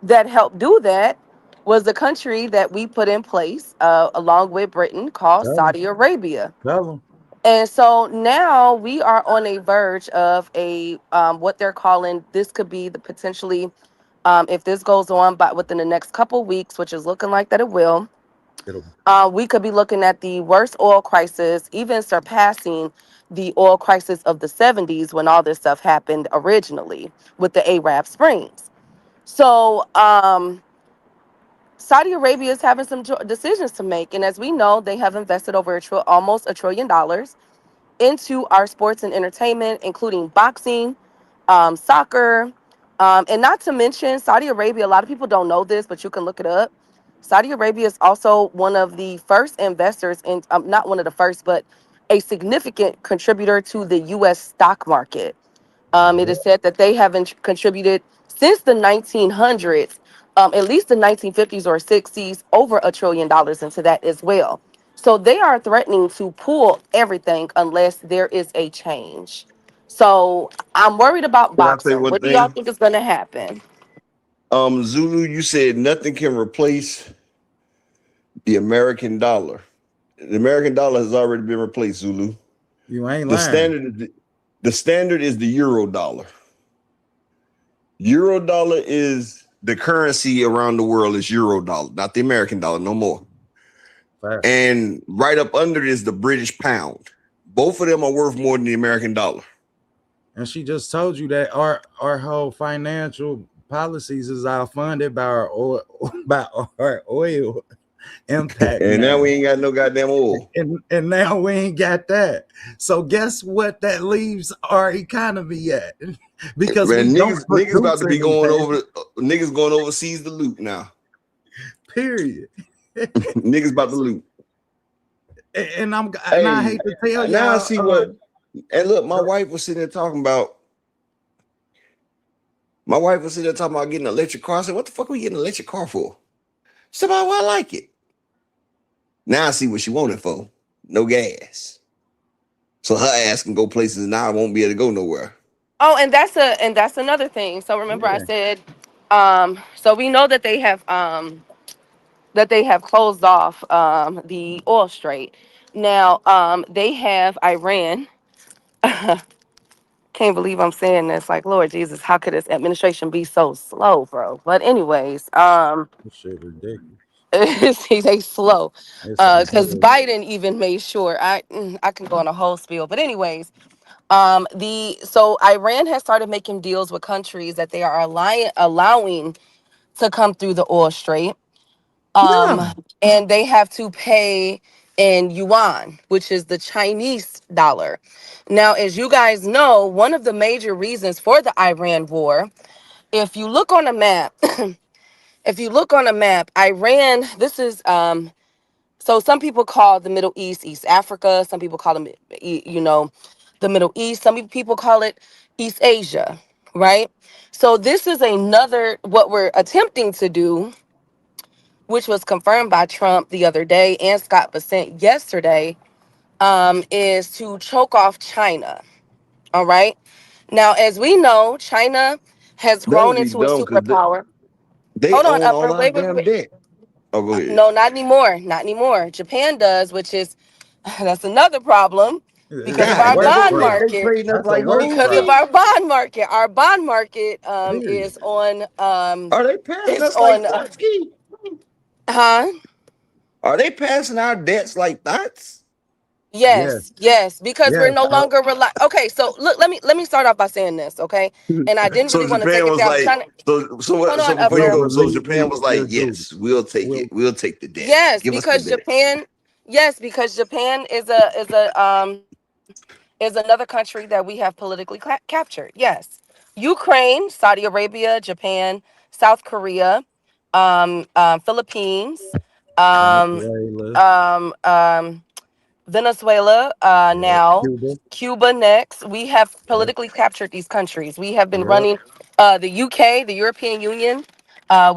that helped do that was the country that we put in place along with Britain called Saudi Arabia. And so now we are on a verge of a what they're calling, this could be the potentially, if this goes on, but within the next couple weeks, which is looking like that it will, we could be looking at the worst oil crisis, even surpassing the oil crisis of the 70s when all this stuff happened originally with the Arab Springs. So Saudi Arabia is having some decisions to make. And as we know, they have invested over almost $1 trillion into our sports and entertainment, including boxing, soccer, and not to mention Saudi Arabia. A lot of people don't know this, but you can look it up. Saudi Arabia is also one of the first investors in, not one of the first, but a significant contributor to the U.S. stock market. It is said that they haven't contributed since the 1900s, at least the 1950s or 60s, over $1 trillion into that as well. So they are threatening to pull everything unless there is a change. So I'm worried about Can I say boxing. one What do y'all thing? think is gonna happen? Zulu, you said nothing can replace the American dollar. The American dollar has already been replaced, Zulu. You ain't The lying. standard is the euro dollar. Euro dollar is the currency around the world is euro dollar, not the American dollar no more. Fact. And right up under it is the British pound. Both of them are worth more than the American dollar. And she just told you that our whole financial policies is all funded by our oil impact. And now now. we ain't got no goddamn oil. And now we ain't got that. So guess what that leaves our economy at? Because Man, we niggas don't about to be produce going anything. over niggas going overseas to loot now. Period. Niggas about to loot. And I hate to tell y'all. Now I see what. And look, my wife was sitting there talking about. My wife was sitting there talking about getting an electric car. I said, "What the fuck are we getting an electric car for?" She said, "Well, I like it." Now I see what she wanted for. No gas. So her ass can go places, and I won't be able to go nowhere. Oh, and that's another thing. So remember, I said, so we know that they have closed off the oil strait. Now, they have Iran. Can't believe I'm saying this. Like, Lord Jesus, how could this administration be so slow, bro? But anyways, This shit ridiculous. they slow. It's some Because bullshit. Biden even made sure. I can go on a whole spiel. But anyways, so Iran has started making deals with countries that they are allowing to come through the oil strait. Yeah. And they have to pay in yuan, which is the Chinese dollar. Now, as you guys know, one of the major reasons for the Iran war, if you look on a map, Iran, this is so some people call the Middle East East Africa, some people call them the Middle East, some people call it East Asia, right? So this is another what we're attempting to do, which was confirmed by Trump the other day and Scott Bessent yesterday, is to choke off China. All right. Now, as we know, China has That would grown be into a dumb because superpower. they Hold on, own all Upper. our Wait, wait, damn wait. debt. Oh, go ahead. No, not anymore. Not anymore. Japan does, which is that's another problem because of That's a our God, work bond they problem. market. trading us That's a like work hoes. Because of problem. our bond market, Period. is on Are they passing is us on like Thotsky? huh? Are they passing our debts like thoughts? Yes. Yes, because we're Yes. no longer Okay, so look, let me start off by saying this, okay? And I didn't really So want to Japan take it was there. I was like, trying to hold so on, before you We'll Upper. go, so release. Japan was like, We'll do. yes, we'll take We'll. it. We'll take the debt. Yes, Give us the because debt. Japan is another country that we have politically captured. Yes. Ukraine, Saudi Arabia, Japan, South Korea, Philippines, um, Venezuela. Venezuela, Yeah. now Cuba. Cuba next. We have Yeah. politically captured these countries. We have been Yeah. running the UK, the European Union.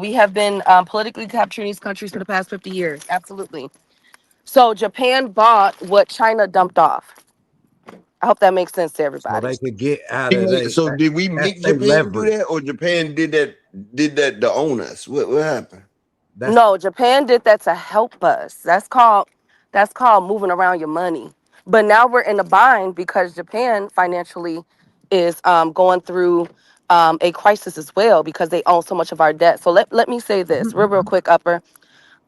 We have been politically capturing these countries for the past 50 years. Absolutely. So Japan bought what China dumped off. I hope that makes sense to So everybody. they could get out of they. So did we That's make they Japan do leverage. that, or Japan did that to own us? What happened? That's No, Japan did that to help us. That's called moving around your money. But now we're in a bind because Japan financially is going through a crisis as well because they own so much of our debt. So let me say this real quick, Upper.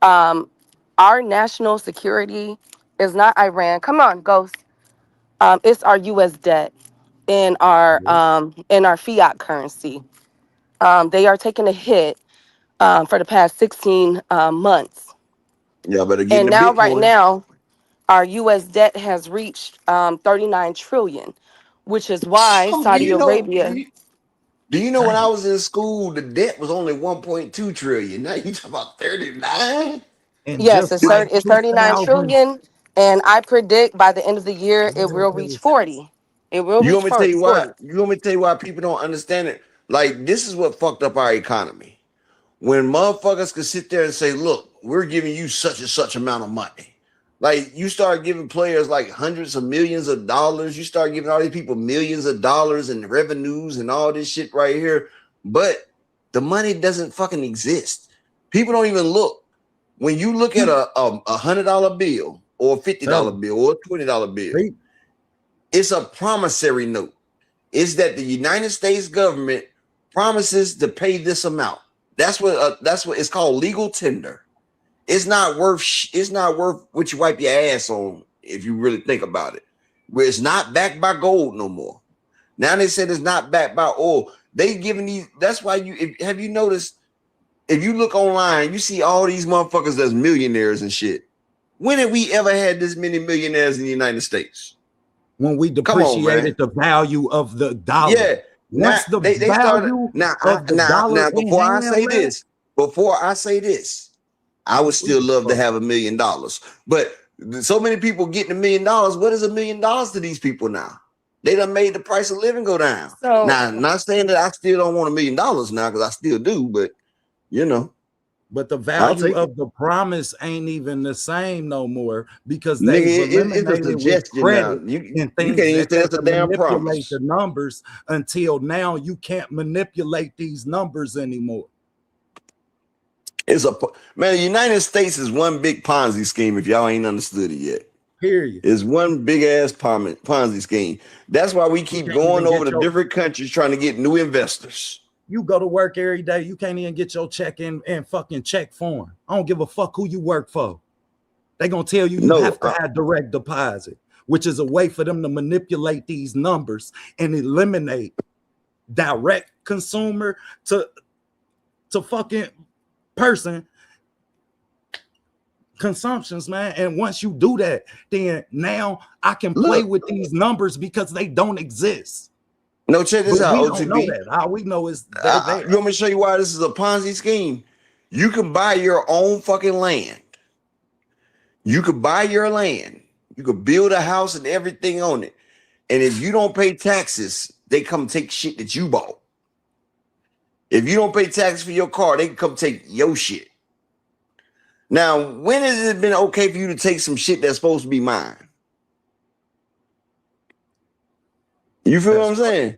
Um, our national security is not Iran. Come on, Ghost. It's our U.S. debt in our fiat currency. They are taking a hit for the past 16 months. Y'all better get And into now, right Bitcoin. now, our U.S. debt has reached 39 trillion, which is why Oh, do Saudi you know? Arabia. Do you know when I dang. was in school, the debt was only 1.2 trillion. Now you talking about 39? And Yes, just like it's 39 2000, trillion, and I predict by the end of the year it what will it reach was 40. It will You reach want me to tell you 40. why? You want me to tell you why people don't understand it? Like, this is what fucked up our economy. When motherfuckers could sit there and say, look, we're giving you such and such amount of money. Like you start giving players like hundreds of millions of dollars. You start giving all these people millions of dollars in revenues and all this shit right here. But the money doesn't fucking exist. People don't even look. When you look at a $100 bill or a $50 bill or a $20 bill, it's a promissory note. It's that the United States government promises to pay this amount. That's what it's called, legal tender. It's not worth what you wipe your ass on if you really think about it. Where it's not backed by gold no more. Now they said it's not backed by oil. They giving these. That's why have you noticed? If you look online, you see all these motherfuckers that's millionaires and shit. When have we ever had this many millionaires in the United States? When we depreciated the value of the dollar. Yeah. What's the value of the dollar? Now, before I say this, I would still love to have $1 million. But so many people getting $1 million. What is $1 million to these people now? They done made the price of living go down. So now, not saying that I still don't want $1 million now, because I still do, but you know. But the value of the promise ain't even the same no more because they eliminated with credit and things you can't even damn promise. The numbers until now. You can't manipulate these numbers anymore. The United States is one big Ponzi scheme. If y'all ain't understood it yet, period. It's one big ass Ponzi scheme. That's why we keep going over to different countries trying to get new investors. You go to work every day. You can't even get your check in fucking check form. I don't give a fuck who you work for. They're going to tell you have to have direct deposit, which is a way for them to manipulate these numbers and eliminate direct consumer to fucking person consumptions, man. And once you do that, then now I can play with these numbers because they don't exist. No, check this out, OTB. All we know is you want me to show you why this is a Ponzi scheme? You can buy your own fucking land. You could buy your land. You could build a house and everything on it. And if you don't pay taxes, they come take shit that you bought. If you don't pay taxes for your car, they can come take your shit. Now, when has it been okay for you to take some shit that's supposed to be mine? You feel what I'm saying?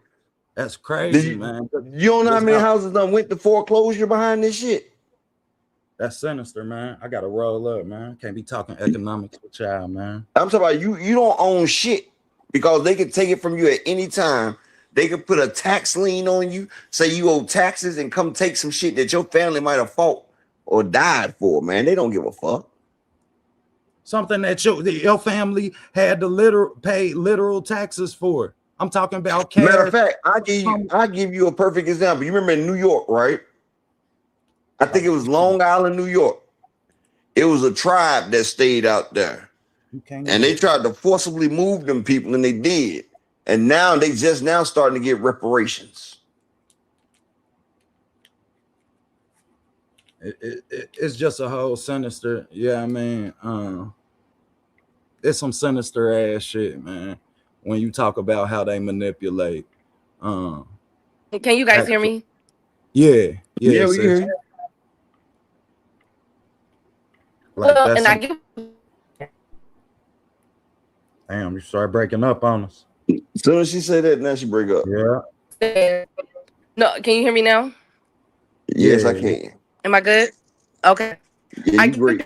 That's crazy, man. You don't know how many houses done went to foreclosure behind this shit? That's sinister, man. I gotta roll up, man. Can't be talking economics with y'all, man. I'm talking about you don't own shit because they can take it from you at any time. They could put a tax lien on you, say you owe taxes, and come take some shit that your family might have fought or died for, man. They don't give a fuck. Something that your family had to pay literal taxes for. I'm talking about cash. Matter of fact, I give you a perfect example. You remember in New York, right? I think it was Long Island, New York. It was a tribe that stayed out there. And they tried to forcibly move them people, and they did. And now they just now starting to get reparations. It's just a whole sinister. Yeah, I mean, it's some sinister ass shit, man. When you talk about how they manipulate. Can you guys hear me? Yeah, we hear you. Well, and I give. Damn, you start breaking up on us. As soon as she said that, now she break up. Yeah. No, can you hear me now? Yes, I can. Am I good? Okay. Yeah, I agree.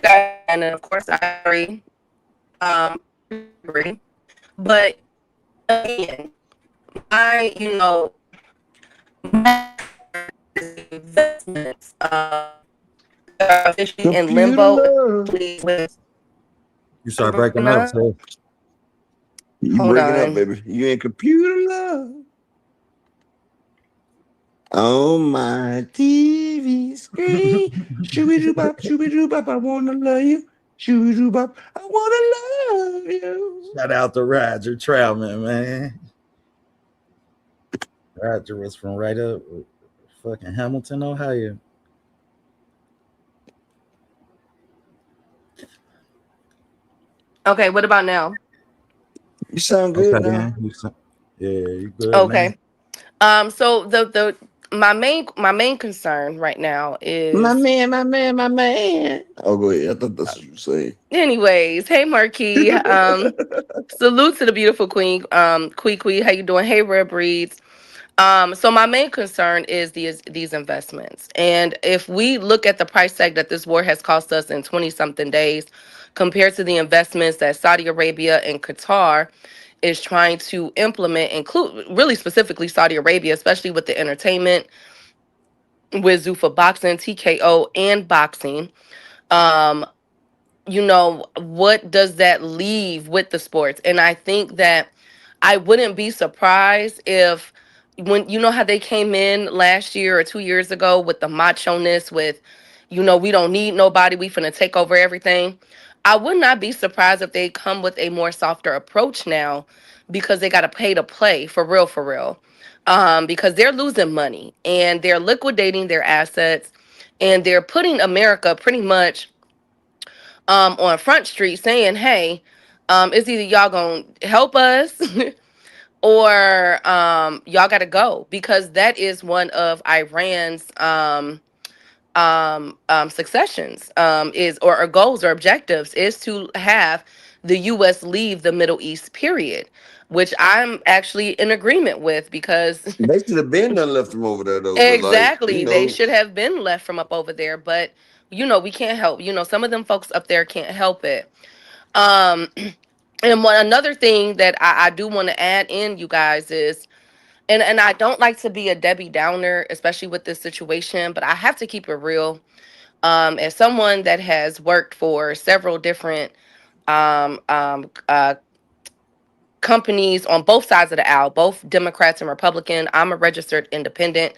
And of course I agree. But again, investments are officially in limbo. You start breaking up, so. You breaking up, baby. You in computer love. On my TV screen. Shooby-doo-bop, shooby-doo-bop, I wanna love you. Shooby-doo-bop, I wanna love you. Shout out to Roger Troutman, man. Roger was from right up fucking Hamilton, Ohio. Okay, what about now? You sound good now. Yeah, you good. Okay. Man. So the my main concern right now My is, man, my man, my man. Oh, go ahead. I thought that's what you were saying. anyways, hey Marquis. Salute to the beautiful queen. Quee, how you doing? Hey Rare Breeds. So my main concern is these investments. And if we look at the price tag that this war has cost us in 20 something days compared to the investments that Saudi Arabia and Qatar is trying to implement, include really specifically Saudi Arabia, especially with the entertainment, with Zuffa Boxing, TKO, and boxing. Um, what does that leave with the sports? And I think that I wouldn't be surprised if, when you know how they came in last year or 2 years ago with the macho-ness, with, we don't need nobody, we finna take over everything. I would not be surprised if they come with a more softer approach now, because they got to pay to play for real, for real. Because they're losing money and they're liquidating their assets, and they're putting America pretty much on Front Street saying, hey, it's either y'all gonna help us or y'all gotta go, because that is one of Iran's successions, is or goals or objectives, is to have the US leave the Middle East, period, which I'm actually in agreement with, because They should have been done left them over there though. But like, exactly, they should have been left from up over there, but we can't help, some of them folks up there can't help it. um and another thing that I do want to add in, you guys, is, and I don't like to be a Debbie Downer, especially with this situation, but I have to keep it real. As someone that has worked for several different um, um, uh, companies on both sides of the aisle, both Democrats and Republican, I'm a registered independent,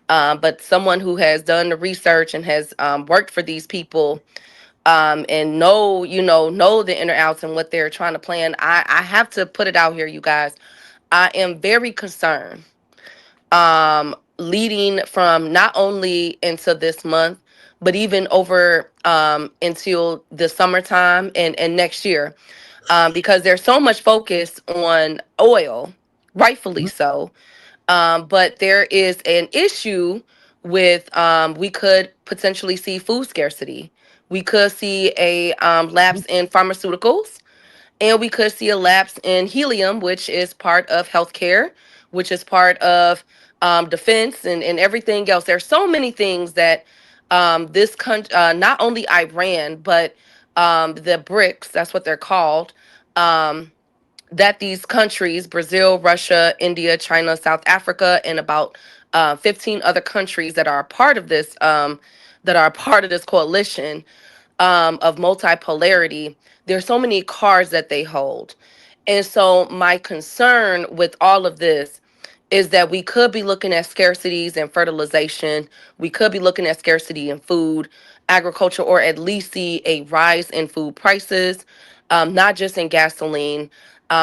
but someone who has done the research and has worked for these people, and know the inner outs and what they're trying to plan. I have to put it out here, you guys. I am very concerned, leading from not only into this month, but even over until the summertime and next year, because there's so much focus on oil, rightfully so. But there is an issue with, we could potentially see food scarcity. We could see a lapse in pharmaceuticals, and we could see a lapse in helium, which is part of healthcare, which is part of defense and everything else. There's so many things that this country, not only Iran, but the BRICS, that's what they're called, um, that these countries, Brazil, Russia, India, China, South Africa, and about 15 other countries that are a part of this, coalition of multipolarity. There's so many cards that they hold. And so my concern with all of this is that we could be looking at scarcities in fertilization. We could be looking at scarcity in food, agriculture, or at least see a rise in food prices, not just in gasoline.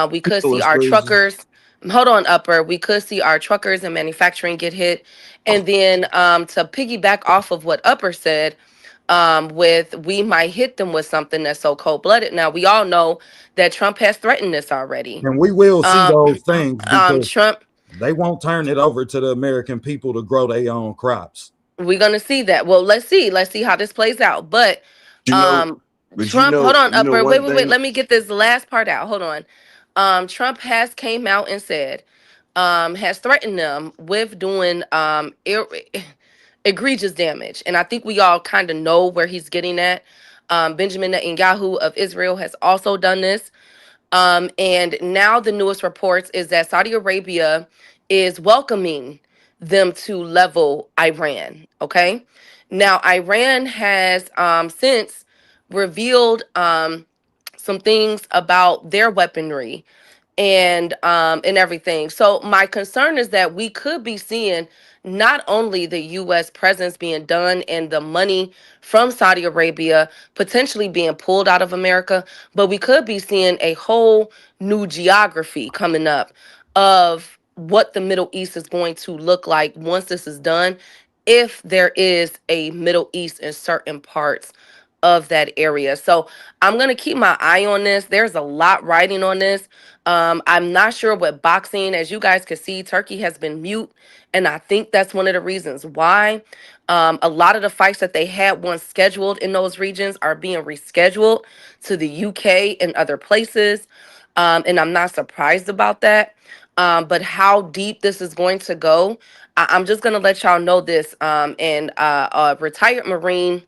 We could oh, see it's our crazy. truckers, hold on, Upper. We could see our truckers and manufacturing get hit. And then to piggyback off of what Upper said, with we might hit them with something that's so cold blooded. Now, we all know that Trump has threatened this already. And we will see those things because Trump, they won't turn it over to the American people to grow their own crops. we're gonna see that. Well, let's see how this plays out. But You know, um but Trump, hold on, you know Upper. one Wait. thing. Let me get this last part out. Hold on. Trump has came out and said, has threatened them with doing egregious damage. And I think we all kind of know where he's getting at. Benjamin Netanyahu of Israel has also done this. And now the newest reports is that Saudi Arabia is welcoming them to level Iran. Okay. Now, Iran has since revealed some things about their weaponry and everything. So my concern is that we could be seeing not only the US presence being done and the money from Saudi Arabia potentially being pulled out of America, but we could be seeing a whole new geography coming up of what the Middle East is going to look like once this is done, if there is a Middle East in certain parts of that area. So I'm going to keep my eye on this. There's a lot riding on this. I'm not sure what boxing, as you guys can see, Turkey has been mute. And I think that's one of the reasons why a lot of the fights that they had once scheduled in those regions are being rescheduled to the UK and other places. And I'm not surprised about that. But how deep this is going to go, I'm just going to let y'all know this. And a retired Marine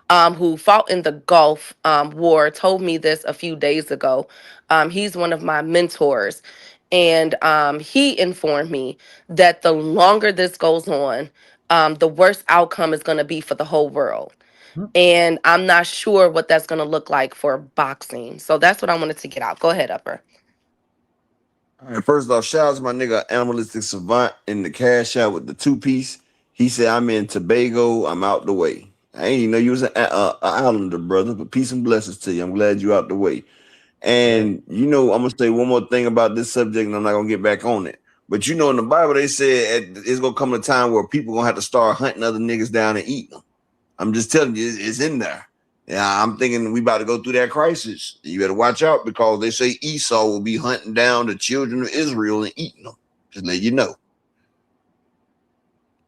who fought in the Gulf War told me this a few days ago. He's one of my mentors. And he informed me that the longer this goes on, the worst outcome is going to be for the whole world. And I'm not sure what that's going to look like for boxing. So that's what I wanted to get out. Go ahead, Upper. All right, first off, shout out to my nigga Animalistic Savant in the cash out with the 2-piece. He said, I'm in Tobago. I'm out the way. I ain't even know you was an islander, brother, but peace and blessings to you. I'm glad you out the way. And, I'm going to say one more thing about this subject, and I'm not going to get back on it. But, in the Bible, they said it's going to come a time where people going to have to start hunting other niggas down and eating them. I'm just telling you, it's in there. Yeah, I'm thinking we about to go through that crisis. You better watch out because they say Esau will be hunting down the children of Israel and eating them. Just let you know.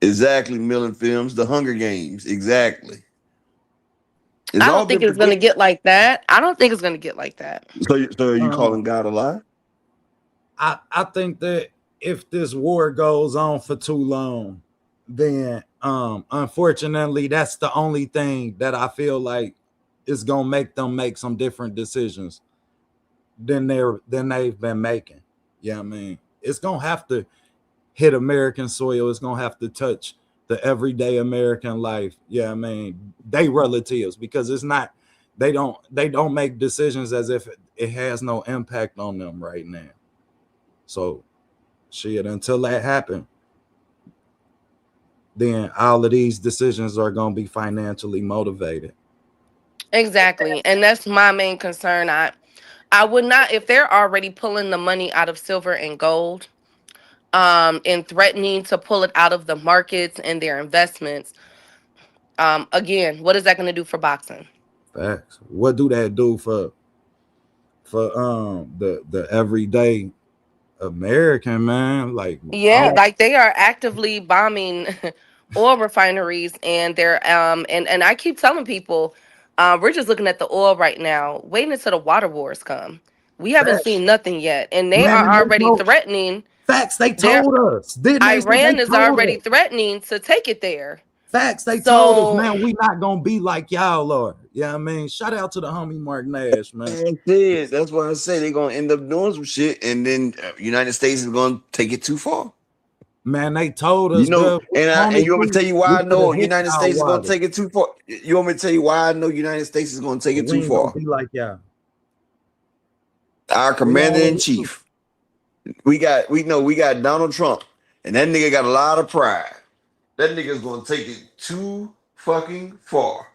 Exactly, Millen Films, The Hunger Games. Exactly. I don't think it's going to get like that. I don't think it's going to get like that. So are you calling God a lie? I think that if this war goes on for too long, then unfortunately, that's the only thing that I feel like is gonna make them make some different decisions than they've been making. Yeah, I mean, it's gonna have to hit American soil. It's gonna have to touch the everyday American life. Yeah, I mean, they relatives, because it's not. They don't make decisions as if it has no impact on them right now. So, shit, until that happens, then all of these decisions are gonna be financially motivated. Exactly. And that's my main concern. I would not, if they're already pulling the money out of silver and gold, and threatening to pull it out of the markets and their investments, again, what is that going to do for boxing? Facts. What do that do for the everyday American man? Like, like they are actively bombing oil refineries, and they're and I keep telling people, we're just looking at the oil right now, waiting until the water wars come. We haven't seen nothing yet, and they are already threatening. Facts. They told us. Iran is already threatening to take it there. Facts. They told us, man, we not gonna be like y'all are. Yeah, I mean, shout out to the homie Mark Nash, man. That's why I say they're gonna end up doing some shit, and then United States is gonna take it too far. Man, they told us, and you want me to tell you why I know United States is gonna take it too far? You want me to tell you why I know United States is gonna take it too far? Be like y'all. Our commander in chief. We got Donald Trump, and that nigga got a lot of pride. That nigga's gonna take it too fucking far.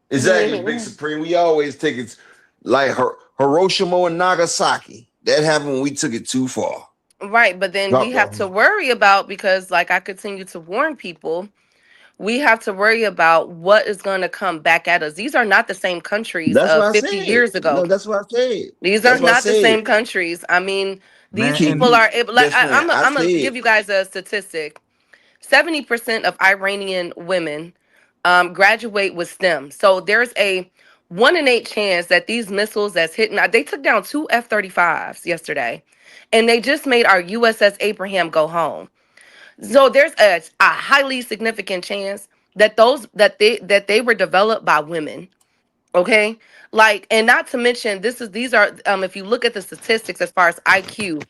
Exactly, Big Supreme. We always take it like Hiroshima and Nagasaki. That happened when we took it too far. Right, but then we have to worry about, because like I continue to warn people, we have to worry about what is going to come back at us. These are not the same countries of 50 years ago. No, that's what I said. These are not the same countries. I mean, these people are able, like, I'm going to give you guys a statistic. 70% of Iranian women graduate with STEM. So there's a 1 in 8 chance that these missiles that's hitting, they took down 2 F-35s yesterday, and they just made our USS Abraham go home. So there's a highly significant chance that they were developed by women. Okay, like, and not to mention, these are if you look at the statistics as far as IQ,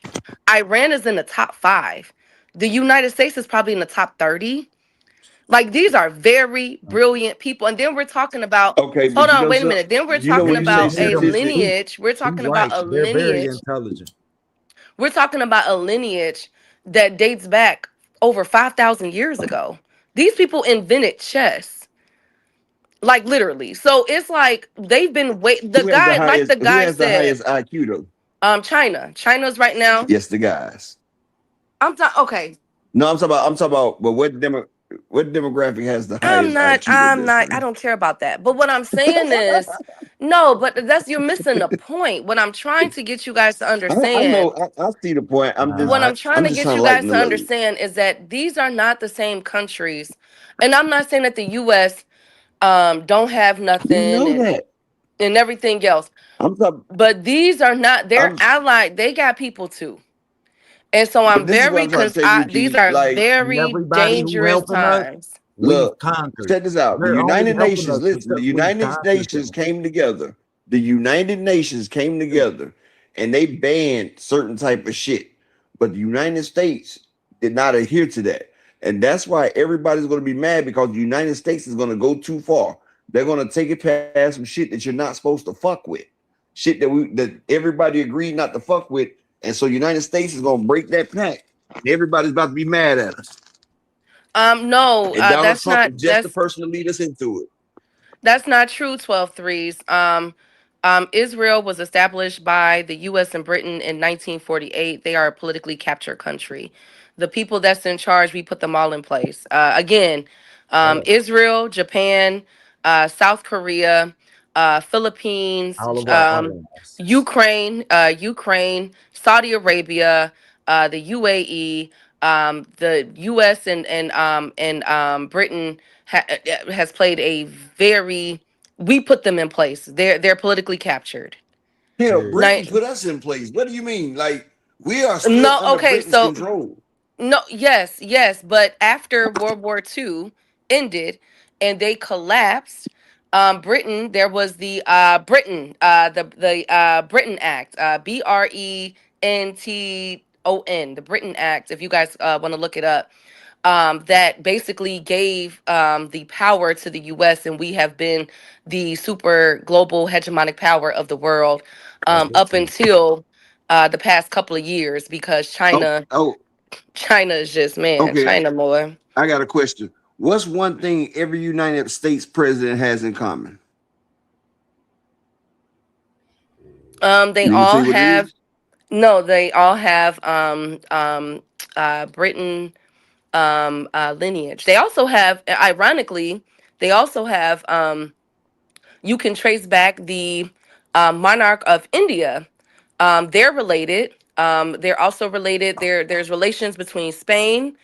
Iran is in the top 5. The United States is probably in the top 30. Like, these are very brilliant people. And then we're talking about, okay, hold on, wait a minute. Then we're talking about a lineage. We're talking about a lineage. They're very intelligent. We're talking about a lineage that dates back over 5,000 years ago. These people invented chess. Like, literally. So it's like they've been the guy said. Who has the highest IQ though? China's right now. Yes, the guys. Okay. No, I'm talking about. But what What demographic has the I'm highest not, IQ? I'm not, I don't care about that. But what I'm saying is, no, but you're missing the point. What I'm trying to get you guys to I understand, know. I see the point. what I'm trying to just get trying you to guys lighten to the load. understand is that these are not the same countries. And I'm not saying that the US don't have We nothing know that. and everything else. I'm talking. But these are not, they're I'm. allied, they got people too. And so I'm But this is what very I'm trying to tell you, these Key. are Like, very Everybody who dangerous helping us, times. we've look, conquered. check this out. The They're only United helping Nations. us Listen, the because we've United conquered Nations them. came together. The United Nations came together, and they banned certain type of shit. But the United States did not adhere to that, and that's why everybody's going to be mad because the United States is going to go too far. They're going to take it past some shit that you're not supposed to fuck with, shit that everybody agreed not to fuck with, and so United States is going to break that pact. And everybody's about to be mad at us. No, And Donald that's Trump not is just the person to lead us into it. that's not true. 12 threes. Israel was established by the U.S. and Britain in 1948. They are a politically captured country. The people that's in charge, we put them all in place. Again, Israel, Japan, South Korea, Philippines, All of our allies. Ukraine, Saudi Arabia, the UAE, the U.S. and Britain has played a very. We put them in place. They're politically captured. Hell, Yeah. Britain Ni- put us in place. What do you mean? Like, we are still No, under okay, Britain's so control. no, yes, but after World War II ended and they collapsed, Britain, there was the Britain Act, Brenton, the Britain Act. If you guys want to look it up, that basically gave the power to the U.S. and we have been the super global hegemonic power of the world up until the past couple of years because China is just, man, Okay. China more. I got a question. What's one thing every United States president has in common? They all have they all have Britain lineage. They also have, ironically, they also have you can trace back the monarch of India. They're related. They're also related. There's relations between Spain,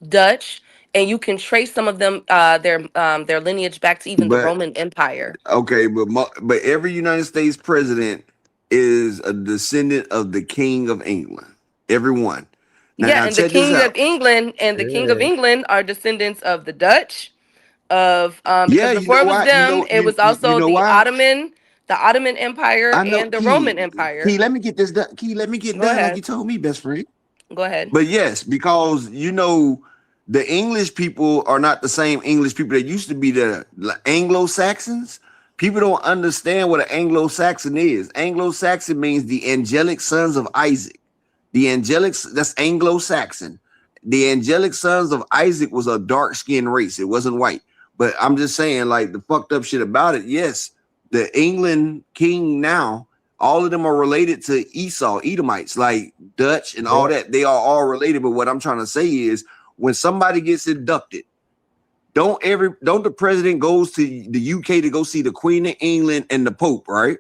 Dutch, and you can trace some of them their lineage back to even the Roman Empire. Okay, but every United States president is a descendant of the King of England. Everyone. Now, And the King of England King of England are descendants of the Dutch, of because before it was them, it was also the Ottoman Empire and the Roman Empire. Key, let me get this done. Key, let me get done like you told me, best friend. Go ahead. But yes, because the English people are not the same English people that used to be the Anglo-Saxons. People don't understand what an Anglo-Saxon is. Anglo-Saxon means the angelic sons of Isaac. That's Anglo-Saxon. The angelic sons of Isaac was a dark-skinned race. It wasn't white. But I'm just saying, like, the fucked up shit about it, yes, the England king now, all of them are related to Esau, Edomites, like Dutch and all that. They are all related. But what I'm trying to say is, when somebody gets inducted, don't the president goes to the UK to go see the Queen of England and the Pope, right?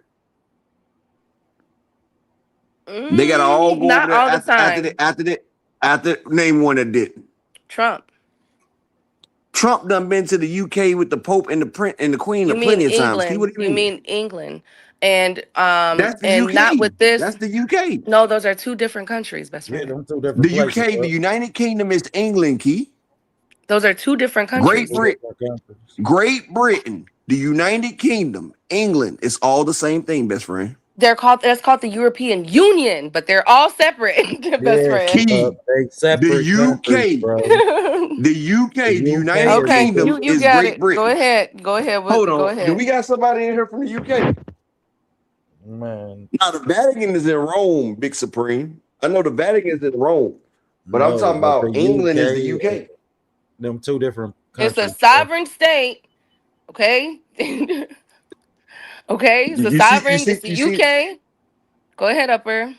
They gotta all go not over all there the time. after name one that didn't. Trump done been to the UK with the Pope and the Queen plenty of times. What do you mean England? And that's the and UK. not with this. That's the UK. No, those are two different countries, best friend. them two different the UK, the United Kingdom is England, Key. Those are two different countries. Great Britain, the United Kingdom, England, it's all the same thing, best friend. That's called the European Union, but they're all separate, best friend. Key, the UK, the United Kingdom you is got Great it. Britain. Go ahead. Hold on. Go ahead. Do we got somebody in here from the UK? Man. Now the Vatican is in Rome, Big Supreme. I know the Vatican is in Rome, but I'm talking about England is the UK. Them two different countries. It's a sovereign state, okay? Okay, it's a sovereign. It's the UK. Go ahead, Upper.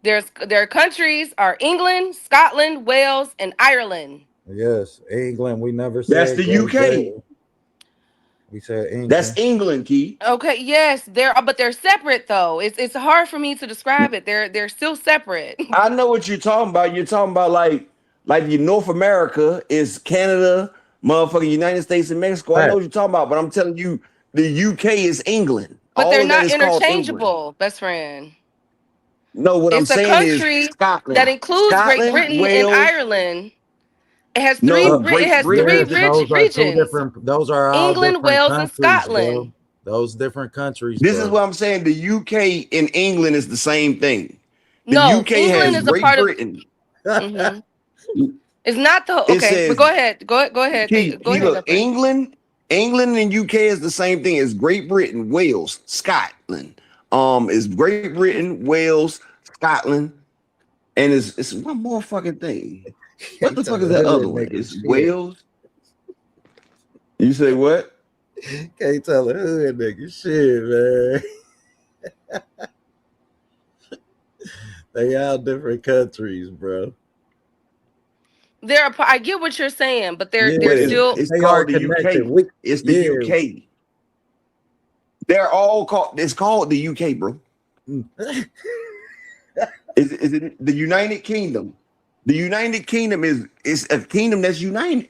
Their countries are England, Scotland, Wales, and Ireland. Yes, England. We never That's said the Great UK. Britain. We said England. That's England, Key. Okay, yes, but they're separate though. It's hard for me to describe it. They're still separate. I know what you're talking about. You're talking about like your North America is Canada, motherfucking United States and Mexico. I know what you're talking about, but I'm telling you, the UK is England. But All they're of that not is called England. interchangeable, best friend. No, what I'm It's a saying country is Scotland. that includes Great Scotland, Britain Wales. and Ireland. It has No, three. Great It has Britain. three Yes, those are two regions: different. Those are all England, different Wales, and countries, Scotland. bro. Those different countries. This bro. is what I'm saying. The UK and England is the same thing. The No, UK England has is a Great part of. Britain. Mhm. It's not the It okay. says- But go ahead. Go ahead. Key, Go ahead. look, Pepper. England and UK is the same thing as Great Britain, Wales, Scotland. Is Great Britain, Wales, Scotland, and it's one more fucking thing. What the fuck is that other one? It's Wales. You say what? Can't tell a hood nigga shit, man. They all different countries, bro. I get what you're saying, but they're But still. it's They called are the connected. UK. It's the Yeah. UK. They're all called. It's called the UK, bro. Is it the United Kingdom? The United Kingdom is a kingdom that's united.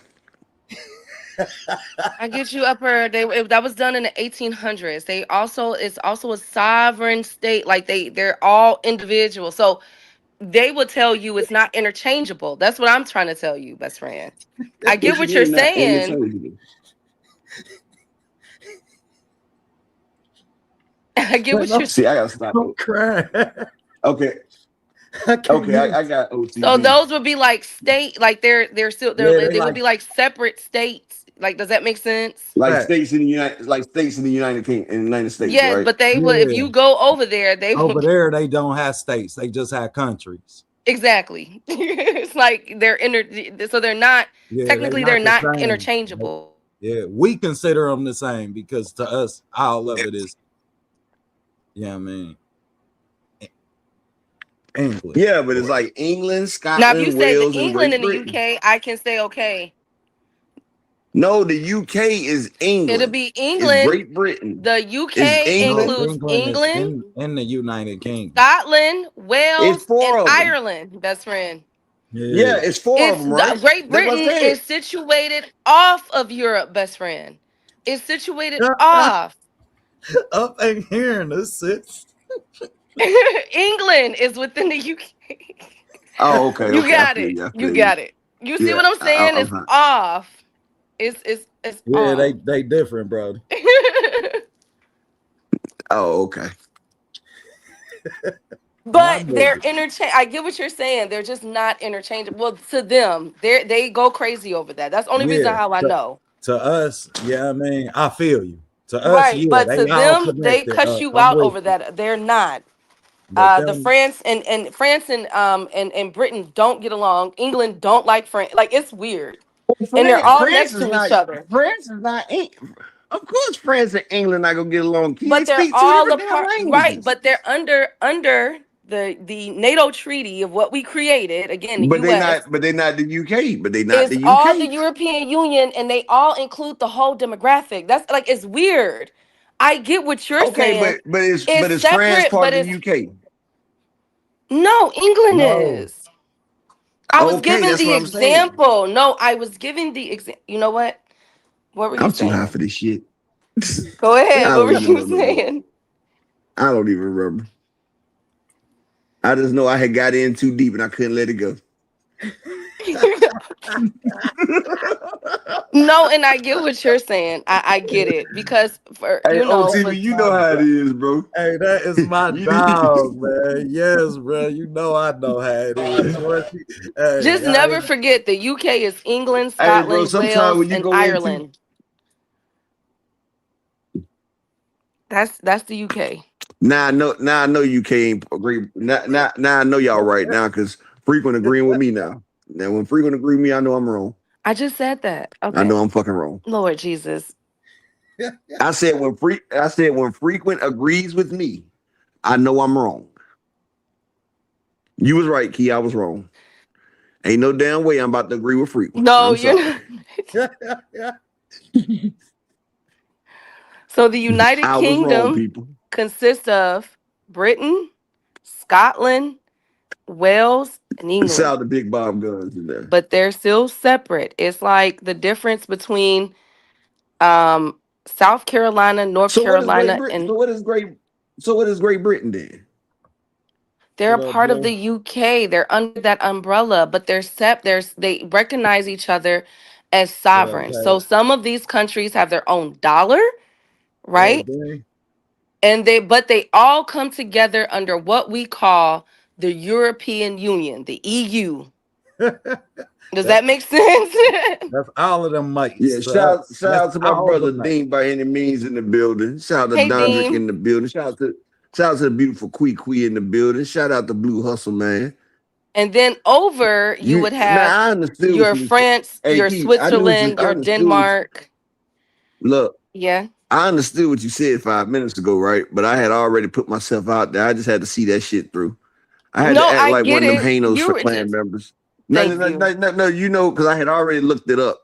I get you, Upper. That was done in the 1800s. It's also a sovereign state. Like they're all individual. So they will tell you it's not interchangeable. That's what I'm trying to tell you, best friend. I get what you're saying. I get what you're See, I gotta stop. Don't cry. Okay. I can't Okay, even- I got OCD. So those would be like state, like they're still Yeah, they they like- would be like separate states. Like, does that make sense? like Right. states in the United Kingdom, in the United States, Yes, right? but they would if Yeah. you go over there, they Over would there, they don't have states. They just have countries. exactly. It's like so they're not Yeah, technically they're the not same. interchangeable. Yeah, we consider them the same because to us, all of it is. Yeah, I mean, English. Yeah, but it's like England, Scotland, Now, if you say Wales, the and England Great and the Britain. UK, I can say okay. No, the UK is England. It'll be It's England. Great Britain. The UK Is England- includes England, in the United Kingdom. Scotland, Wales, It's four and of them. Ireland, best friend. Yeah, it's four of them, right? Great That's what I'm Britain saying. is situated off of Europe, best friend. It's situated Yeah. off. Up and here in this shit. England is within the UK. Oh, okay. You okay, got I feel it. you, I feel You got it. You see Yeah, what I'm saying? It's I'm- off. It's Yeah, off. they different, bro. Oh, okay. But they're interchange. I get what you're saying. They're just not interchangeable. Well, to them, they go crazy over that. That's the only reason Yeah, how I to- know. To us, yeah, I mean, I feel you. To us, Right, yeah, but they to all them, they connected. cut you I'm out with over you. that. They're not. But The them- France and Britain don't get along. England don't like France. Like it's weird. And they're all next to each other. France is not. Of course, France and England not gonna get along. But They they're speak two all different apart, damn right? languages. But they're under the NATO treaty of what we created. Again, the But they're US. not. But they're not the UK. But they're not It's the all the UK. European Union, and they all include the whole demographic. That's like it's weird. I get what you're Okay, saying. but it's It's France separate, part but of the UK. No, England No. is. I was Okay, giving that's the what I'm saying. example. No, I was giving the example. You know what? What were you I'm too saying? high for this shit. Go ahead. I What were don't you even know. saying? I don't even remember. I just know I had got in too deep and I couldn't let it go. No, and I get what you're saying. I get it because for Hey, you know, OTV, for- you know how it is, bro. Hey, that is my You dog, man. Yes, bro. You know I know how it is. Hey, just I never ain't- forget the UK is England, Hey, bro, Scotland, sometime Wales, when you and go into- Ireland. That's the UK. Now I know you can't agree. Now I know y'all right now because Frequent agreeing with me now. Now when Frequent agree with me, I know I'm wrong. I just said that. Okay. I know I'm fucking wrong. Lord Jesus. I said when Frequent agrees with me, I know I'm wrong. You was right, Key. I was wrong. Ain't no damn way I'm about to agree with Frequent. No, I'm you're sorry. not. So the United I was wrong, Kingdom people. consists of Britain, Scotland, Wales, and England. Shout out to Big Bob Guns in there. But they're still separate. It's like the difference between South Carolina, North So what is Great Carolina, Britain? and So what is Great Britain then? they're What a up, part of bro? the UK. They're under that umbrella, but they recognize each other as What up, sovereign. So Pat? some of these countries have their own dollar, What up, right? Dean? And they all come together under what we call the European Union, the EU. Does that make sense? That's all of them mates. Yeah, shout That's out to my all brother the mates. Dean by any means in the building. Shout out to Hey, Dondrick Dean. in the building. Shout out to the beautiful Quee in the building. Shout out to Blue Hustle, man. And then over you would have Now I understood your what you was France, Hey, your Keith, I knew what you Switzerland, I your understood what you, Denmark. look. Yeah. I understood what you said 5 minutes ago, right? But I had already put myself out there. I just had to see that shit through. I had No, to act I like get one of them it. Hanos You for were clan just members. thank you. No, you know, because I had already looked it up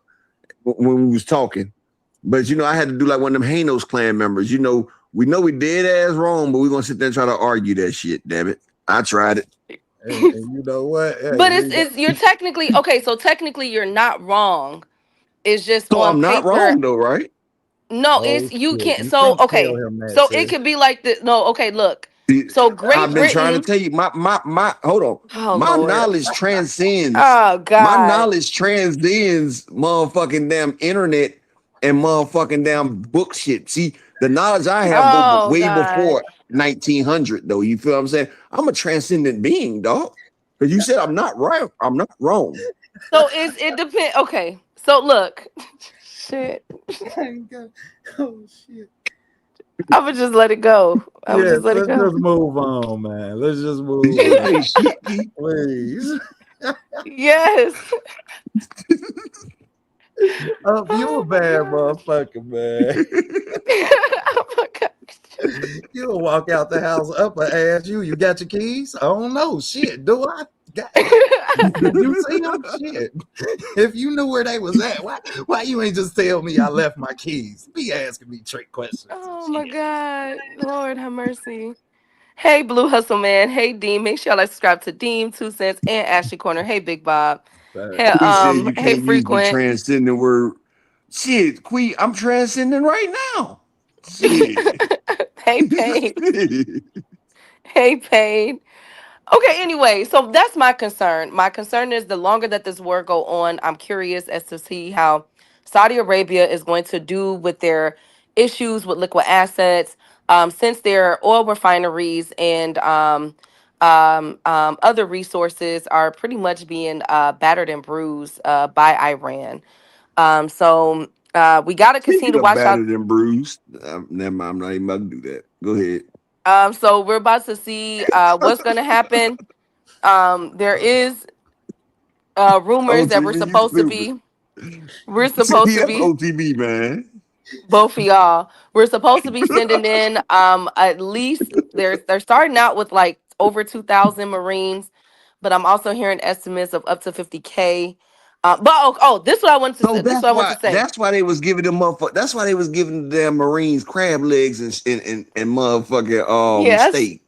when we was talking. But, you know, I had to do like one of them Hanos clan members. You know we dead ass wrong, but we're going to sit there and try to argue that shit, damn it. I tried it. And you know what? Hey, But you're technically okay, so technically you're not wrong. It's just So on I'm not paper. wrong, though, right? No, oh it's you shit. can't. You So can't okay, tell him that, so it sis. could be like this. No, okay, look. So Great I've been trying to Britain. tell you, my hold on. Oh My Lord. knowledge transcends. Oh My God. knowledge transcends motherfucking damn internet and motherfucking damn book shit. See, the knowledge I have go Oh way God. before 1900, though. You feel what I'm saying? I'm a transcendent being, dog. Because you said I'm not right. I'm not wrong. So it depends. Okay, so look, shit. Oh shit. I'ma just let it go. I'ma Yes, just let it let's go. just move on, man. Let's just move Did you say on. shit, Keith? Please. Yes. Oh, you a bad motherfucker, man. Oh my God. You'll walk out the house up and ask you got your keys? I don't know. Shit, do I? God. Did you see them? Shit. If you knew where they was at, why you ain't just tell me I left my keys? Be asking me trick questions. Oh my God. Lord have mercy. Hey, Blue Hustle Man. Hey, Dean. Make sure y'all like subscribe to Dean, 2 Cents, and Ashley Corner. Hey, Big Bob. Hey, Quee said you hey, can't use the Frequent. transcendent word. Shit, Quee, I'm transcending right now. Shit. Hey, Pain. Hey, Pain. Okay, anyway, so that's my concern. My concern is the longer that this war go on, I'm curious as to see how Saudi Arabia is going to do with their issues with liquid assets, since their oil refineries and other resources are pretty much being battered and bruised by Iran. So we got to continue Speaking to of watch out. battered and bruised, never mind, I'm not even about to do that. Go ahead. So we're about to see what's going to happen. There is rumors that OTB, we're you supposed to stupid. be. We're supposed to That's be OTB, man. both of y'all. We're supposed to be sending in at least they're starting out with like over 2,000 Marines, but I'm also hearing estimates of up to 50K. But this is what I wanted to So say. This is what I want to say. that's why they was giving them motherfucker. That's why they was giving the damn Marines crab legs and motherfucking Yes. steak.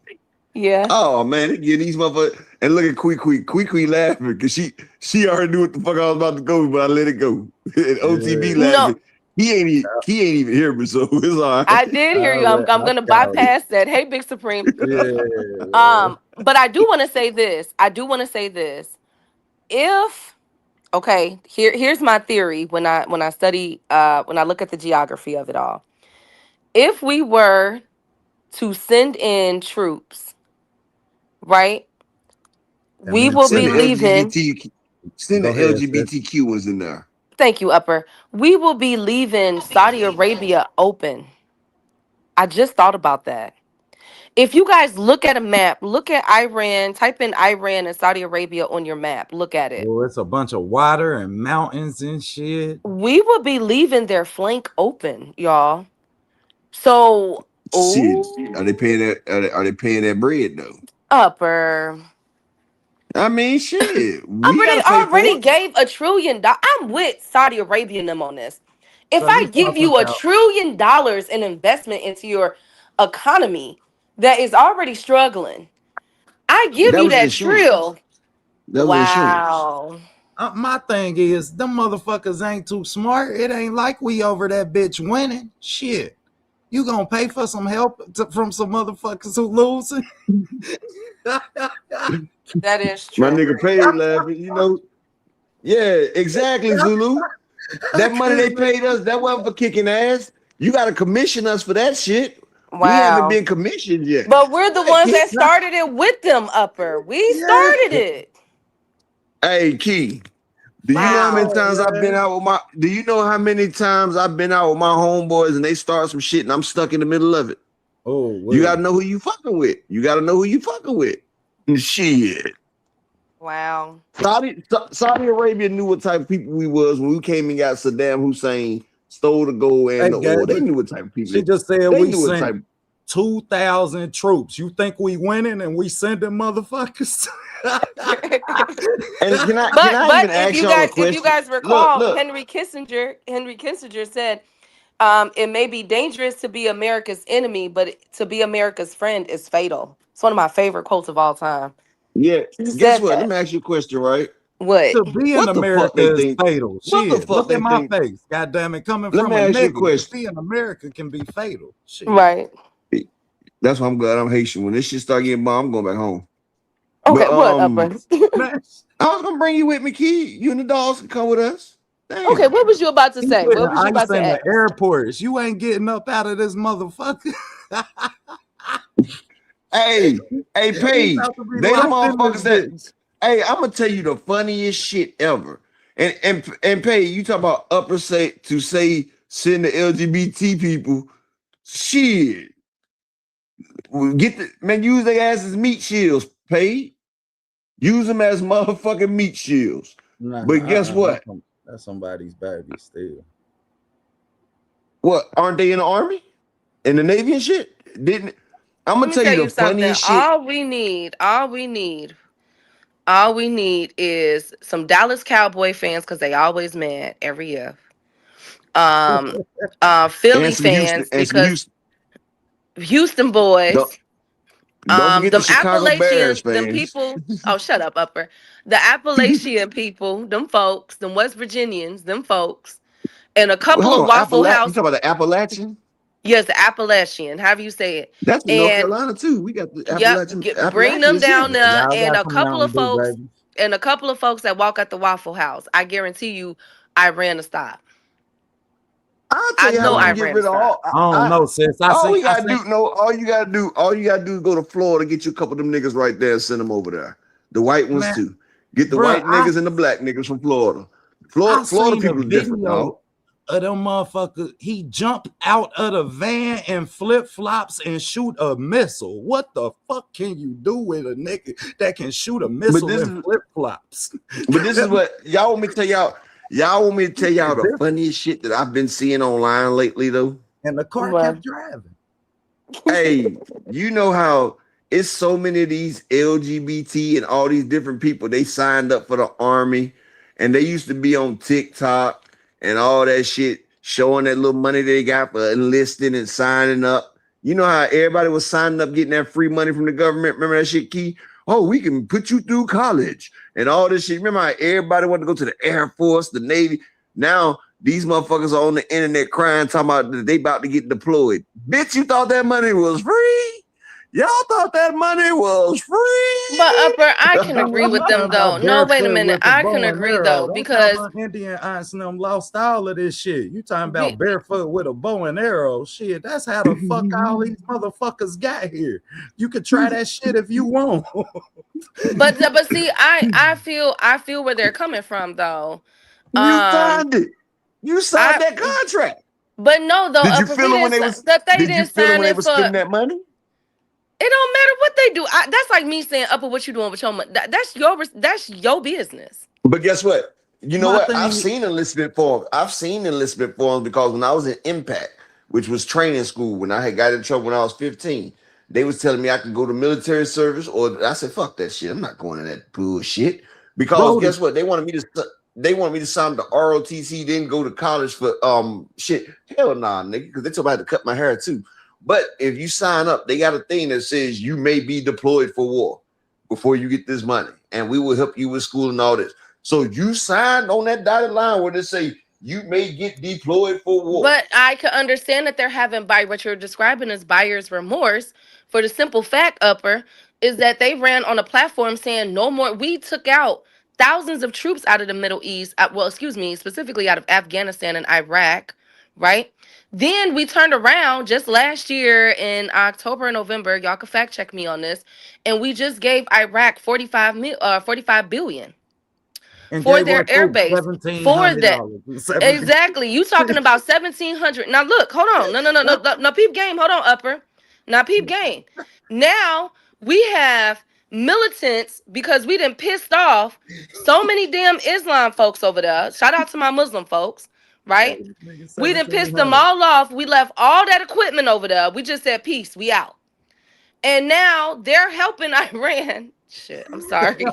Yeah. Oh man, they give these motherfuckers and look at Quee laughing because she already knew what the fuck I was about to go, but I let it go. And OTB laughing. No. He ain't even hear me, so it's all right. I did hear you. I'm gonna bypass that. Hey, Big Supreme. Yeah. But I do want to say this. If here's my theory when I study when I look at the geography of it all. If we were to send in troops, right? We will be leaving. Send the LGBTQ ones in there. Thank you, Upper. We will be leaving Saudi Arabia open. I just thought about that. If you guys look at a map, look at Iran, type in Iran and Saudi Arabia on your map. Look at it. Oh, it's a bunch of water and mountains and shit. We will be leaving their flank open, y'all. So, shit, are they paying that? Are they paying that bread though? Upper. I mean, shit. We Upper, they gotta pay for already it. gave $1 trillion. I'm with Saudi Arabia and them on this. If So I you give talking you $1 about trillion in investment into your economy that is already struggling, I give That you was that insurance. trill. That was insurance. Wow. my thing is them motherfuckers ain't too smart. It ain't like we over that bitch winning. Shit. You gonna pay for some help from some motherfuckers who losing? That is My true. nigga paid laughing, you know. Yeah, exactly, Zulu. That money they paid us, that wasn't for kicking ass. You gotta commission us for that shit. We haven't Wow. been commissioned yet. But we're the Hey, ones Key. that started it with them, Upper. We Yeah. started it. Hey, Key. Do you know how many Wow. times I've been out with my? Do you know how many times I've been out with my homeboys and they start some shit and I'm stuck in the middle of it? Oh, You gotta know who you fucking with. You gotta know who you fucking with. Shit. Wow. Saudi Arabia knew what type of people we was when we came and got Saddam Hussein, stole the gold and Hey, the oil. They Gabriel, knew what type of people. she just said They we knew what sent type. 2,000 troops. You think we winning and we sending motherfuckers? And can I But even ask y'all a if you question? guys recall, Look. Henry Kissinger said it may be dangerous to be America's enemy, but to be America's friend is fatal. It's one of my favorite quotes of all time. Yeah. He Guess said what? that. Let me ask you a question, right? What? To be in What the fuck America they is think? fatal. What the Shit, fuck look they at my think? face. God damn it, coming Let from me a ask you a nigga. To question. be in America can be fatal. Shit. Right. That's why I'm glad I'm Haitian. When this shit start getting bombed, I'm going back home. Okay, But what, Upper? Man, I was gonna bring you with me, Key. You and the dogs can come with us. Damn. Okay, what was you about to he say? putting What was you about ice to in the ask? airports. You ain't getting up out of this motherfucker. Hey, He's Paige. about to be They the locked in motherfuckers this that. bitch. Hey, I'm gonna tell you the funniest shit ever. And Paige, you talk about send the LGBT people. Shit. Use their ass as meat shields, Paige. Use them as motherfucking meat shields. Nah, But guess what? That's somebody's baby still. What? Aren't they in the army? In the Navy and shit? I'm Let gonna me tell you the something. funniest shit. All we need is some Dallas Cowboy fans because they always mad every year. Philly And some fans because Houston boys. Don't forget Them the Chicago Bears Appalachian, them fans. people. Oh, shut up, Upper. The Appalachian people, them folks, them West Virginians, them folks, and a couple Hold of on, Waffle You House. talking about the Appalachian? Yes, the Appalachian. However you say it. That's in North And Carolina too. We got the Appalachian. bring them down there, Y'all and got a some couple of Mountain Dew, folks, baby. and a couple of folks that walk at the Waffle House. I guarantee you, I ran a stop. I'll tell you how we can get rid of all. I don't know, sis. All you gotta do is go to Florida, get you a couple of them niggas right there, and send them over there. The white ones Man, too. Get the bruh, white niggas and the black niggas from Florida. Florida seen people a are different, video dog. of them motherfuckers. He jumped out of the van and flip flops and shoot a missile. What the fuck can you do with a nigga that can shoot a missile in flip flops? But this is what y'all want me to tell y'all. Y'all want me to tell y'all the funniest shit that I've been seeing online lately, though? And the car kept driving. Hey, you know how it's so many of these LGBT and all these different people, they signed up for the army and they used to be on TikTok and all that shit, showing that little money they got for enlisting and signing up. You know how everybody was signing up, getting that free money from the government? Remember that shit, Key? Oh, we can put you through college and all this shit. Remember how everybody wanted to go to the Air Force, the Navy? Now these motherfuckers are on the internet crying, talking about that they about to get deployed. Bitch, you thought that money was free? Y'all thought that money was free? But Upper, I can agree with them though. No, wait a minute. I can agree though because Indian aunts and them lost all of this shit. You talking about barefoot with a bow and arrow? Shit, that's how the fuck all these motherfuckers got here. You could try that shit if you want. but see, I feel where they're coming from though. You signed it. You signed that contract. But no, though. Did you feel it when they was? Did you feel it when they was spending that money? It don't matter what they do. That's like me saying, "Upper, what you doing with your money?" That's your business. But guess what? You know what? I've seen enlistment forms. Because when I was in Impact, which was training school, when I had got in trouble when I was 15, They was telling me I could go to military service, or I said, fuck that shit. I'm not going to that bullshit. Because Brody. guess what? They wanted me to sign the ROTC, then go to college for shit. Hell nah, nigga, because they told me I had to cut my hair too. But if you sign up, they got a thing that says you may be deployed for war before you get this money, and we will help you with school and all this. So you signed on that dotted line where they say you may get deployed for war. But I can understand that they're having what you're describing as buyer's remorse for the simple fact, Upper, is that they ran on a platform saying no more. We took out thousands of troops out of the Middle East. Specifically out of Afghanistan and Iraq, right? Then we turned around just last year in October and November. Y'all can fact check me on this. And we just gave Iraq 45 billion. And For gave their our troops airbase. For that. Exactly. You talking about 1,700. Now look, hold on. No, peep game. Hold on, Upper. Now peep game. Now we have militants because we done pissed off so many damn Islam folks over there. Shout out to my Muslim folks, right? We done pissed them all off. We left all that equipment over there. We just said peace. We out. And now they're helping Iran. Shit, I'm sorry.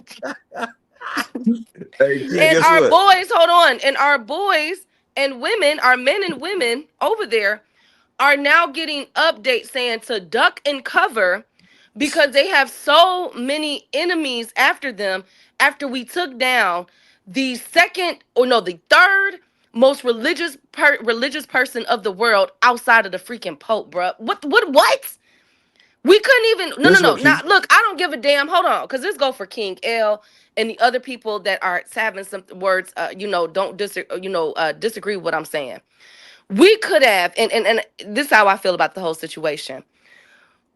And our boys, hold on, and our boys and women, our men and women over there are now getting updates saying to duck and cover because they have so many enemies after them after we took down the third most religious person of the world outside of the freaking Pope, bro. What? We couldn't even. No. Now, look, I don't give a damn. Hold on, because this go for King L and the other people that are having some words. Don't disagree with what I'm saying. We could have, and this is how I feel about the whole situation.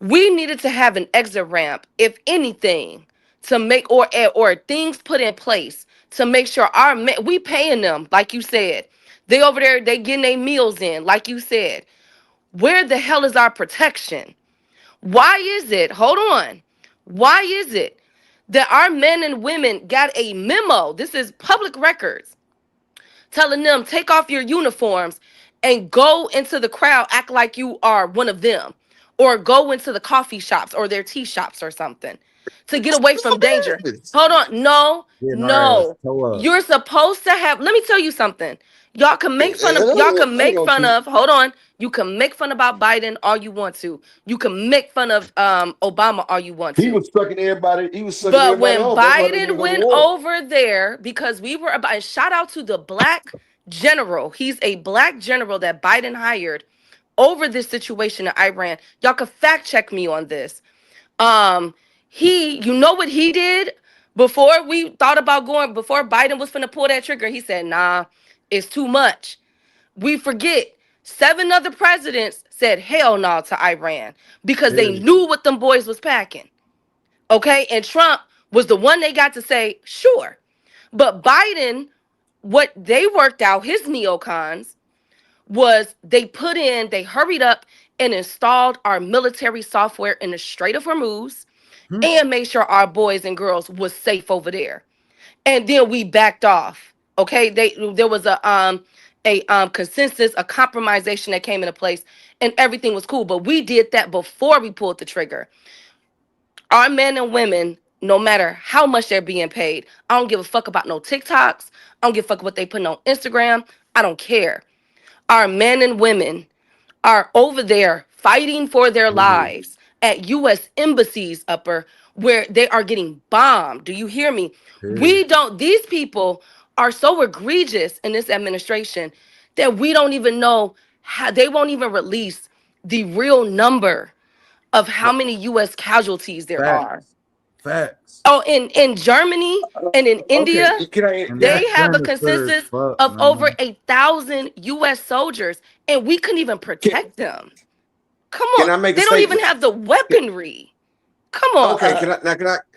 We needed to have an exit ramp, if anything, to make or things put in place to make sure we paying them, like you said. They over there, they getting their meals in, like you said. Where the hell is our protection? Why is it, hold on, why is it that our men and women got a memo, this is public records, telling them take off your uniforms and go into the crowd, act like you are one of them, or go into the coffee shops or their tea shops or something to get away from danger. Hold on, no, you're supposed to have, let me tell you something. Y'all can make fun of, hold on. You can make fun about Biden all you want to. You can make fun of Obama all you want to. He was sucking everybody. But when Biden went over there, because we were about, and shout out to the black general. He's a black general that Biden hired over this situation in Iran. Y'all can fact check me on this. You know what he did before we thought about going, before Biden was finna pull that trigger? He said, nah, it's too much. We forget 7 other presidents said hell no to Iran because they knew what them boys was packing. Okay, and Trump was the one they got to say, sure. But Biden, what they worked out, his neocons, was they hurried up and installed our military software in the Strait of Hormuz and made sure our boys and girls was safe over there. And then we backed off. Okay, there was a consensus, a compromisation that came into place, and everything was cool. But we did that before we pulled the trigger. Our men and women, no matter how much they're being paid, I don't give a fuck about no TikToks. I don't give a fuck what they put on Instagram. I don't care. Our men and women are over there fighting for their lives at U.S. embassies, Upper, where they are getting bombed. Do you hear me? These people are so egregious in this administration that we don't even know how, they won't even release the real number of how many U.S. casualties there are. Facts. Oh, in Germany and in India, they have a consensus of over 1,000 U.S. soldiers, and we couldn't even protect them. Come on, they don't even have the weaponry. Come on. Okay,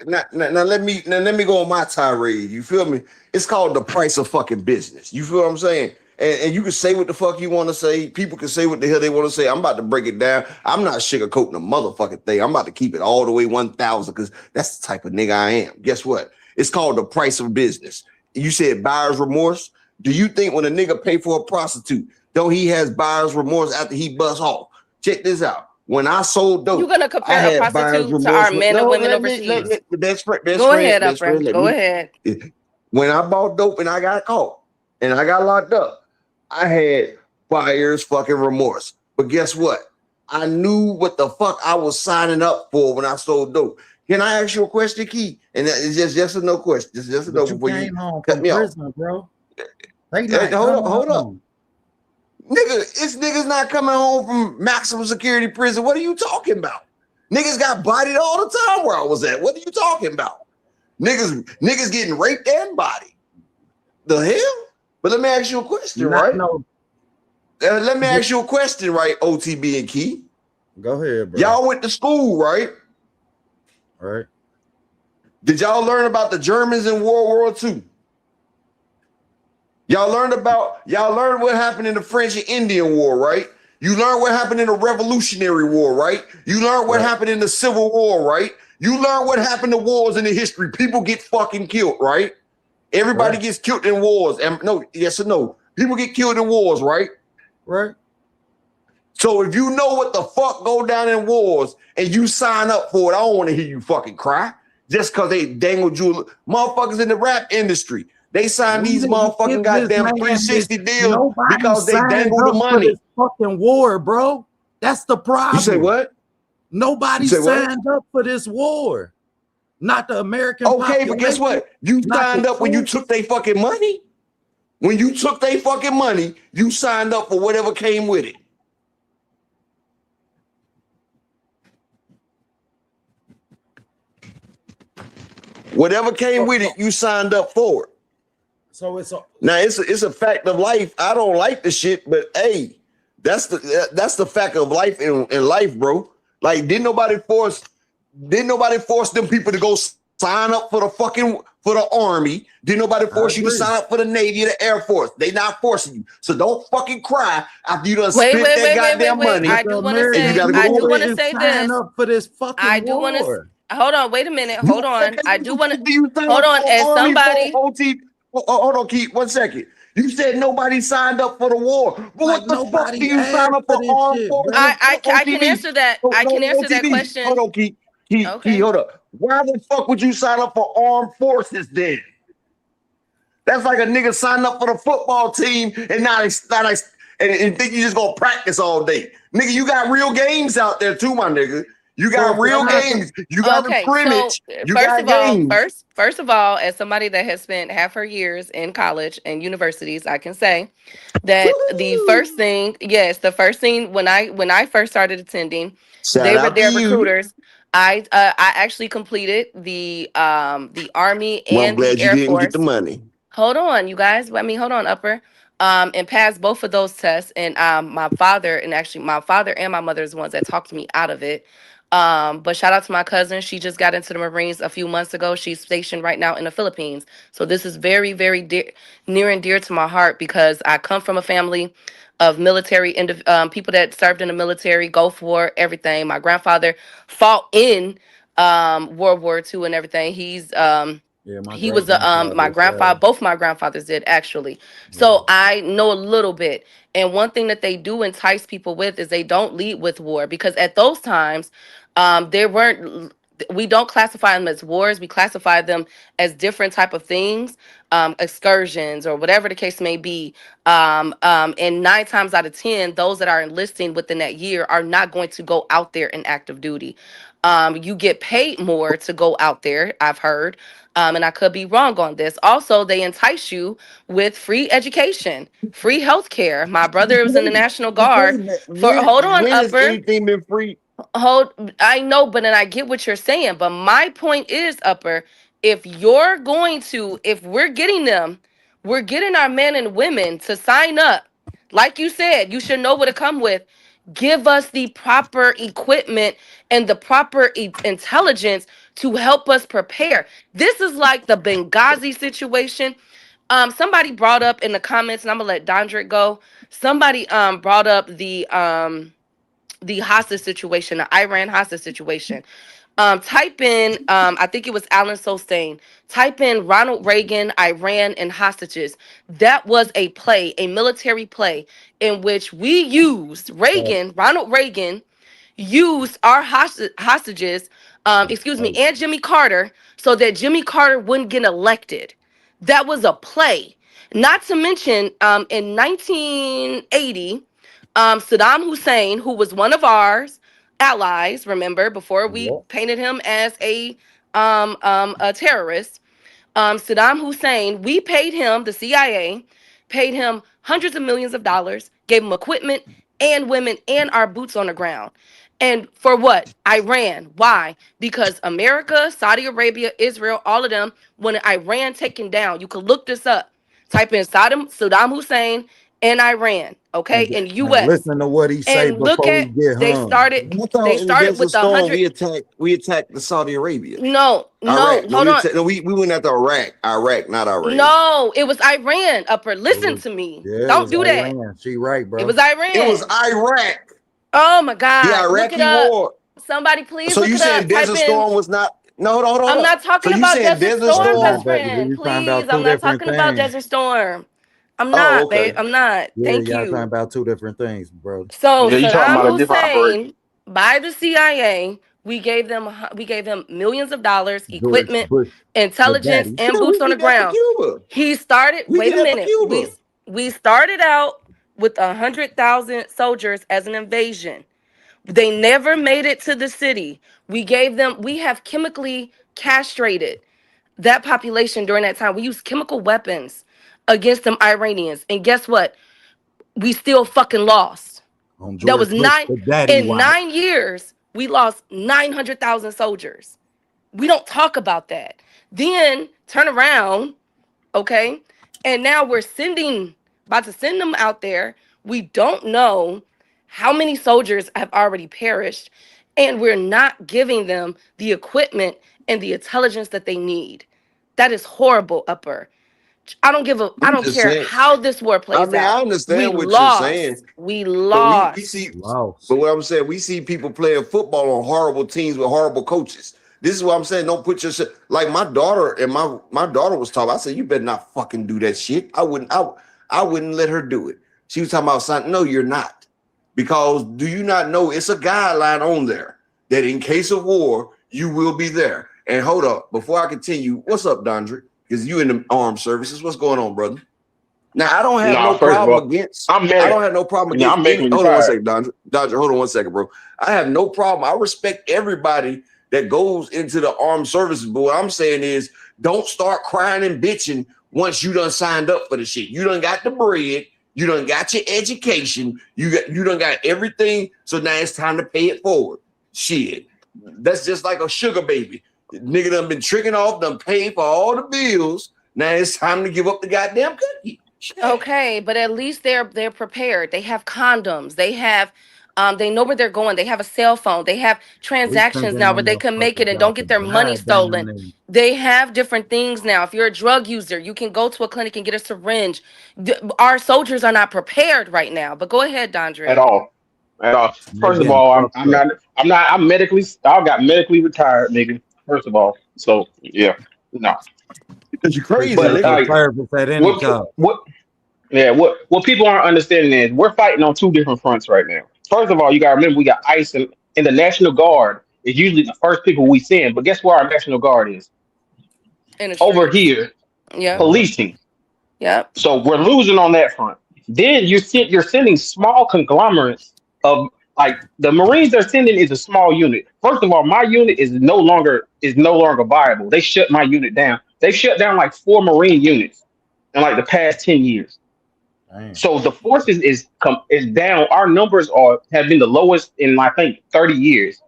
now let me go on my tirade. You feel me? It's called the price of fucking business. You feel what I'm saying? And you can say what the fuck you want to say. People can say what the hell they want to say. I'm about to break it down. I'm not sugarcoating the motherfucking thing. I'm about to keep it all the way 1,000 because that's the type of nigga I am. Guess what? It's called the price of business. You said buyer's remorse. Do you think when a nigga pay for a prostitute, don't he has buyer's remorse after he busts off? Check this out. when I sold dope, You're gonna I compare a had buyer's prostitute to our remorse. men or No, women let me overseas? best Go friend, ahead, best Upper. friend. Let Go me. ahead. When I bought dope and I got caught and I got locked up, I had buyer's fucking remorse. But guess what? I knew what the fuck I was signing up for when I sold dope. Can I ask you a question, Key? And it's just yes or no question. Just yes or no But you before you came home cut from me off. prison, bro. They not Hold up. home. Nigga, it's niggas not coming home from maximum security prison. What are you talking about? Niggas got bodied all the time where I was at. What are you talking about? Niggas getting raped and bodied. The hell? But let me ask you a question, right? No. Let me ask you a question, right, OTB and Key? Go ahead, bro. Y'all went to school, right? Right. Did y'all learn about the Germans in World War II? Y'all learned what happened in the French and Indian War, right? You learned what happened in the Revolutionary War, right? You learned what happened in the Civil War, right? You learned what happened to wars in the history. People get fucking killed, right? Everybody gets killed in wars. And no, yes or no? People get killed in wars, right? Right. So if you know what the fuck go down in wars and you sign up for it, I don't want to hear you fucking cry just because they dangled you. Motherfuckers in the rap industry, they sign these motherfucking goddamn 360 deals because they dangle the money. This fucking war, bro. That's the problem. You say what? Nobody signed up for this war. Not the American population. But guess what? You signed up when you took their fucking money. When you took their fucking money, you signed up for whatever came with it. Whatever came with it, you signed up for it. So it's a fact of life. I don't like the shit, but hey, that's the fact of life in life, bro. Like, didn't nobody force them people to go sign up for the army? Didn't nobody force you to sign up for the Navy or the Air Force? They not forcing you. So don't fucking cry after you done spent that goddamn money. I do want to say this. Up for this fucking I do want to. Hold on, wait a minute. Hold on. I do want to. Hold on. As somebody. Hold on, Keith. 1 second. You said nobody signed up for the war. But what the fuck do you sign up for armed forces? I can answer that. I can answer that question. Hold on, Keith. Keith, hold up. Why the fuck would you sign up for armed forces then? That's like a nigga signing up for the football team and and think you just gonna practice all day. Nigga, you got real games out there too, my nigga. You got real games. You got the scrimmage. You got games. First of all, as somebody that has spent half her years in college and universities, I can say that the first thing when I first started attending, they were their recruiters. I actually completed the Army and the Air Force. Didn't get the money. Hold on, you guys. Hold on, Upper. And passed both of those tests. And my father and my mother is the ones that talked me out of it. But shout out to my cousin. She just got into the Marines a few months ago. She's stationed right now in the Philippines. So this is very, very near and dear to my heart because I come from a family of military people that served in the military, Gulf War, everything. My grandfather fought in World War II and everything. He was my grandfather. Both my grandfathers did actually. So I know a little bit. And one thing that they do entice people with is they don't lead with war because at those times, we don't classify them as wars. We classify them as different type of things, excursions or whatever the case may be. And 9 times out of 10, those that are enlisting within that year are not going to go out there in active duty. You get paid more to go out there, I've heard. And I could be wrong on this. Also, they entice you with free education, free health care. My brother was in the National Guard. Hold on, Upper. Anything been free? I know, but then I get what you're saying. But my point is, Upper, if we're getting our men and women to sign up. Like you said, you should know what to come with. Give us the proper equipment and the proper intelligence to help us prepare. This is like the Benghazi situation. Somebody brought up in the comments, and I'm gonna let Dondrick go. Somebody brought up the hostage situation, the Iran hostage situation. Type in, I think it was Alan Solstein. Type in Ronald Reagan, Iran, and hostages. That was a military play in which we used Ronald Reagan, used our hostages, and Jimmy Carter, so that Jimmy Carter wouldn't get elected. That was a play. Not to mention, in 1980, Saddam Hussein, who was one of ours allies, remember, before we painted him as a terrorist, Saddam Hussein, we paid him, the CIA, paid him hundreds of millions of dollars, gave him equipment and women and our boots on the ground. And for what? Iran. Why? Because America, Saudi Arabia, Israel, all of them wanted Iran taken down. You could look this up. Type in Saddam Hussein and Iran, okay, and U.S. Listen to what he say and look before at he get they hung. started. They started with the 100. We attacked the Saudi Arabia. No, Iraq. hold on. No, we went after Iraq, not Iran. No, it was Iran. Upper, listen to me. Yeah, Don't do Iran. that. She right, bro. It was Iran. It was Iraq. Oh my God. The Iraqi war. Somebody please. So look you it saying up. Desert Type in- Storm was not? No, hold on. I'm not talking So you about saying Desert Desert Storm, Storm? best friend. You talking Please, about two I'm not different talking about things. Desert Storm. I'm not, okay. babe. I'm not. Yeah, Thank y'all you. talking about two different things, bro. So Yeah, you talking about a Saddam different Hussein, by the CIA, we gave them millions of dollars, equipment, Bush, intelligence, the daddy. and Yeah, boots we on the did that for ground. Cuba. He started. We Wait did a that for minute. Cuba. We started out with 100,000 soldiers as an invasion. They never made it to the city. We have chemically castrated that population during that time. We used chemical weapons against them Iranians. And guess what? We still fucking lost. On That was George Bush, the daddy in wife. 9 years, we lost 900,000 soldiers. We don't talk about that. Then turn around, okay? And now we're about to send them out there. We don't know how many soldiers have already perished, and we're not giving them the equipment and the intelligence that they need. That is horrible, Upper. I don't just care saying. how this war plays I mean, out. I understand We what lost. you're saying. We But lost. we see. Lost. But what I'm saying, we see people playing football on horrible teams with horrible coaches. This is what I'm saying. Don't put your shit like my daughter and my daughter was talking. I said, you better not fucking do that shit. I wouldn't let her do it. She was talking about something. No, you're not. Because do you not know it's a guideline on there that in case of war, you will be there. And hold up, before I continue, what's up, Dondre? Because you in the armed services. What's going on, brother? Now I don't have no problem against. I don't have no problem against. Hold on one second, Dondre. Hold on one second, bro. I have no problem. I respect everybody that goes into the armed services. But what I'm saying is, don't start crying and bitching once you done signed up for the shit. You done got the bread. You done got your education. You done got everything. So now it's time to pay it forward. Shit, that's just like a sugar baby. Nigga done been tricking off, done paid for all the bills. Now it's time to give up the goddamn cookie. Shit. Okay, but at least they're prepared. They have condoms. They have they know where they're going. They have a cell phone. They have transactions now where they can make it and don't get their money stolen. They have different things now. If you're a drug user, you can go to a clinic and get a syringe. Our soldiers are not prepared right now. But go ahead, Dondre. At all. First of all, I'm medically. I got medically retired, nigga. First of all, so yeah, no. Because you're crazy. But, what people aren't understanding is we're fighting on two different fronts right now. First of all, you gotta remember we got ICE and the National Guard is usually the first people we send. But guess where our National Guard is? Over here, policing. Yeah. So we're losing on that front. Then you're sending small conglomerates of like the Marines they're sending is a small unit. First of all, my unit is no longer viable. They shut my unit down. They shut down like 4 Marine units in like the past 10 years. Dang. So the forces is down. Our numbers have been the lowest in I think 30 years.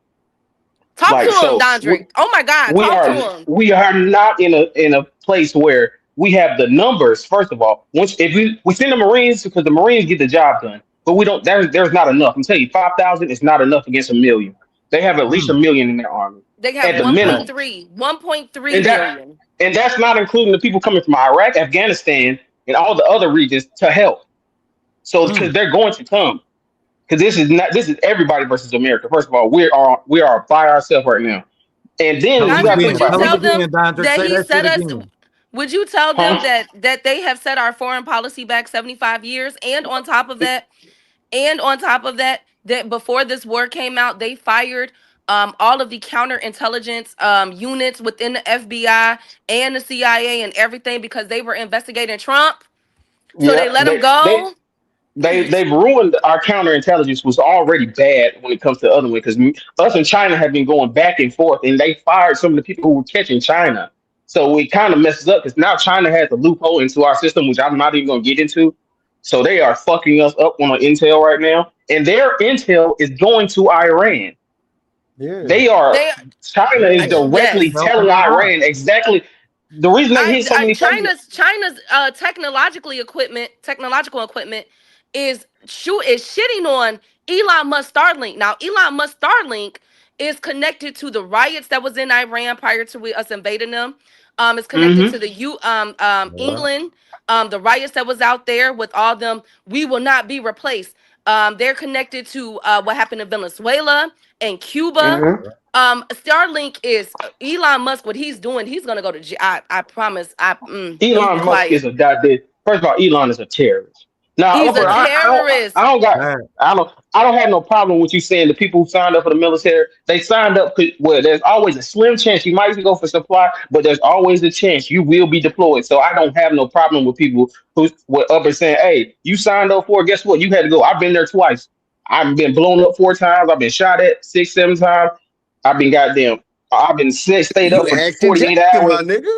Talk to him, Dondre. Oh my God, talk to him. We are not in a place where we have the numbers. First of all, if we send the Marines because the Marines get the job done, but we don't. There's not enough. I'm telling you, 5,000 is not enough against 1 million. They have at least 1 million in their army. They have 1.3 million. And that's not including the people coming from Iraq, Afghanistan, and all the other regions to help. So because they're going to come. Because this is everybody versus America. First of all, we are by ourselves right now. And then would you tell them that they have set our foreign policy back 75 years? And on top of that, that before this war came out, they fired all of the counterintelligence units within the FBI and the CIA and everything because they were investigating Trump. So Yeah, they let him go. they've ruined our counterintelligence was already bad when it comes to the other one because us and China have been going back and forth, and they fired some of the people who were catching China. So it kind of messes up because now China has a loophole into our system, which I'm not even going to get into. So they are fucking us up on our intel right now, and their intel is going to Iran. Yeah. They are. China is directly Yes. telling Iran exactly the reason they hit so many places. China's technological equipment is shitting on Elon Musk Starlink. Now, Elon Musk Starlink is connected to the riots that was in Iran prior to us invading them. It's connected to the England, the riots that was out there with all them. We will not be replaced. They're connected to what happened in Venezuela and Cuba. Starlink is Elon Musk. What he's doing, he's gonna go to. I promise. Elon Musk is a goddamn. First of all, Elon is a terrorist. Now, He's a terrorist. I don't have no problem with you saying the people who signed up for the military, they signed up. Well, there's always a slim chance you might go for supply, but there's always a chance you will be deployed. So I don't have no problem with people who were up and saying, "Hey, you signed up for it. Guess what? You had to go." I've been there twice. I've been blown up 4 times. I've been shot at 6, 7 times. I've been stayed up for 48 hours. My nigga.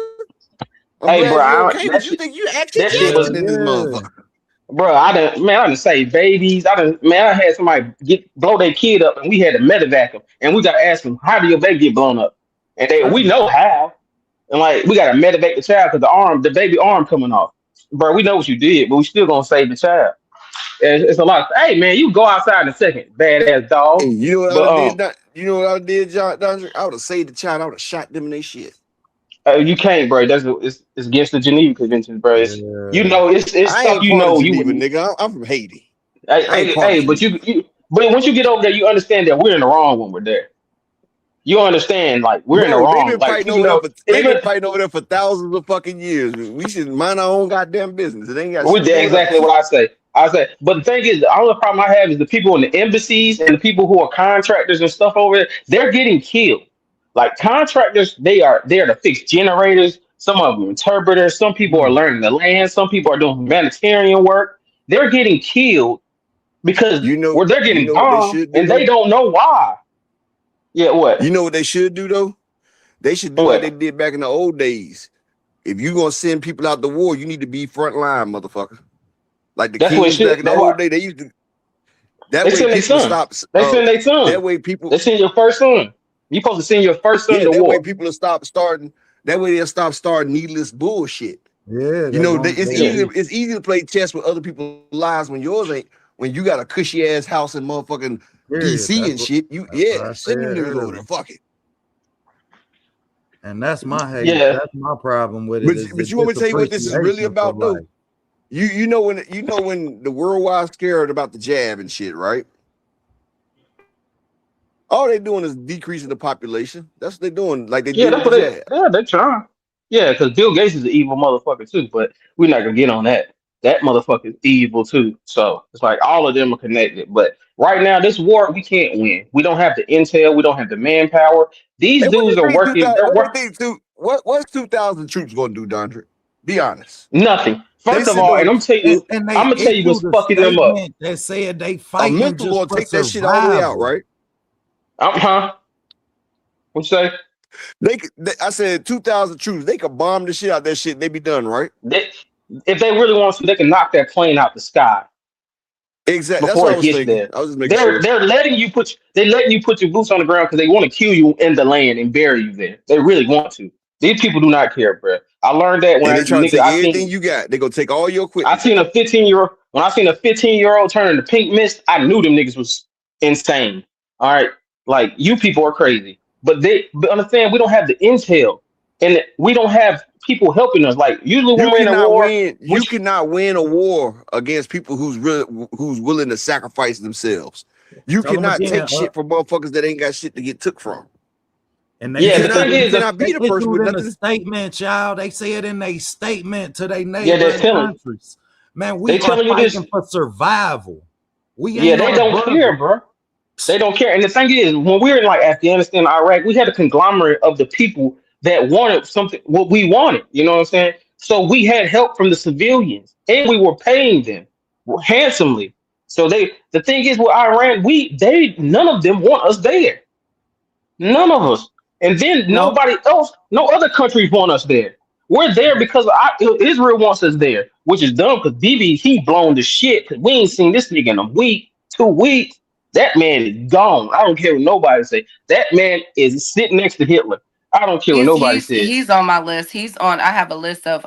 Hey, bro, you think you actually Jackson in this motherfucker? Bro, I done saved babies. I had somebody blow their kid up, and we had to medevac them, and we got to ask them, how do your baby get blown up? And we know how, and like we got to medevac the child because the baby arm coming off. Bro, we know what you did, but we still gonna save the child. It's a lot. Hey man, you go outside in a second, badass dog. Hey, you know what I did? You know what I did, John? I would have saved the child. I would have shot them in their shit. You can't, bro. It's against the Geneva Convention, bro. It's stuff you know. Nigga. I'm from Haiti. Hey, but once you get over there, you understand that we're in the wrong when we're there. You understand, like we're in the wrong. They've been fighting over there for thousands of fucking years. We should mind our own goddamn business. It ain't got. Exactly what I say. But the thing is, the only problem I have is the people in the embassies and the people who are contractors and stuff over there. They're getting killed. Like contractors, they are there to fix generators. Some of them interpreters. Some people are learning the land. Some people are doing humanitarian work. They're getting killed because they're getting bombed and they don't know why. Yeah, what? You know what they should do though? They should do what they did back in the old days. If you're gonna send people out the war, you need to be front line, motherfucker. Like the kings back in the old day, they used to. That way people stop. They send their son. That way people. They send your first son. You're supposed to send your first son to war. That way people will stop starting. That way they'll stop starting needless bullshit. Yeah, it's easy to play chess with other people's lives when yours ain't. When you got a cushy ass house in motherfucking DC and shit, send them niggas over there. Fuck it. And that's my hate. Yeah. That's my problem with it. But you want me to tell you what this is really about, though? You know when the worldwide scared about the jab and shit, right? All they doing is decreasing the population. That's what they're doing. Like they do the jab. They're trying. Yeah, because Bill Gates is an evil motherfucker too, but we're not gonna get on that. That motherfucker is evil too. So it's like all of them are connected. But right now, this war we can't win. We don't have the intel. We don't have the manpower. These dudes are working. What's 2,000 troops gonna do, Dondre? Be honest. Nothing. First of all, and I'm gonna tell you what's fucking them up. They said they fighting. A mental will take that shit all the way out, right? What you say? I said 2,000 troops. They could bomb the shit out of that shit. They be done, right? If they really want to, they can knock that plane out the sky. Exactly. Before That's what it gets there. I was just making sure. They're letting you put your boots on the ground because they want to kill you in the land and bury you there. They really want to. These people do not care, bro. I learned that when they trying to take everything you got. They gonna take all your equipment. I seen a 15-year-old turn into pink mist. I knew them niggas was insane. All right, like you people are crazy, but understand we don't have the intel and we don't have people helping us. Like usually when we're in a war, you cannot win a war against people who's willing to sacrifice themselves. You cannot take shit from motherfuckers that ain't got shit to get took from. And they cannot be the person with nothing. Statement, y'all. They say it in a statement to their neighboring countries. Man, we are fighting for survival. They don't care, bro. They don't care. And the thing is, when we were in like Afghanistan, Iraq, we had a conglomerate of the people that wanted something what we wanted. You know what I'm saying? So we had help from the civilians, and we were paying them handsomely. So the thing is with Iran, none of them want us there. None of us. And then No, nobody else, no other countries want us there. We're there because Israel wants us there, which is dumb because Bibi, he blown the shit because we ain't seen this nigga in a week, 2 weeks. That man is gone. I don't care what nobody say. That man is sitting next to Hitler. I don't care what He's nobody he's says. he's on my list. He's on. I have a list of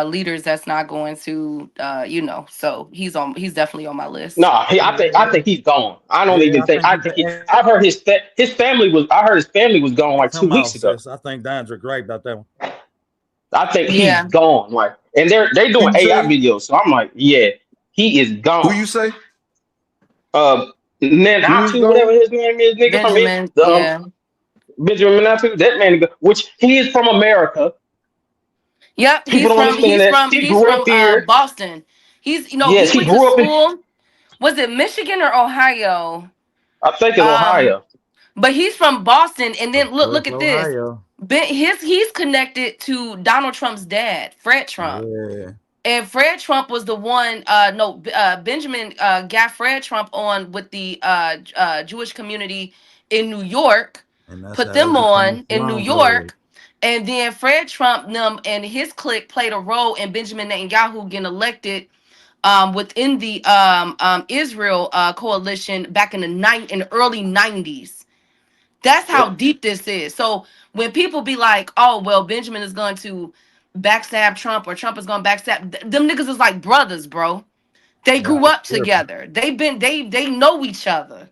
leaders that's not going to so he's definitely on my list. Nah, I think he's gone. I don't yeah, even I think. think I think I've heard his family was. I heard his family was gone like 2 come weeks out, ago. sis. I think Dandrick right about that one. I think he's Yeah. gone. Like, and they're Who doing you AI say? videos. So I'm like, yeah, he is Who gone. you say? Who is Nenatu, whatever gone? his name is, nigga from it, Benjamin, yeah. Benjamin Nenatu, that man, which he is from America. Yep, People don't understand that he he's grew up from here. Boston. He Yes, he went to grew up in. school. Was it Michigan or Ohio? I think it's Um, Ohio. but he's from Boston, and then Of look course, at this. Ohio. He's connected to Donald Trump's dad, Fred Trump. Yeah. And Fred Trump was the one. Benjamin got Fred Trump on with the Jewish community in New York, And that's put how they them became on in New Shalom Lord. York, and then Fred Trump and his clique played a role in Benjamin Netanyahu getting elected within the Israel coalition back in the early 90s. That's how Yep. deep this is. So when people be like, "Oh, well, Benjamin is going to backstab Trump or Trump is going to backstab," them niggas is like brothers, bro. They Yeah, grew up different. together. They know each other.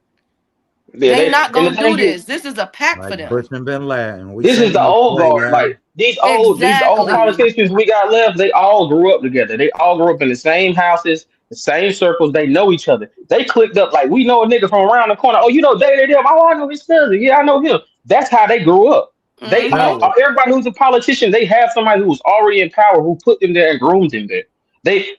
Yeah, They not and the gonna do thing is, this. This is a pack for Like them. Bush and Bin Laden. We this is the seen this old play, guard. y'all. Like these old Exactly. politicians we got left, they all grew up together. They all grew up in the same houses, the same circles. They know each other. They clicked up like we know a nigga from around the corner. Oh, you know David them. Oh, I know his cousin. Yeah, I know him. That's how they grew up. They Mm-hmm. everybody who's a politician, they have somebody who's already in power who put them there and groomed them there.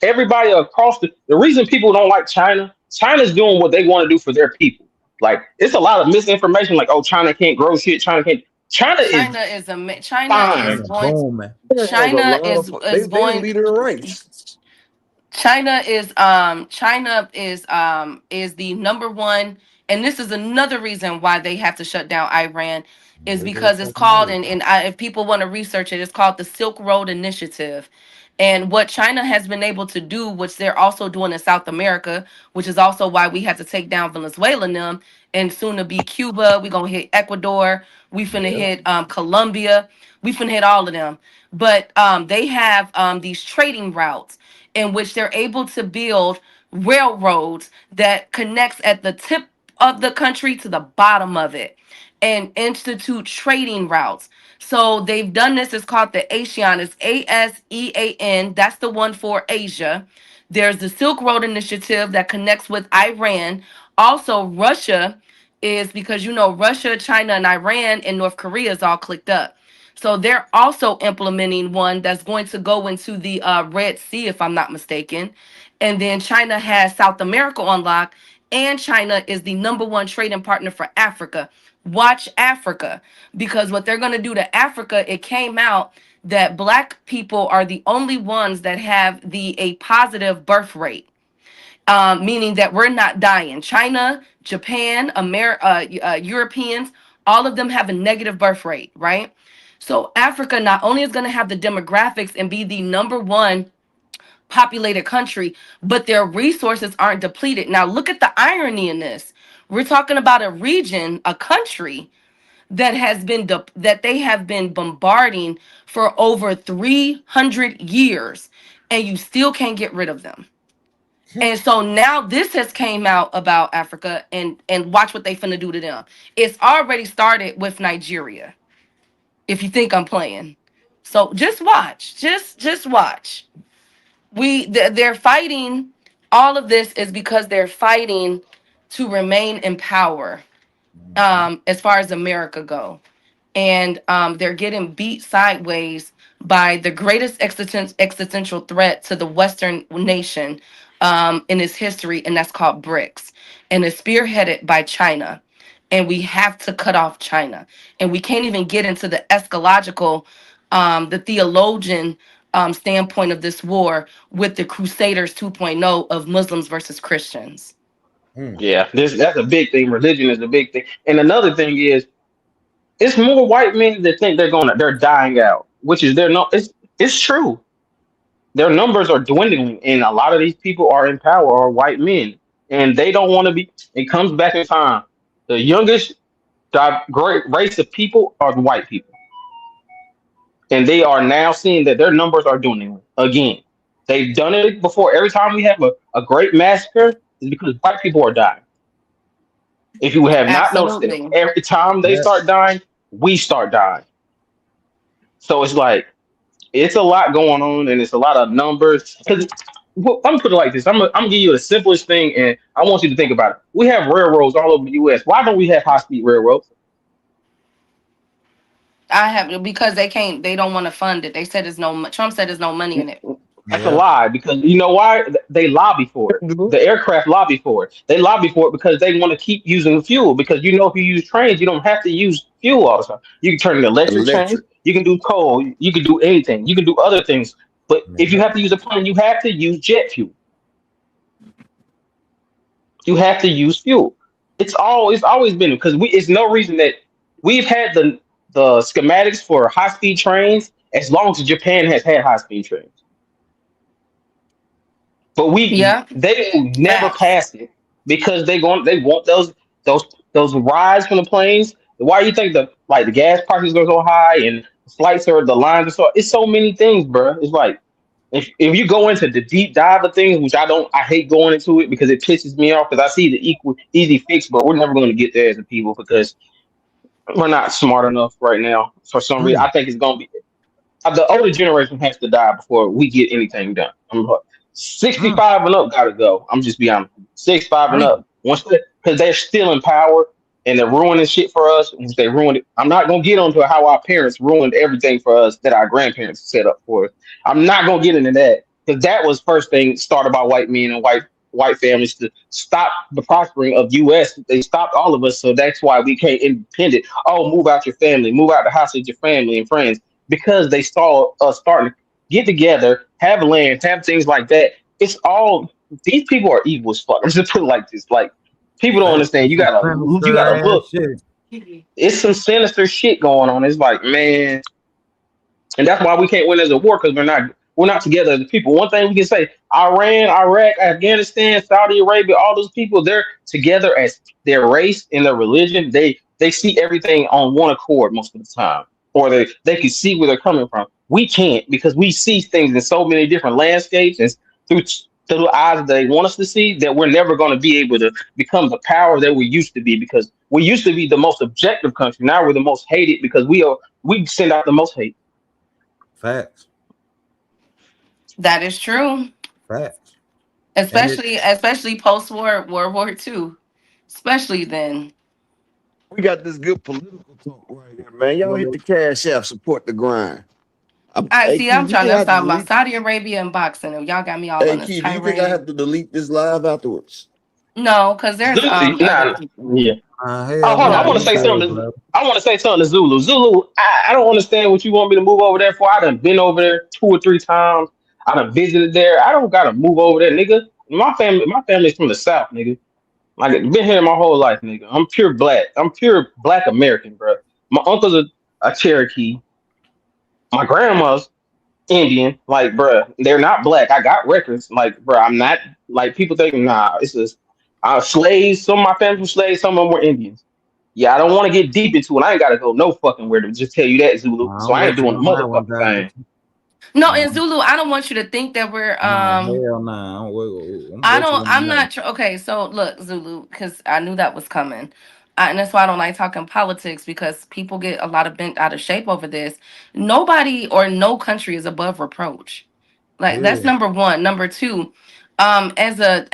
Everybody across the reason people don't like China's doing what they want to do for their people. Like it's a lot of misinformation. Like, oh, China can't grow shit. China is China is fine. going. Booming. There's a China lot is of is they going. leader in ranks. China is the number one, and this is another reason why they have to shut down Iran, is They did because it's fucking called, right. if people want to research it, it's called the Silk Road Initiative. And what China has been able to do, which they're also doing in South America, which is also why we had to take down Venezuela and them, and soon to be Cuba. We're gonna hit Ecuador. We finna Yeah. hit Colombia. We finna hit all of them. But they have these trading routes in which they're able to build railroads that connects at the tip of the country to the bottom of it and institute trading routes. So they've done this. It's called the ASEAN. It's ASEAN. That's the one for Asia. There's the Silk Road Initiative that connects with Iran. Also, Russia is, because Russia, China, and Iran and North Korea is all clicked up. So they're also implementing one that's going to go into the Red Sea, if I'm not mistaken. And then China has South America on lock, and China is the number one trading partner for Africa. Watch Africa, because what they're going to do to Africa, it came out that Black people are the only ones that have a positive birth rate. Meaning that we're not dying. China, Japan, Europeans, all of them have a negative birth rate, right? So Africa not only is going to have the demographics and be the number one populated country, but their resources aren't depleted. Now look at the irony in this. We're talking about a region, a country that that they have been bombarding for over 300 years, and you still can't get rid of them. And so now this has came out about Africa, and watch what they finna do to them. It's already started with Nigeria, if you think I'm playing. So just watch. Just watch. They're fighting. All of this is because they're fighting to remain in power, as far as America go. And they're getting beat sideways by the greatest existential threat to the Western nation, in its history, and that's called BRICS, and it's spearheaded by China. And we have to cut off China. And we can't even get into the eschatological, the theologian standpoint of this war with the Crusaders 2.0 of Muslims versus Christians. Yeah, that's a big thing. Religion is a big thing. And another thing is, it's more white men that think they're dying out, which is they're not. It's true. Their numbers are dwindling, and a lot of these people are in power are white men, and they don't want to be. It comes back in time. The youngest great race of people are the white people, and they are now seeing that their numbers are dwindling again. They've done it before. Every time we have a great massacre, is because white people are dying. If you have not noticed it, Absolutely. every time they start dying, we start dying. So it's like it's a lot going on, and it's a lot of numbers. Because I'm gonna put it like this: I'm gonna give you the simplest thing, and I want you to think about it. We have railroads all over the U.S. Why don't we have high-speed railroads? I have, because they don't want to fund it. They said Trump said there's no money in it. That's a lie, because you know why? They lobby for it. The aircraft lobby for it. They lobby for it because they want to keep using fuel. Because if you use trains, you don't have to use fuel all the time. You can turn an electric train. You can do coal. You can do anything. You can do other things. But if you have to use a plane, you have to use jet fuel. You have to use fuel. It's always been, because it's no reason that we've had the schematics for high speed trains as long as Japan has had high speed trains. But they will never pass it because they want those rides from the planes. Why do you think the gas prices are so high and flights are the lines are so? It's so many things, bro. It's like if you go into the deep dive of things, which I hate going into it because it pisses me off because I see the easy fix, but we're never going to get there as a people because we're not smart enough right now. For some reason, I think it's going to be the older generation has to die before we get anything done. 65 and up gotta go. I'm just be honest. 65 and up. Because they're still in power and they're ruining shit for us. They ruined it. I'm not gonna get onto how our parents ruined everything for us that our grandparents set up for us. I'm not gonna get into that because that was first thing started by white men and white families to stop the prospering of U.S. They stopped all of us, so that's why we can't independent. Oh, move out your family, move out the house with your family and friends because they saw us starting to get together, have land, have things like that. It's all these people are evil as fuck. I'm just put it like this. Like people don't understand. You gotta look. It's some sinister shit going on. It's like, man, and that's why we can't win as a war because we're not together as a people. One thing we can say: Iran, Iraq, Afghanistan, Saudi Arabia, all those people, they're together as their race and their religion. They see everything on one accord most of the time, or they can see where they're coming from. We can't because we see things in so many different landscapes and through the eyes that they want us to see that we're never going to be able to become the power that we used to be because we used to be the most objective country. Now we're the most hated because we send out the most hate. Facts. That is true. Facts. Especially post-war World War II. Especially then. We got this good political talk right here, man. Y'all hit the cash app, support the grind. I'm trying to talk about Saudi Arabia and boxing, and y'all got me all on this. Do you think I have to delete this live afterwards? No, because there's yeah. Hold on, I want to say something. I want to say something to Zulu. Zulu, I don't understand what you want me to move over there for. I done been over there 2 or 3 times. I done visited there. I don't gotta move over there, nigga. My family's from the South, nigga. Like been here my whole life, nigga. I'm pure black. I'm pure black American, bro. My uncle's a Cherokee. My grandma's Indian. Like, bro, they're not black. I got records. Like, bro, I'm not like people think. Nah, it's just slaves. Some of my family were slaves. Some of them were Indians. Yeah, I don't want to get deep into it. I ain't gotta go no fucking where to just tell you that, Zulu. So I ain't doing the motherfucking thing. No, and Zulu, I don't want you to think that we're hell nah. I'm not okay, so look, Zulu, because I knew that was coming. And that's why I don't like talking politics because people get a lot of bent out of shape over this. Nobody or no country is above reproach. Like that's number one. Number two, as a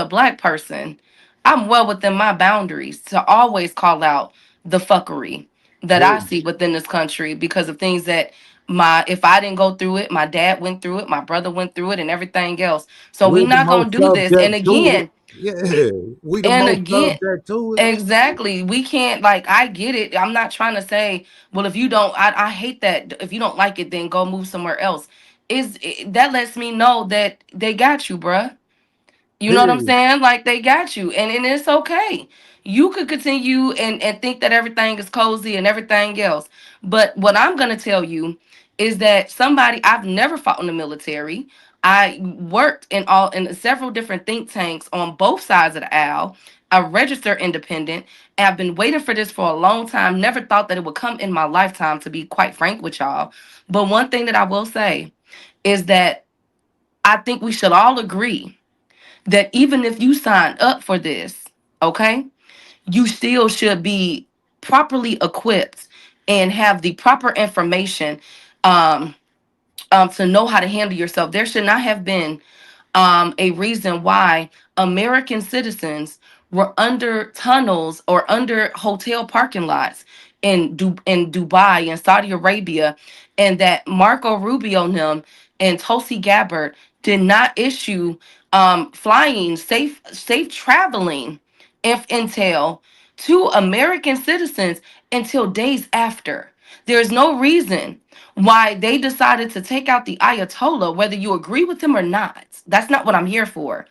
black person, I'm well within my boundaries to always call out the fuckery that I see within this country because of things that If I didn't go through it, my dad went through it, my brother went through it, and everything else. So we We're the not gonna most do this. And subject to it. again, Yeah, we the and most again, subject to it. exactly. We can't, like, I get it. I'm not trying to say, well, if you don't, I hate that. If you don't like it, then go move somewhere else. That lets me know that they got you, bruh. You know what I'm Period. saying? Like, they got you, and it's okay. You could continue and think that everything is cozy and everything else. But what I'm gonna tell you is that I've never fought in the military. I worked in several different think tanks on both sides of the aisle. I registered independent, and I've been waiting for this for a long time. Never thought that it would come in my lifetime, to be quite frank with y'all. But one thing that I will say is that I think we should all agree that even if you sign up for this, okay, you still should be properly equipped and have the proper information um, to know how to handle yourself. There should not have been a reason why American citizens were under tunnels or under hotel parking lots in Dubai and Saudi Arabia, and that Marco Rubio and them and Tulsi Gabbard did not issue flying safe traveling intel to American citizens until days after. There's no reason why they decided to take out the Ayatollah, whether you agree with him or not. That's not what I'm here for.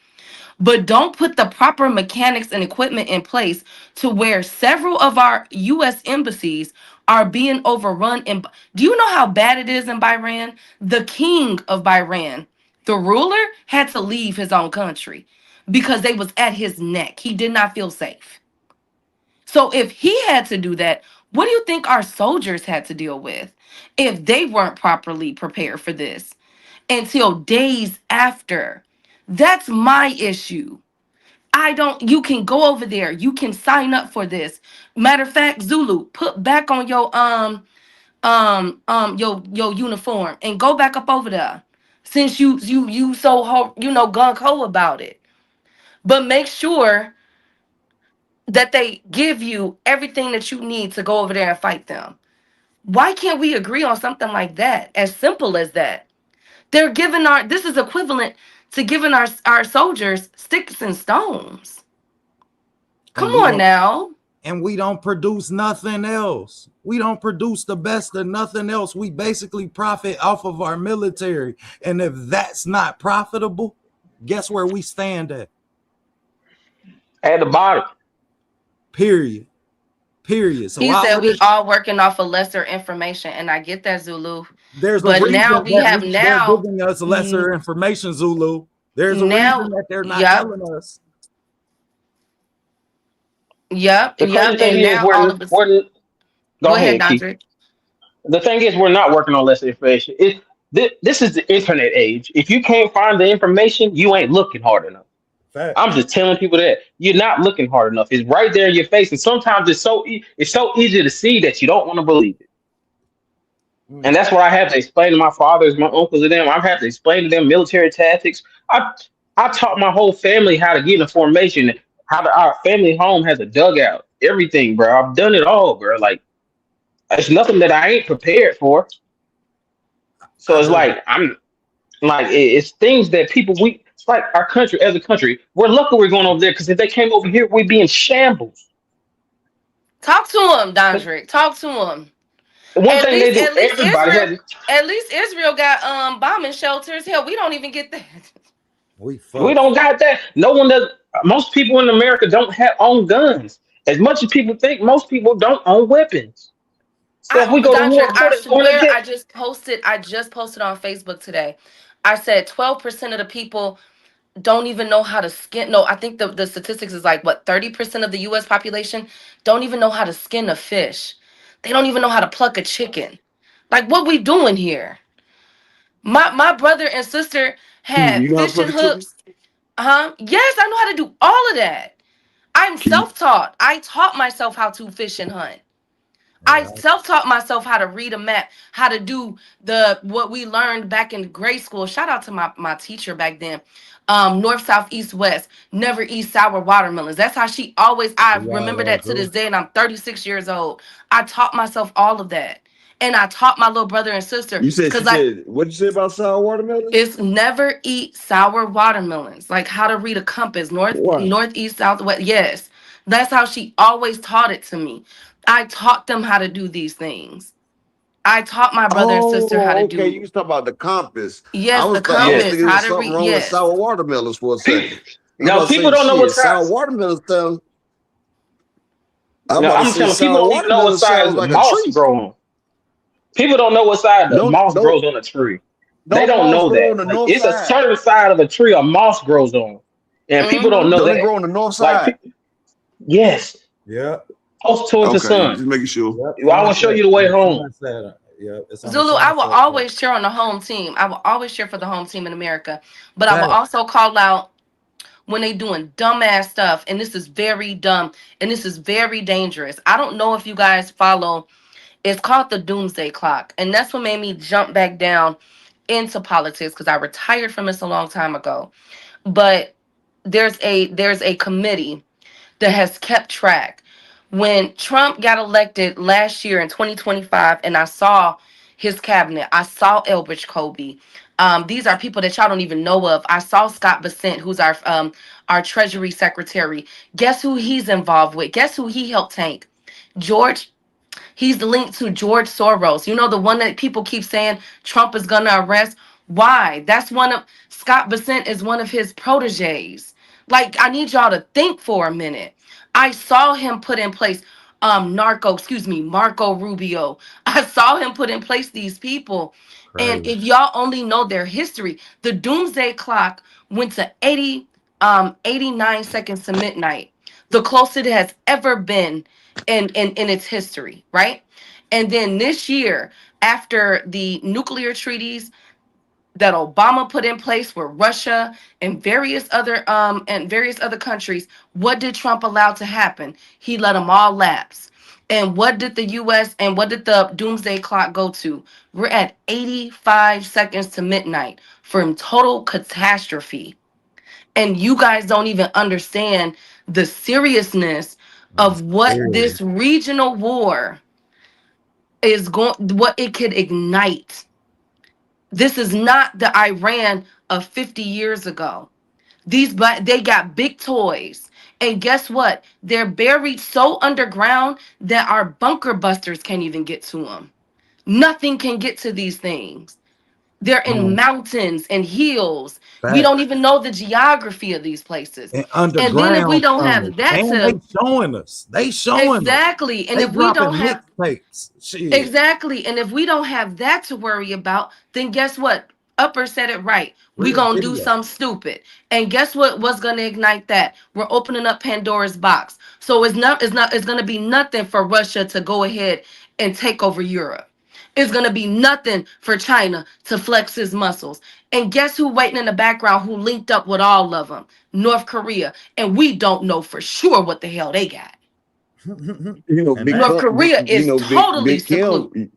But don't put the proper mechanics and equipment in place to where several of our U.S. embassies are being overrun. And do you know how bad it is in Bahrain? The king of Bahrain, the ruler, had to leave his own country because they was at his neck. He did not feel safe. So if he had to do that, what do you think our soldiers had to deal with if they weren't properly prepared for this until days after? That's my issue. You can go over there. You can sign up for this. Matter of fact, Zulu, put back on your your uniform and go back up over there. Since you so gung ho about it. But make sure that they give you everything that you need to go over there and fight them. Why can't we agree on something like that? As simple as that. This is equivalent to giving our soldiers sticks and stones. Come on now. And we don't produce nothing else. We don't produce the best of nothing else. We basically profit off of our military. And if that's not profitable, guess where we stand at? At the bottom. Period. So he said we all working off of lesser information, and I get that, Zulu. There's but a now we have they're giving us lesser information, Zulu. There's a reason that they're not telling us. Yep. The crazy thing is go ahead, Keith. The thing is, we're not working on lesser information. This is the internet age. If you can't find the information, you ain't looking hard enough. Fact. I'm just telling people that you're not looking hard enough. It's right there in your face, and sometimes it's so easy to see that you don't want to believe it. And that's what I have to explain to my fathers, my uncles, and them. I have to explain to them military tactics. I taught my whole family how to get information. Our family home has a dugout, everything, bro. I've done it all, bro. Like, it's nothing that I ain't prepared for. So it's like it's things that it's like our country as a country. We're lucky we're going over there, because if they came over here, we'd be in shambles. Talk to him, Dondrick. Talk to him. One thing they do, everybody at least Israel got bombing shelters. Hell, we don't even get that. We don't got that. No one does. Most people in America don't own guns. As much as people think, most people don't own weapons. So if we go to war, I just posted on Facebook today. I said 12% of the people don't even know how to skin. No, I think the statistics is like, what, 30% of the U.S. population don't even know how to skin a fish. They don't even know how to pluck a chicken. Like, what we doing here? My brother and sister had fishing hooks. Yes, I know how to do all of that. I'm self-taught. I taught myself how to fish and hunt. I self-taught myself how to read a map, how to do what we learned back in grade school. Shout out to my teacher back then. North, south, east, west. Never eat sour watermelons. That's how she always. I remember that to this day, and I'm 36 years old. I taught myself all of that, And I taught my little brother and sister You said because she like said what'd you say about sour watermelon? it's never eat sour watermelons. Like how to read a compass, Why? northeast, southwest. Yes, that's how she always taught it to me. I taught them how to do these things. I taught my brother and sister how to Oh, okay. You do. was talking about the compass. Yes, the I was Yeah. compass, thinking there how was to something read. wrong with Yes. sour watermelons for a second. I'm No, about to people say don't know what shit. Sour size. watermelon stuff. I'm No, about to I'm say telling people sour don't even know what watermelon size sounds like a moss tree. grow on. People don't know what side the Don't moss don't grows on a tree. They don't don't moss know grow on that. the Like north it's a side? certain side of a tree a moss grows on, and people don't Mm-hmm. know Don't it that. grow on the north Like, side? yes, Yep. close towards the Okay, sun. just making sure. Yep. I will show you the way home. Sunset. Yep. It's on the Zulu, I will sunset. always cheer on the home team. I will always cheer for the home team in America. But I will Fact. also call out when they doing dumbass stuff. And this is very dumb. And this is very dangerous. I don't know if you guys follow. It's called the Doomsday Clock. And that's what made me jump back down into politics because I retired from this a long time ago. But there's a committee that has kept track. When Trump got elected last year in 2025, and I saw his cabinet, I saw Elbridge Colby. These are people that y'all don't even know of. I saw Scott Bessent, who's our Treasury Secretary. Guess who he's involved with? Guess who he helped tank? George. He's linked to George Soros. You know, the one that people keep saying Trump is gonna arrest. Why? That's one of Scott Bessent is one of his proteges. Like, I need y'all to think for a minute. I saw him put in place Marco Rubio. I saw him put in place these people. And Crazy. if y'all only know their history, the doomsday clock went to 89 seconds to midnight. The closest it has ever been in its history, right? And then this year, after the nuclear treaties that Obama put in place with Russia and various other countries, what did Trump allow to happen? He let them all lapse. And what did the US and what did the doomsday clock go to? We're at 85 seconds to midnight from total catastrophe. And you guys don't even understand the seriousness of what this regional war is going, what it could ignite. This is not the Iran of 50 years ago. They got big toys. And guess what? They're buried so underground that our bunker busters can't even get to them. Nothing can get to these things. They're in mountains and hills. We don't even know the geography of these places. And And then if underground we don't tunnels. have that And to they showing us. They showing us. exactly, and They if we don't dropping have mixtapes. Shit. exactly, and if we don't have that to worry about, then guess what? Upper said it right. We Real gonna do video. something stupid, and guess what? What's gonna ignite that? We're opening up Pandora's box. So it's gonna be nothing for Russia to go ahead and take over Europe. It's gonna be nothing for China to flex his muscles. And guess who waiting in the background who linked up with all of them? North Korea, and we don't know for sure what the hell they got. You know, And Big North Kim, Korea you is know, totally Big Kim. secluded.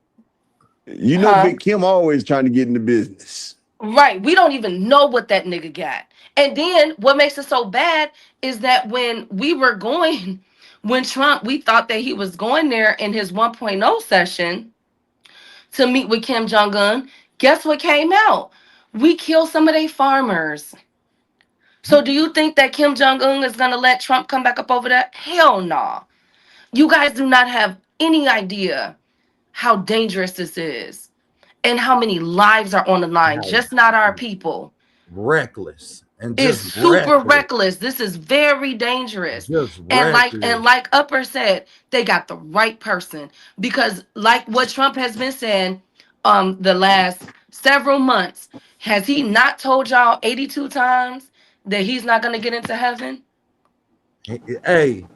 You know, Huh? Big Kim always trying to get in the business. Right. We don't even know what that nigga got. And then what makes it so bad is that when we were going, when Trump, we thought that he was going there in his 1.0 session to meet with Kim Jong-un. Guess what came out? We killed some of their farmers. So do you think that Kim Jong-un is going to let Trump come back up over there? Hell no. You guys do not have any idea how dangerous this is and how many lives are on the line, How just not our people. reckless. And It's just super reckless. reckless. This is very dangerous. Just And reckless. like Upper said, they got the right person. Because like what Trump has been saying the last several months, has he not told y'all 82 times that he's not gonna get into heaven? Hey,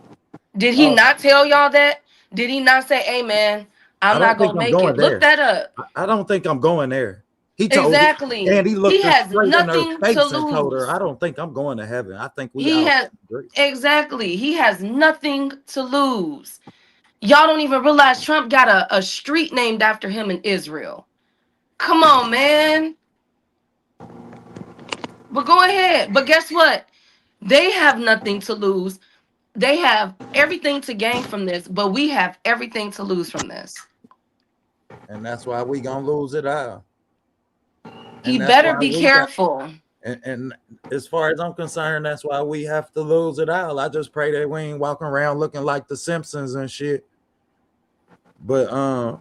Did he not tell y'all that? Did he not say, hey man, I'm I not don't think gonna I'm make going it? Look there. that up. I don't think I'm going there. He told Exactly. and he looked He her has straight in her nothing face to and told her, lose. I don't think I'm going to heaven. I think we He out. has exactly. He has nothing to lose. Y'all don't even realize Trump got a street named after him in Israel. Come on, man. But go ahead. But guess what? They have nothing to lose. They have everything to gain from this, but we have everything to lose from this. And that's why we gonna lose it all. He And that's better why be we got, careful. and as far as I'm concerned, that's why we have to lose it all. I just pray that we ain't walking around looking like the Simpsons and shit. But Oh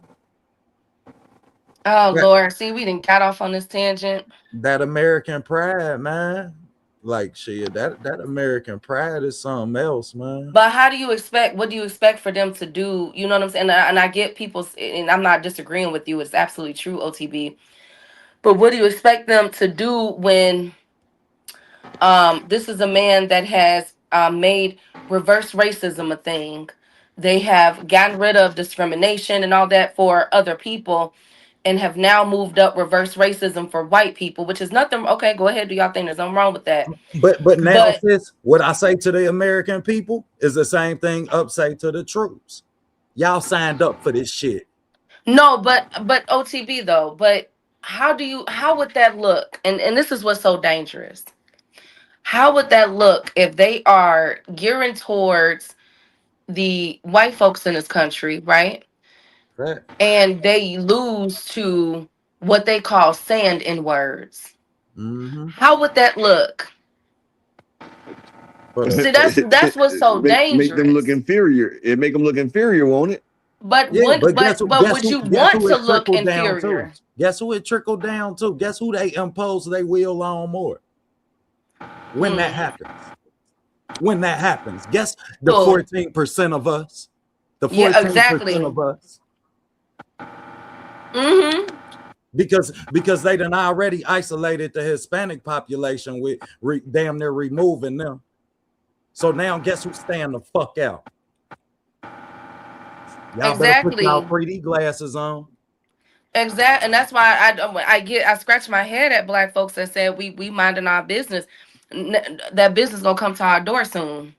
that, Lord, see, we didn't got off on this tangent. that American pride, man. Like shit, that American pride is something else, man. But how do you expect? What do you expect for them to do? You know what I'm saying? And I get people's, and I'm not disagreeing with you. It's absolutely true, OTB. But what do you expect them to do when this is a man that has made reverse racism a thing? They have gotten rid of discrimination and all that for other people, and have now moved up reverse racism for white people, which is nothing. Okay, go ahead, do y'all think there's nothing wrong with that? But now, But sis, what I say to the American people is the same thing up say to the troops. Y'all signed up for this shit. no, but OTB though. But how would that look? And this is what's so dangerous. How would that look if they are gearing towards the white folks in this country, right? Right. And they lose to what they call sand in words. Mm-hmm. How would that look? See, that's what's so dangerous. Make them look inferior. It make them look inferior, won't it? But Yeah, would but guess would you guess want who to it look trickled down inferior? to? Guess who it trickled down to? Guess who they impose their will on more? When that happens. When that happens. Guess the Cool. 14% of us. The 14% Yeah, exactly. of us. Mm-hmm. Because they done already isolated the Hispanic population with damn near removing them. So now guess who's staying the fuck out? Y'all better put y'all 3D glasses on. Exactly, and that's why I scratch my head at black folks that said we minding our business. That business gonna come to our door soon.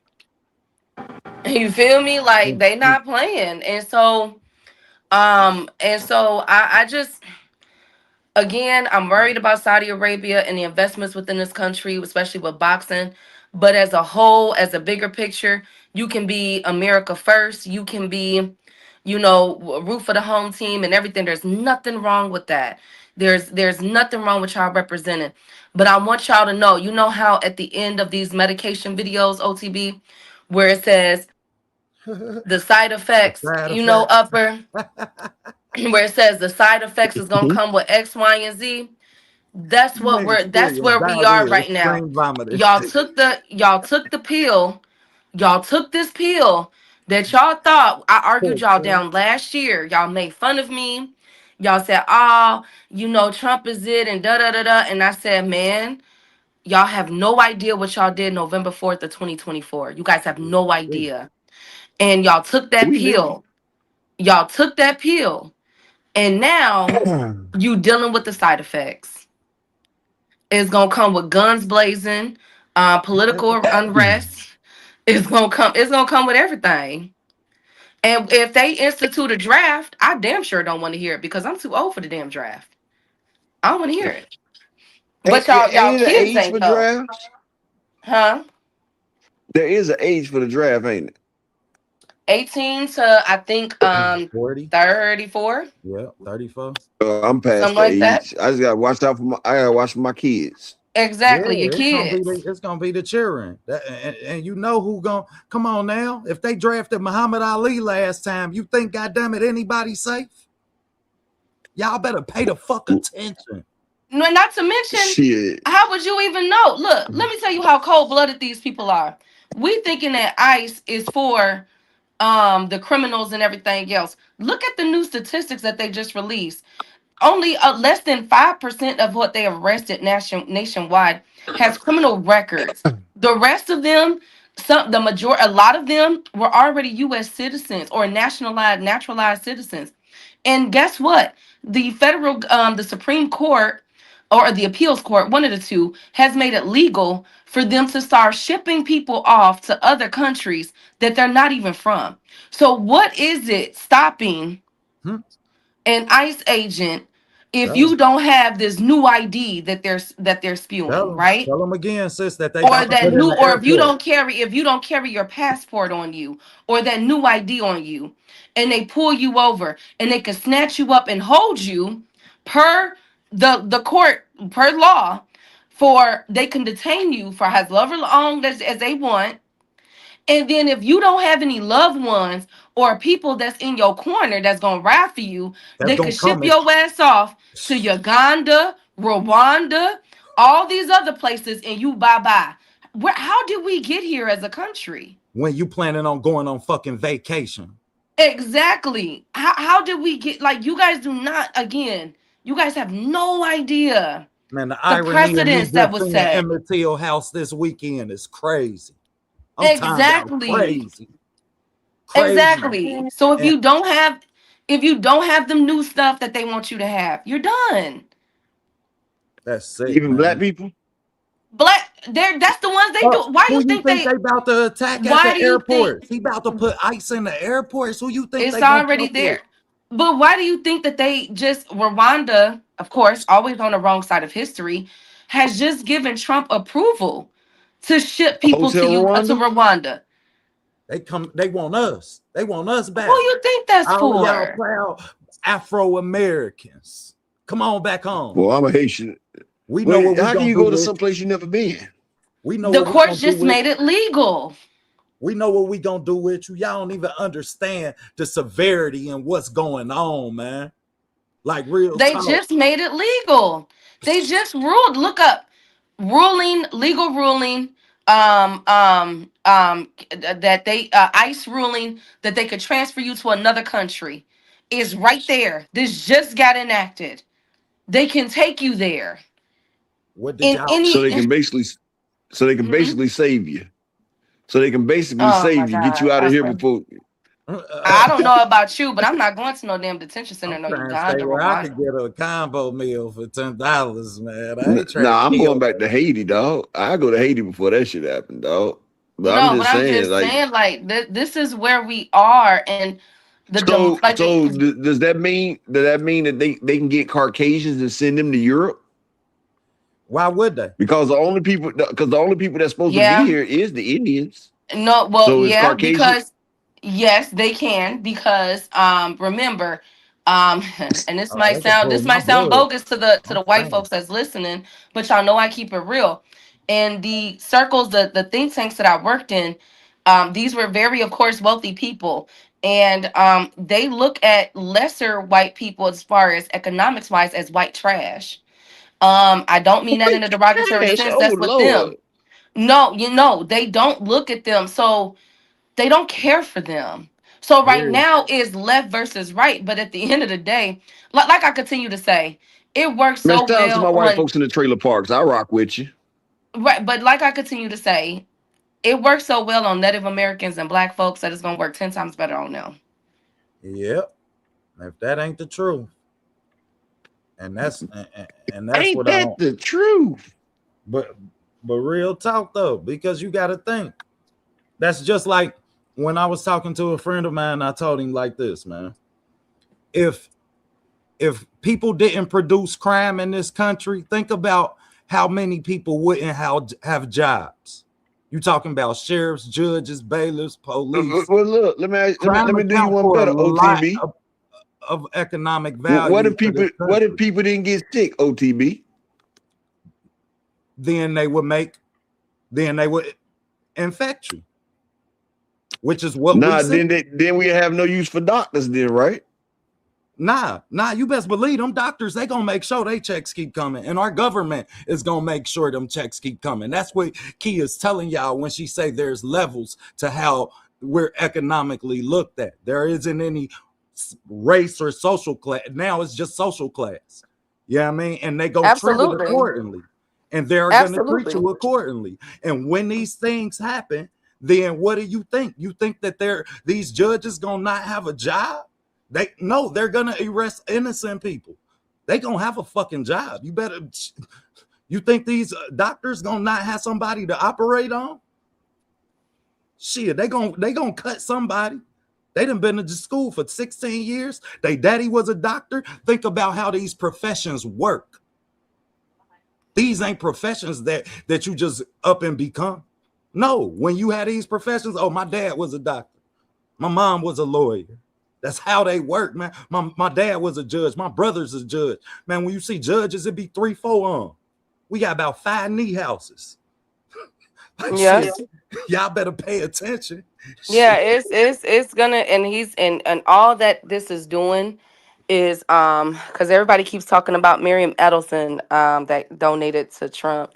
You feel me? Like they not playing, and so I just, again, I'm worried about Saudi Arabia and the investments within this country, especially with boxing. But as a whole, as a bigger picture, you can be America first. You can be, root for the home team and everything. There's nothing wrong with that. There's nothing wrong with y'all representing. But I want y'all to know, you know how at the end of these medication videos, OTB, where it says the side effects, upper, where it says the side effects is gonna come with X, Y, and Z. That's where we are right now. Y'all took the pill. Y'all took this pill that y'all thought I argued y'all down last year. Y'all made fun of me. Y'all said, Trump is it and da da da da. And I said, man, y'all have no idea what y'all did November 4th of 2024. You guys have no idea. And y'all took that pill. Y'all took that pill. And now you dealing with the side effects. It's gonna come with guns blazing, political unrest. It's gonna come with everything. And if they institute a draft, I damn sure don't want to hear it because I'm too old for the damn draft. I don't want to hear it. But y'all kids ain't though. Drafts? Huh? There is an age for the draft, ain't it? 18 to I think 40. 34. Yeah, 34. I'm past Something the like age. that. I just gotta watch out for I gotta watch for my kids. Exactly, your it's kids. gonna be the children. And you know who gonna come on now. If they drafted Muhammad Ali last time, you think goddamn it anybody safe? Y'all better pay the fuck attention. No, not to mention, Shit. how would you even know? Look, let me tell you how cold-blooded these people are. We thinking that ICE is for the criminals and everything else. Look at the new statistics that they just released. Only less than 5% of what they arrested nationwide has criminal records. The rest of them, a lot of them were already U.S. citizens or naturalized citizens. And guess what? The the Supreme Court or the appeals court, one of the two, has made it legal for them to start shipping people off to other countries that they're not even from. So what is it stopping an ICE agent if Tell you them, don't have this new ID that they're spewing, right? tell them again, sis, that they Or about to that put in new, the or airport. if you don't carry your passport on you, or that new ID on you, and they pull you over and they can snatch you up and hold you per the court, per law, for they can detain you for as long as they want. And then if you don't have any loved ones or people that's in your corner that's gonna ride for you, That's they gonna could ship come and your ass off to Uganda, Rwanda, all these other places, and you bye bye. Where? How did we get here as a country? when you planning on going on fucking vacation. Exactly. How did we get, like, you guys do not, again, you guys have no idea Man, the the irony in me precedence that just was seeing set. Emmett Till house this weekend is crazy. I'm talking about Exactly. crazy. Crazy. Exactly. So And if you don't have them new stuff that they want you to have, you're done. that's sick, Even black man. people. That's the ones they do. Why do Who you think they about to attack at why the do you think airports? He about to put ice in the airports. Who you think it's they gonna already fuck with? there? But why do you think that they just, Rwanda, of course, always on the wrong side of history, has just given Trump approval to ship people Hotel to Rwanda. Rwanda? They want us. They want us Who back. you think that's All of y'all for? proud Afro-Americans. Come on back home. Well, I'm a Haitian. We know what Wait, we how can gonna you do go to with. some place you never been? We know The what we courts gonna do just with. made it legal. We know what we gonna do with you. Y'all don't even understand the severity and what's going on, man. Like real They talk. just made it legal. They just ruled. Look up legal ruling. That they ICE ruling that they could transfer you to another country is right there. This just got enacted. They can take you there What did in y'all? So any. they can basically, Mhm. save you. So they can basically Oh my save you, get you God. out of here before. I don't know about you, but I'm not going to no damn detention center, I'm no trying to stay Uganda, where I Rwanda. could get a combo meal for $10, man. I ain't trying Nah, to I'm kill going back to Haiti, dog. I go to Haiti before that shit happened, dog. But I'm No, but just I'm saying, just like, saying, like, this is where we are, and does that mean that they can get Caucasians and send them to Europe? Why would they? Because the only people that's supposed to be Yeah. here is the Indians. No, well, So it's yeah, Caucasian. because yes, they can, because remember, and this Oh, might they can sound pull my blood. bogus to the I'm white saying. folks that's listening, but y'all know I keep it real. And the circles, the think tanks that I worked in, these were very, of course, wealthy people. And they look at lesser white people as far as economics wise as white trash. I don't mean that in a derogatory Trash. sense. Oh That's what them. Lord. No, they don't look at them. So they don't care for them. So right Weird. now is left versus right, but at the end of the day, like I continue to say, it works Man, so shout out to my well white on folks in the trailer parks. I rock with you. right, but like I continue to say, it works so well on Native Americans and Black folks that it's gonna work 10 times better on them. Yep. If that ain't the truth, and that's Ain't what I that don't. the truth? But real talk though, because you got to think. That's just like when I was talking to a friend of mine. I told him like this, man. If people didn't produce crime in this country, think about how many people wouldn't have jobs. You talking about sheriffs, judges, bailiffs, police. Well, look, let me do you Account one for better, a lot OTB. of economic value. What if people didn't get sick, OTB? Then they would infect you, which is what we see. Then we have no use for doctors then, right? Nah, you best believe them doctors, they gonna make sure they checks keep coming, and our government is gonna make sure them checks keep coming. That's what Key is telling y'all when she say there's levels to how we're economically looked at. There isn't any race or social class. Now it's just social class. You know what I mean? And they gonna treat it Absolutely. accordingly. And they're gonna treat you accordingly. And when these things happen, then what do you think? You think that these judges gonna not have a job? They're gonna arrest innocent people. They gonna have a fucking job. You think these doctors gonna not have somebody to operate on? Shit, they gonna cut somebody. They done been to school for 16 years. They daddy was a doctor. Think about how these professions work. These ain't professions that you just up and become. No, when you had these professions, oh, my dad was a doctor. My mom was a lawyer. That's how they work, man. My dad was a judge. My brother's a judge. Man, when you see judges, it be 3, 4 on. We got about 5 knee houses. Like, Yeah. shit, y'all better pay attention. Yeah, Shit. it's gonna, and he's and all that this is doing is because everybody keeps talking about Miriam Edelson that donated to Trump.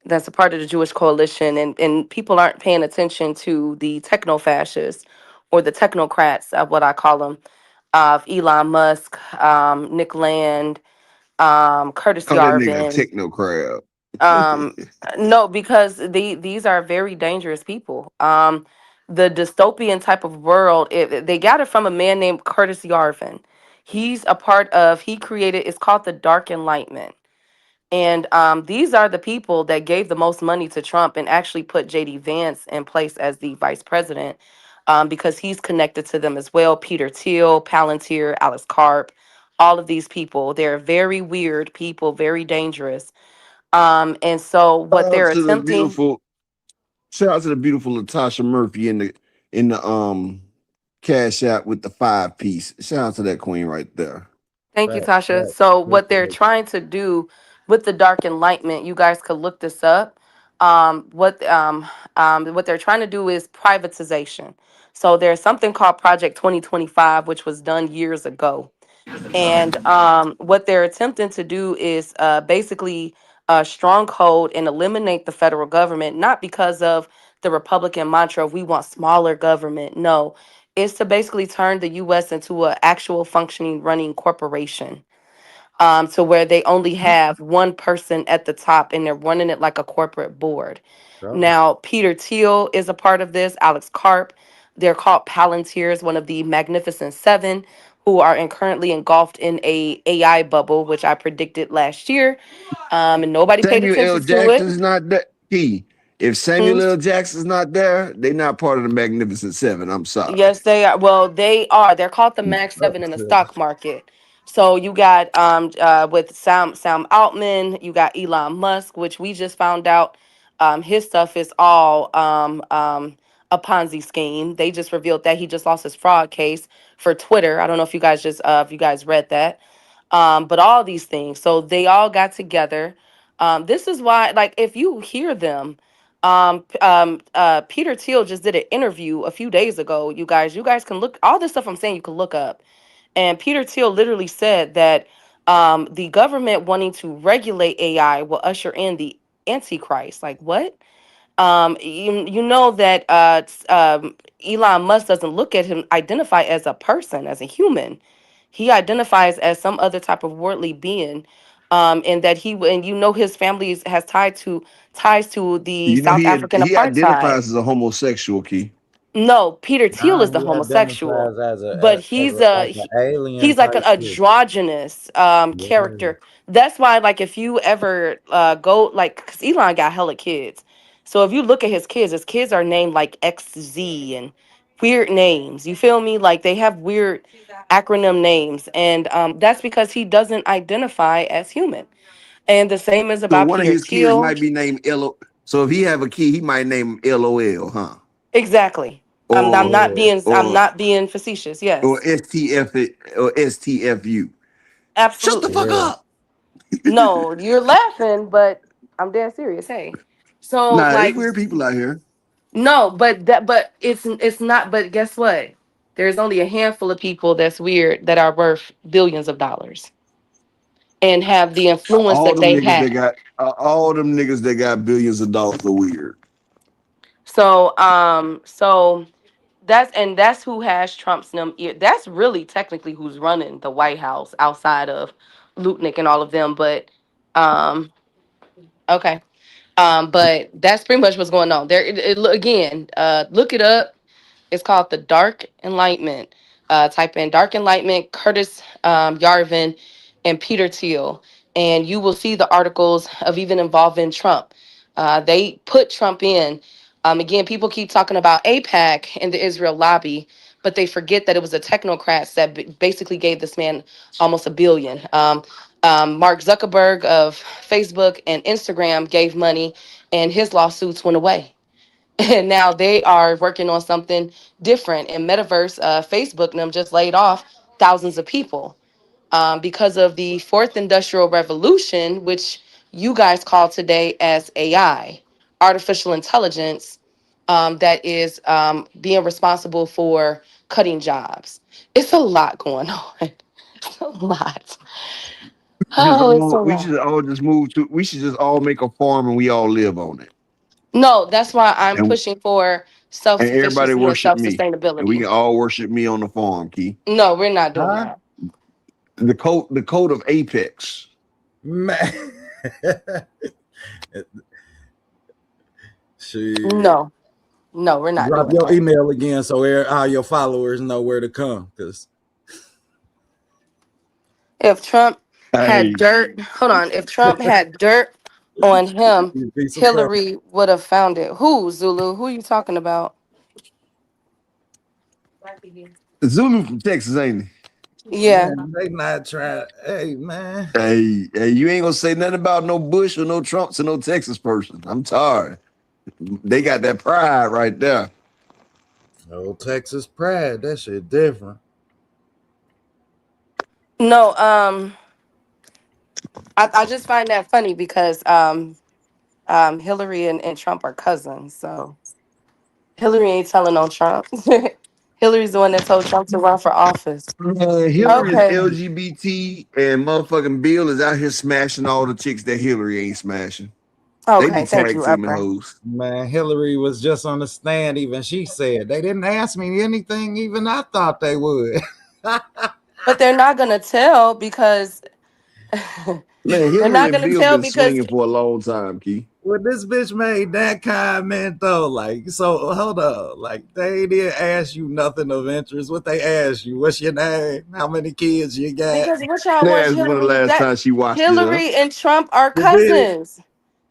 That's a part of the Jewish coalition, and people aren't paying attention to the techno fascists or the technocrats of what I call them, of Elon Musk, Nick Land, Curtis Call that nigga a Yarvin. techno crab. No, because these are very dangerous people. The dystopian type of world, they got it from a man named Curtis Yarvin. He's a part of, he created, it's called the Dark Enlightenment. And these are the people that gave the most money to Trump and actually put JD Vance in place as the vice president, because he's connected to them as well. Peter Thiel, Palantir, Alex Karp, all of these people. They're very weird people, very dangerous. And so Shout what out they're to the attempting, beautiful, shout out to the beautiful Latasha Murphy in the Cash App with the 5-piece. Shout out to that queen right there. thank you, Right, Tasha. right. So what they're Appreciate trying to do with the Dark Enlightenment, you guys could look this up. What they're trying to do is privatization. So there's something called Project 2025, which was done years ago. And what they're attempting to do is basically stronghold and eliminate the federal government, not because of the Republican mantra of we want smaller government. No, it's to basically turn the U.S. into an actual functioning running corporation, to where they only have one person at the top and they're running it like a corporate board. Sure. Now, Peter Thiel is a part of this, Alex Karp. They're called Palantirs, one of the Magnificent Seven, who are currently engulfed in a AI bubble, which I predicted last year. And nobody paid Samuel L. attention to it. Jackson's not that key. If Samuel L. Jackson's not there, they're not part of the Magnificent Seven. I'm sorry. Yes, they are. Well, they are. They're called the Mag 7 in the stock market. So you got with Sam Altman, you got Elon Musk, which we just found out his stuff is all a Ponzi scheme. They just revealed that he just lost his fraud case for Twitter. I don't know if you guys just if you guys read that. But all these things. So they all got together. This is why, like, if you hear them, Peter Thiel just did an interview a few days ago. You guys can look all this stuff I'm saying. You can look up, and Peter Thiel literally said that the government wanting to regulate AI will usher in the Antichrist. Like what? You know that Elon Musk doesn't look at him identify as a person, as a human. He identifies as some other type of worldly being, and that and you know his family has ties to the You know South African he apartheid. identifies as a homosexual, Key. No, Peter Thiel Nah, is the he homosexual, identifies as but he's a like an alien he's like type an shit. androgynous Yeah. character. That's why, like, if you ever go, like, because Elon got hella kids, so if you look at his kids are named like XZ and weird names. You feel me? Like they have weird acronym names, and that's because he doesn't identify as human. And the same is So about one of Peter his kids Thiel. might be named LO. So if he have a kid, he might name him LOL, huh? Exactly. I'm Or not being or facetious. or Yes, STF or STFU. Shut the absolutely. fuck up. No, you're laughing, but I'm dead serious. Hey, so Nah, it's like, weird people out here. no, but it's not. But guess what? There's only a handful of people that's weird that are worth billions of dollars and have the influence All that them they niggas have. that got all them niggas that got billions of dollars are weird. So that's who has Trump's ear. That's really technically who's running the White House outside of Lutnick and all of them. But okay. But that's pretty much what's going on there. Again, look it up. It's called the Dark Enlightenment. Type in Dark Enlightenment, Curtis Yarvin, and Peter Thiel, and you will see the articles of even involving Trump. They put Trump in. Again, people keep talking about AIPAC and the Israel lobby, but they forget that it was the technocrats that basically gave this man almost $1 billion. Mark Zuckerberg of Facebook and Instagram gave money, and his lawsuits went away. And now they are working on something different. In Metaverse, Facebook and them just laid off thousands of people because of the fourth industrial revolution, which you guys call today as AI, artificial intelligence, that is being responsible for cutting jobs. It's a lot going on. It's a lot. Oh, it's a We lot. should all just move to. We should just all make a farm and we all live on it. No, that's why I'm And, pushing for and self-sufficiency everybody and worship me, and we self-sustainability. can all worship me on the farm, Key. No, we're not doing Huh? that. The code of Apex. Man. Shit. No, we're not Drop doing your that. email again so all your followers know where to come. Because If Trump Hey, had dirt, hold on. If Trump had dirt on him, you'd be surprised. Hillary would have found it. Who, Zulu? Who are you talking about? Zulu from Texas, ain't Yeah. Man, they not trying. Hey, man. he? Hey, you ain't gonna say nothing about no Bush or no Trump to no Texas person. I'm tired. They got that pride right there. No Texas pride. That shit different. No, I just find that funny because Hillary and Trump are cousins. So Hillary ain't telling on Trump. Hillary's the one that told Trump to run for office. Hillary Okay. is LGBT, and motherfucking Bill is out here smashing all the chicks that Hillary ain't smashing. They Okay, be thank tag you, teaming Upper. hoes. Man, Hillary was just on the stand. Even she said they didn't ask me anything. Even I thought they would. But they're not gonna tell because Man, they're Hillary not and gonna Bill tell been because swinging for a long time, Key. When this bitch made that comment though, like, so hold up, like they didn't ask you nothing of interest. What they asked you? What's your name? How many kids you got? because what y'all That's want when the Hillary last that time she watched it up. Hillary and Trump are You did? cousins.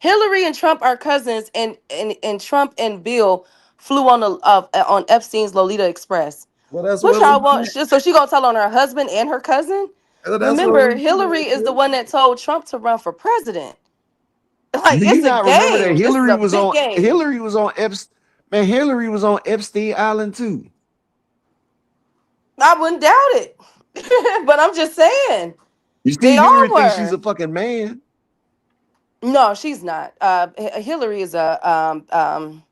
Hillary and Trump are cousins, and Trump and Bill flew on Epstein's Lolita Express. Well, that's What what y'all we want? So she gonna tell on her husband and her cousin? that's what Remember, we Hillary is the one that told Trump to run for president. Like Do you it's a not remember that game. This is Hillary a was big on game. Hillary was on Epstein? Man, Hillary was on Epstein Island too. I wouldn't doubt it, but I'm just saying You see, they Hillary all thinks she's were. a fucking man. No, she's not. Hillary is a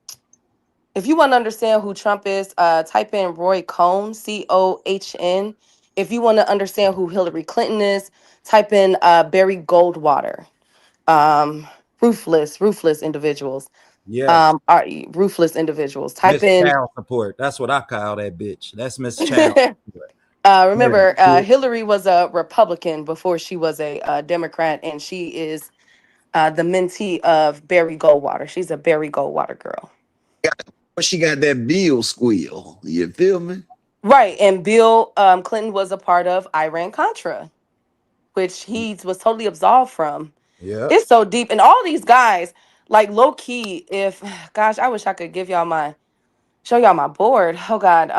if you want to understand who Trump is, type in Roy Cohn, Cohn. If you want to understand who Hillary Clinton is, type in Barry Goldwater. Ruthless individuals. Yes, Are ruthless individuals. Type Miss in. Child Support. That's what I call that bitch. That's Miss Child Support. Remember, Yeah. Hillary was a Republican before she was a Democrat, and she is the mentee of Barry Goldwater. She's a Barry Goldwater girl. But she got that Bill squeal. You feel me? Right. And Bill Clinton was a part of Iran-Contra, which he was totally absolved from. Yeah. It's so deep. And all these guys, like low key, gosh, I wish I could show y'all my board. Oh God.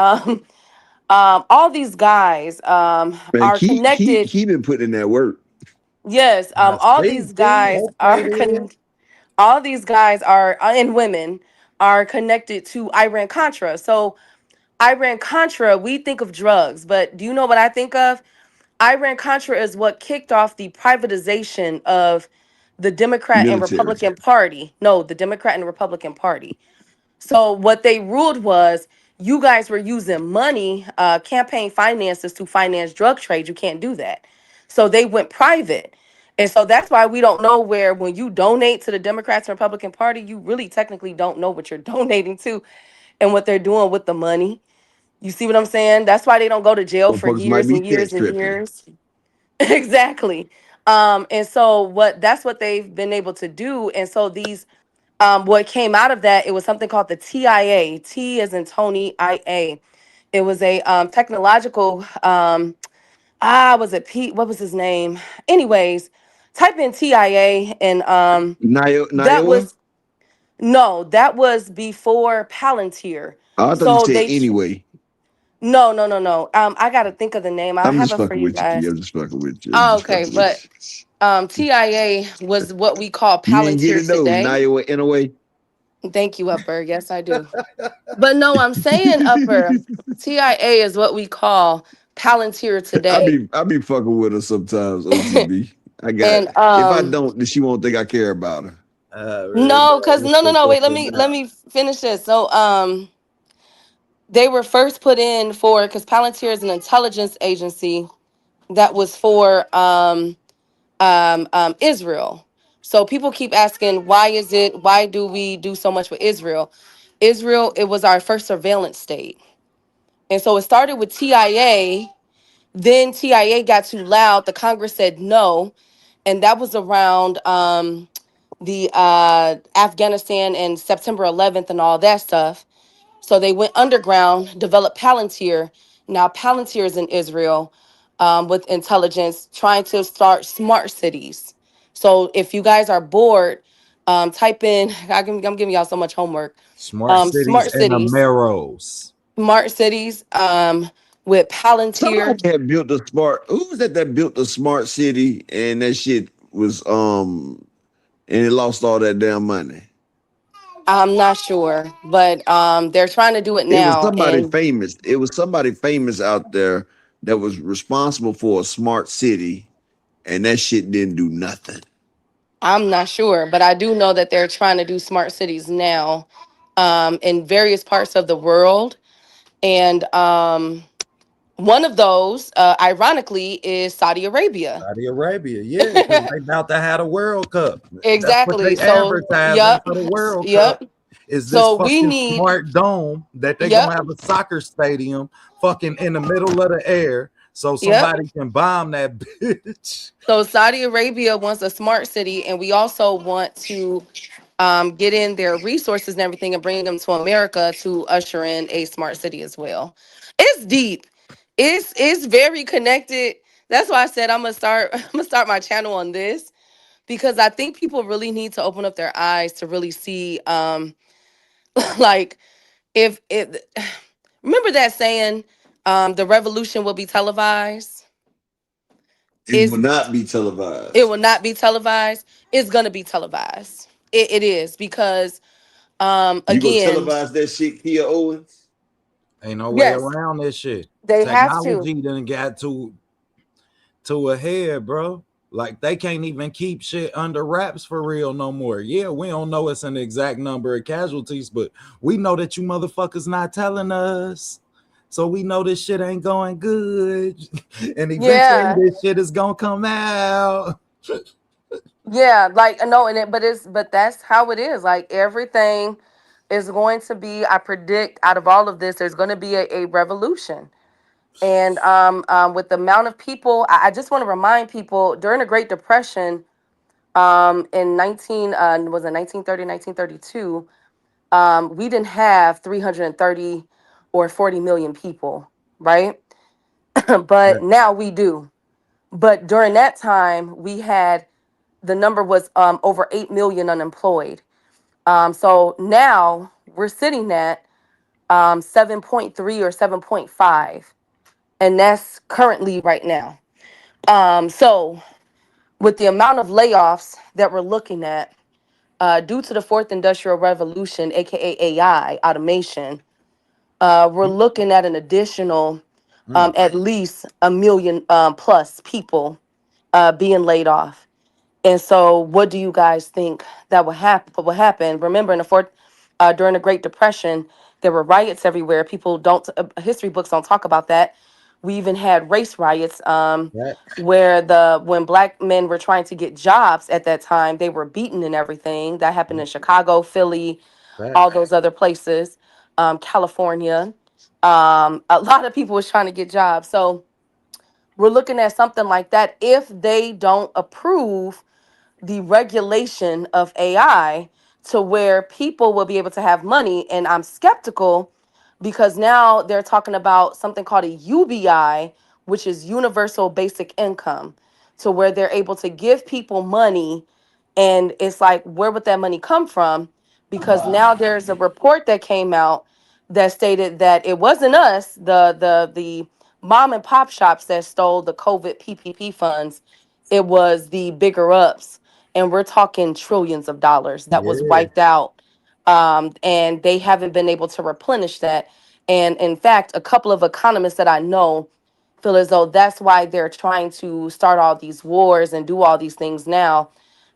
All these guys Man, are connected. he been putting in that work. Yes. All these guys are all these guys are and women are connected to Iran-Contra. So Iran-Contra, we think of drugs, but do you know what I think of? Iran-Contra is what kicked off the privatization of the Democrat and Military. Republican Party. No, the Democrat and Republican Party. So what they ruled was you guys were using money, campaign finances to finance drug trade. You can't do that. So they went private. And so that's why we don't know where, when you donate to the Democrats and Republican Party, you really technically don't know what you're donating to and what they're doing with the money. You see what I'm saying? That's why they don't go to jail for Motherfuckers might years be and years sex and tripping. years. Exactly. And so that's what they've been able to do. And so these what came out of that, it was something called the TIA. T as in Tony, IA. It was a technological was it Pete? What was his name? Anyways, type in TIA and that Niowa? was no, that was before Palantir. I thought you So said they anyway. No, no, no, no. I gotta think of the name. I'll I'm have just it for fucking you with you, Key. guys. I'm just fucking with you. I'm Oh, just okay, fucking with but you. TIA was what we call You ain't get Palantir it though. Now today. you're in a way. Thank you, Upper. Yes, I do. But no, I'm saying Upper. TIA is what we call Palantir today. I be fucking with her sometimes. OTB. I got. And If I don't, then she won't think I care about her. Really, no, cause let's no, no, check no. this Wait, let one me out. let me finish this. So they were first put in for because Palantir is an intelligence agency that was for Israel. So people keep asking, why do we do so much with Israel? Israel, it was our first surveillance state. And so it started with TIA. Then TIA got too loud. The Congress said no. And that was around the Afghanistan and September 11th and all that stuff. So they went underground, developed Palantir. Now Palantir is in Israel with intelligence, trying to start smart cities. So if you guys are bored, type in. I'm giving y'all so much homework. Smart cities Smart and the cities, marrows. smart cities with Palantir. Somebody had built a smart. Who was that built a smart city and that shit was and it lost all that damn money? I'm not sure, but they're trying to do it It was now. somebody And famous. It was somebody famous out there that was responsible for a smart city, and that shit didn't do nothing. I'm not sure, but I do know that they're trying to do smart cities now in various parts of the world. And one of those, ironically, is Saudi Arabia. Saudi Arabia, yeah, because they about to have a World Cup. That's what Exactly. they So, advertising yep, for the World Cup. yep. Is this So we fucking need, smart dome that they yep, gonna have a soccer stadium fucking in the middle of the air so yep. somebody can bomb that bitch? So Saudi Arabia wants a smart city, and we also want to get in their resources and everything and bring them to America to usher in a smart city as well. It's deep. It's very connected. That's why I said I'm gonna start. I'm gonna start my channel on this because I think people really need to open up their eyes to really see, like if it. Remember that saying, the revolution will be televised. It will not be televised. It will not be televised. It's gonna be televised. It is because You gonna again, televise that shit, Kia Owens? Ain't no way yes, around this shit. they have to. Technology done got to a head, bro. Like they can't even keep shit under wraps for real no more. Yeah, we don't know it's an exact number of casualties, but we know that you motherfuckers not telling us. So we know this shit ain't going good. And eventually Yeah, this shit is gonna come out. yeah, like no, but that's how it is. Like everything is going to be. I predict out of all of this, there's going to be a revolution. And with the amount of people, I just want to remind people during the Great Depression, in 1930, 1932, we didn't have 330 or 40 million people, right? But Right. now we do. But during that time, we had the number was over 8 million unemployed. So now we're sitting at 7.3 or 7.5, and that's currently right now. So with the amount of layoffs that we're looking at due to the fourth industrial revolution, aka AI automation, we're looking at an additional at least a million plus people being laid off. And so, what do you guys think that will happen? What will happen? Remember, in the fourth, during the Great Depression, there were riots everywhere. People don't. History books don't talk about that. We even had race riots, Facts. where when black men were trying to get jobs at that time, they were beaten and everything. That happened in Chicago, Philly, all Facts. those other places, California. A lot of people was trying to get jobs. So we're looking at something like that if they don't approve the regulation of AI to where people will be able to have money. And I'm skeptical because now they're talking about something called a UBI, which is Universal Basic Income, to where they're able to give people money. And it's like, where would that money come from? Because now there's a report that came out that stated that it wasn't us, the mom and pop shops that stole the COVID PPP funds. It was the bigger ups, and we're talking trillions of dollars that was Yeah. wiped out, and they haven't been able to replenish that. And in fact, a couple of economists that I know feel as though that's why they're trying to start all these wars and do all these things now,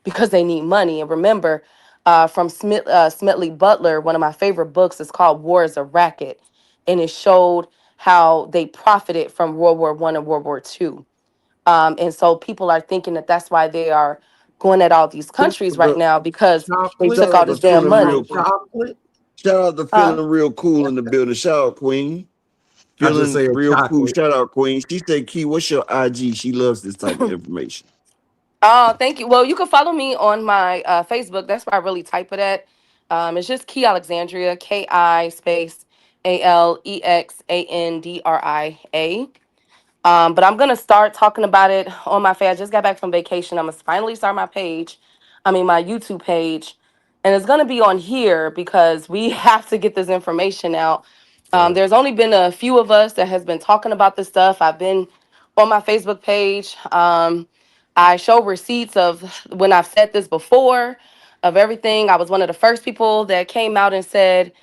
because they need money. And remember, from Smedley Butler, one of my favorite books is called War is a Racket, and it showed how they profited from World War I and World War II. And so people are thinking that that's why they are going at all these countries right now, because they Chocolate. took Shout all out to this damn feeling money. real cool. Chocolate. Shout out to Huh? feeling real cool in the building. Shout out Queen. I just Feeling said real cool. chocolate. Shout out Queen. She said, Key, what's your IG? She loves this type of information. Oh, thank you. Well, you can follow me on my Facebook. That's where I really type it at. It's just Key Alexandria, KI space ALEXANDRIA. But I'm gonna start talking about it on my page. I just got back from vacation. I'm gonna finally start my my YouTube page, and it's gonna be on here because we have to get this information out. Right. There's only been a few of us that has been talking about this stuff. I've been on my Facebook page. I show receipts of when I've said this before, of everything. I was one of the first people that came out and said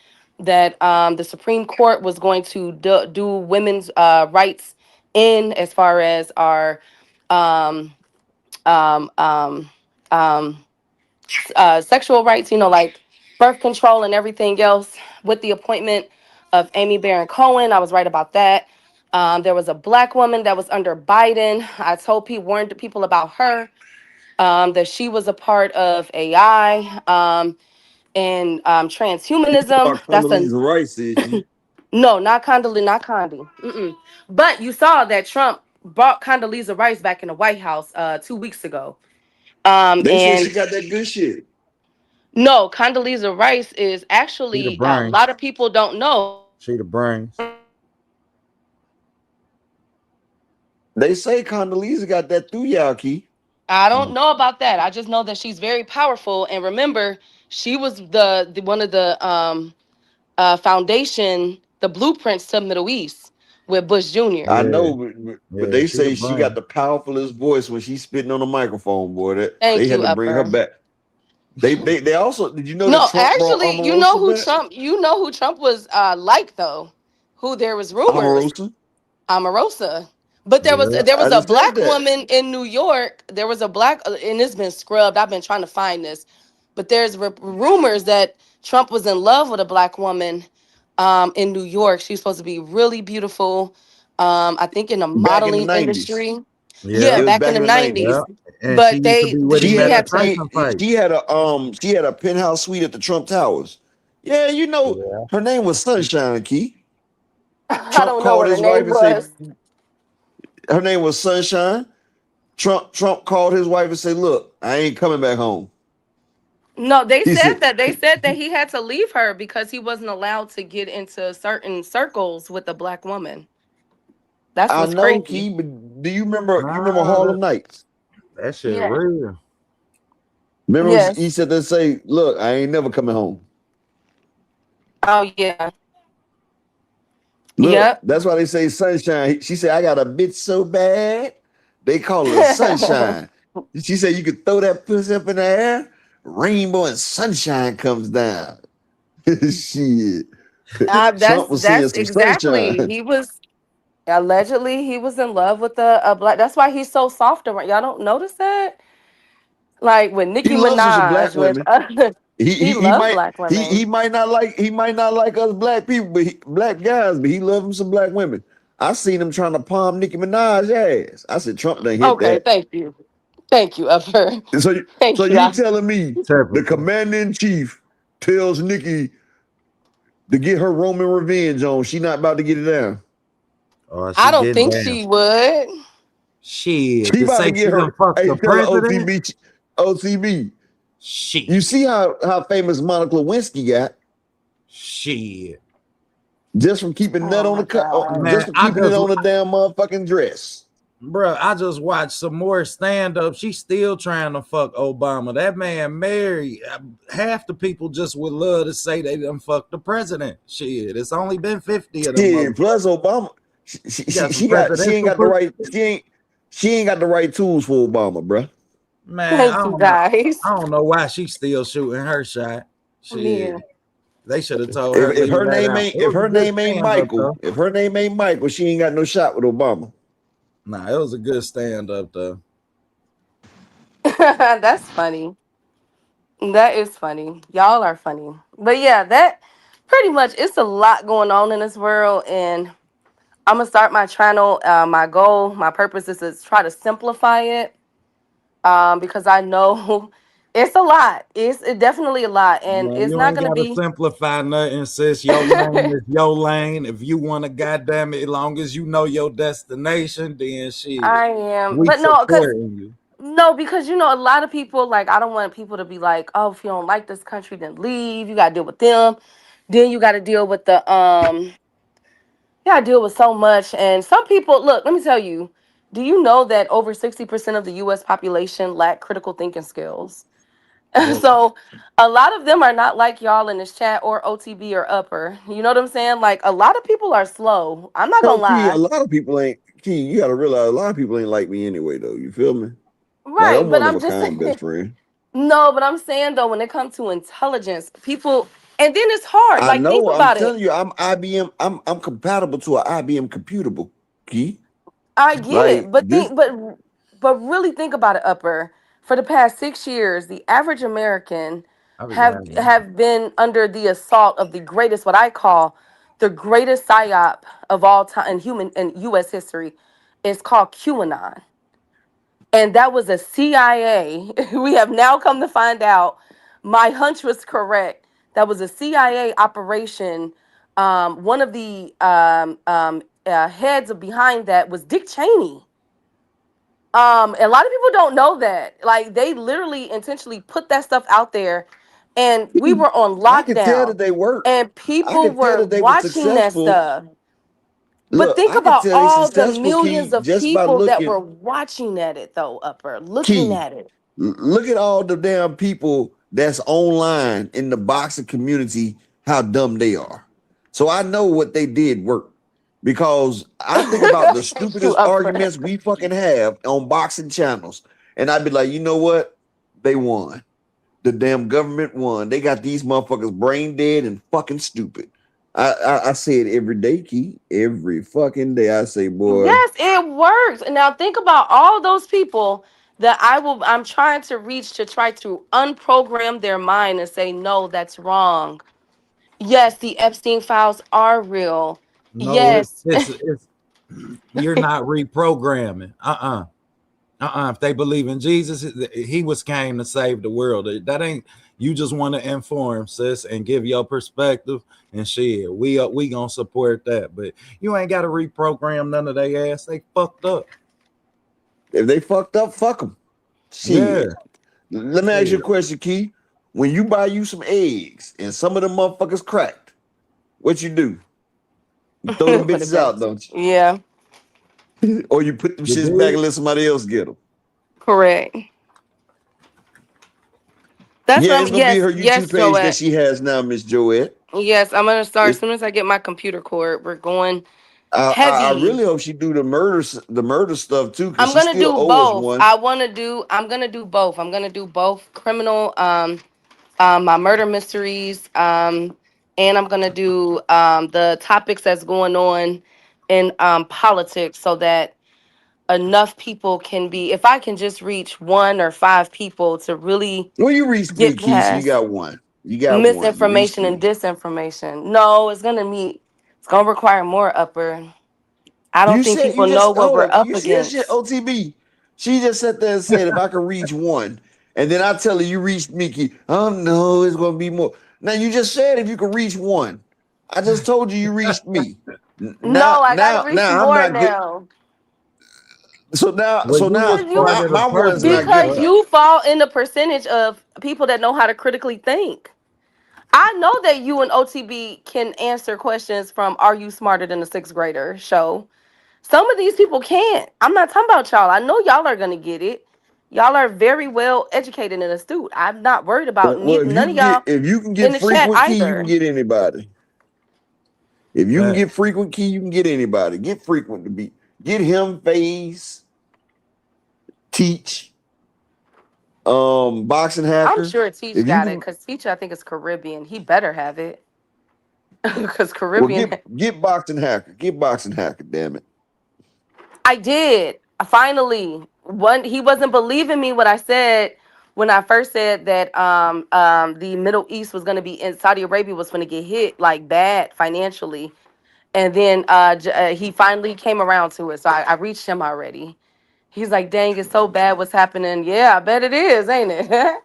that the Supreme Court was going to do women's rights in, as far as our um, um, um, um, sexual rights, like birth control and everything else, with the appointment of Amy Barron Cohen. I was right about that. There was a black woman that was under Biden. I warned people about her, that she was a part of AI, and transhumanism. That's a Condoleezza Rice, did you? no, not Condoleezza, not Condi. Mm-mm. But you saw that Trump brought Condoleezza Rice back in the White House 2 weeks ago. They said she And got that good shit. no, Condoleezza Rice is She the actually, a brains. lot of people don't know. She the brains. They say Condoleezza got that through y'all, Key. I don't know about that. I just know that she's very powerful. And remember, she was the one of the foundation, the blueprints to Middle East with Bush Jr. I Yeah. know, but Yeah, they she the say she got brains. the powerfulest voice when she's spitting on the microphone, boy. That Thank they had you, to bring her Upper. back. They also, did you know No, that Trump brought actually, you know who Omarosa back? Trump was like though. Who there was rumors, Omarosa? Omarosa. But there was Yeah. there was I a just said black that. woman in New York. There was a black, and it's been scrubbed. I've been trying to find this, but there's rumors that Trump was in love with a black woman in New York. She's supposed to be really beautiful. I think in the Back in the modeling 90s. industry. Yeah. Yeah, It was back back in in the the 90s. 90s. Yeah. And she But used to be with She she him had at had the to. Tyson fight. she had a penthouse suite at the Trump Towers. Yeah, you know, Yeah. her name was Sunshine, Key. I Trump don't know called what her his wife name and said was. her name was Sunshine. Trump called his wife and said, "Look, I ain't coming back home." No, they He said said, that he had to leave her because he wasn't allowed to get into certain circles with a black woman. That's "I what's know, crazy. Key, but do you remember Nah, Harlem Nights? that shit Yeah. real. Remember Yes. he said to say, "Look, I ain't never coming home." Oh yeah. Look, Yep. that's why they say Sunshine. She said, "I got a bitch so bad, they call her Sunshine." She said, "You could throw that pussy up in the air, rainbow and sunshine comes down." Shit. Trump was seeing That's some exactly. sunshine. He was allegedly he was in love with a black. That's why he's so soft around. Y'all don't notice that? Like with Nicki He loves us some black Minaj, with women. he He loves might black women. he might not like us black people, but black guys, but he loves him some black women. I seen him trying to palm Nicki Minaj ass. I said Trump done hit Okay, that. thank you, Upper. So Thank you. you telling me the Typical. commander in chief tells Nicki to get her Roman revenge on? She not about to get it down. Oh, she I don't getting think down. she would. Shit. She To about say to she get done her. fucked Hey, the tell her president? OTB. Shit. You see how famous Monica Lewinsky got Shit. just from keeping nut Oh on my the cut, God. Man, just for I keeping it just on the damn motherfucking dress. Bro, I just watched some more stand-up. She's still trying to fuck Obama. That man married. Half the people just would love to say they done fuck the president. Shit, it's only been 50 of them. Shit, plus Obama, she ain't got the right she ain't got the right tools for Obama, bro. Man, Thank you guys. I don't know why she's still shooting her shot. Shit. Yeah. They should have told her. If her name ain't Michael, she ain't got no shot with Obama. Nah, it was a good stand-up though. That's funny. That is funny. Y'all are funny. But yeah, that pretty much, it's a lot going on in this world, and I'm gonna start my channel. My goal, my purpose is to try to simplify it. Because I know it's a lot. It's definitely a lot, and Man, it's you not ain't gonna gotta be simplify nothing, sis. Your lane is your lane. If you want to, goddamn it, as long as you know your destination, then shit. I am, We but no, supporting you. because you know, a lot of people, like, I don't want people to be like, oh, if you don't like this country, then leave. You gotta deal with them. Then you gotta deal with the you gotta deal with so much. And some people, look, let me tell you, do you know that over 60% of the US population lack critical thinking skills? So a lot of them are not like y'all in this chat or OTB or Upper. You know what I'm saying? Like, a lot of people are slow. I'm not gonna lie. A lot of people ain't. Key, you gotta realize a lot of people ain't like me anyway, though. You feel me? Right, like, I'm but one I'm of a just kind saying. best friend. No, but I'm saying though, when it comes to intelligence, people, and then it's hard. I Like, think know. I'm about it. telling you, I'm IBM. I'm compatible to an IBM computable. Key. I get Like it, but this. but really think about it, Upper. For the past 6 years, the average American have been under the assault of the greatest, what I call the greatest psyop of all time in U.S. history. It's called QAnon, and that was a CIA. We have now come to find out, my hunch was correct. That was a CIA operation. One of the heads behind that was Dick Cheney. A lot of people don't know that. Like, they literally intentionally put that stuff out there, and we were on I can tell that lockdown, they work. and people were they were watching that successful. stuff. Look, But think I can about tell they all the successful, millions Key, of just by people that looking. were watching at it, though, Upper, looking Key, at it. look at all the damn people that's online in the boxing community, how dumb they are. So I know what they did work, because I think about the stupidest arguments we fucking have on boxing channels, and I'd be like, you know what? They won. The damn government won. They got these motherfuckers brain dead and fucking stupid. I say it every day, Key. Every fucking day I say, boy. Yes, it works. And now think about all those people that I'm trying to reach to try to unprogram their mind and say, no, that's wrong. Yes, the Epstein files are real. No, yes. it's you're not reprogramming. If they believe in Jesus, he came to save the world. That ain't, you just want to inform, sis, and give your perspective, and shit. We gonna support that, but you ain't got to reprogram none of their ass. They fucked up. If they fucked up, fuck them. Shit. Yeah. Let me ask you a question, Key. When you buy you some eggs and some of them motherfuckers cracked, what you do? You throw them bitches out, don't you? Yeah. Or you put them shits back and let somebody else get them. Correct. That's yeah, it's gonna be her YouTube page Joette. that she has now, Miss Joette. Yes, I'm gonna start as soon as I get my computer cord. We're going heavy. I really hope she do the murder stuff too. I'm gonna do both. I'm gonna do both. I'm gonna do both criminal, my murder mysteries, and I'm gonna do the topics that's going on in politics, so that enough people can be, if I can just reach 1 or 5 people to really you reached me, Keith. You got one. You got misinformation and disinformation. No, it's gonna require more, Upper. I don't think people know what we're up against. OTB. She just sat there and said, if I can reach 1, and then I tell her you reached Mickey. Oh no, it's gonna be more. Now you just said if you could reach 1. I just told you reached me. I gotta reach more now. So now my one's not because you fall in the percentage of people that know how to critically think. I know that you and OTB can answer questions from Are You Smarter Than a 6th Grader show. Some of these people can't. I'm not talking about y'all. I know y'all are gonna get it. Y'all are very well educated and astute. I'm not worried about Well, none of y'all if you can in get the chat frequent key, you can either. get anybody. If you can Fact. get frequent key, you can get anybody. Get frequent to be. Get him phase. Teach. Boxing I'm hacker. sure Teach If you got it can, because Teach, I think, is Caribbean. He better have it because well, Caribbean. get boxing hacker. Get boxing hacker. Damn it. I did finally. One, he wasn't believing me what I said when I first said that the Middle East was going to be in Saudi Arabia was going to get hit like bad financially, and then he finally came around to it. So I reached him already. He's like, "Dang, it's so bad. What's happening?" Yeah, I bet it is, ain't it?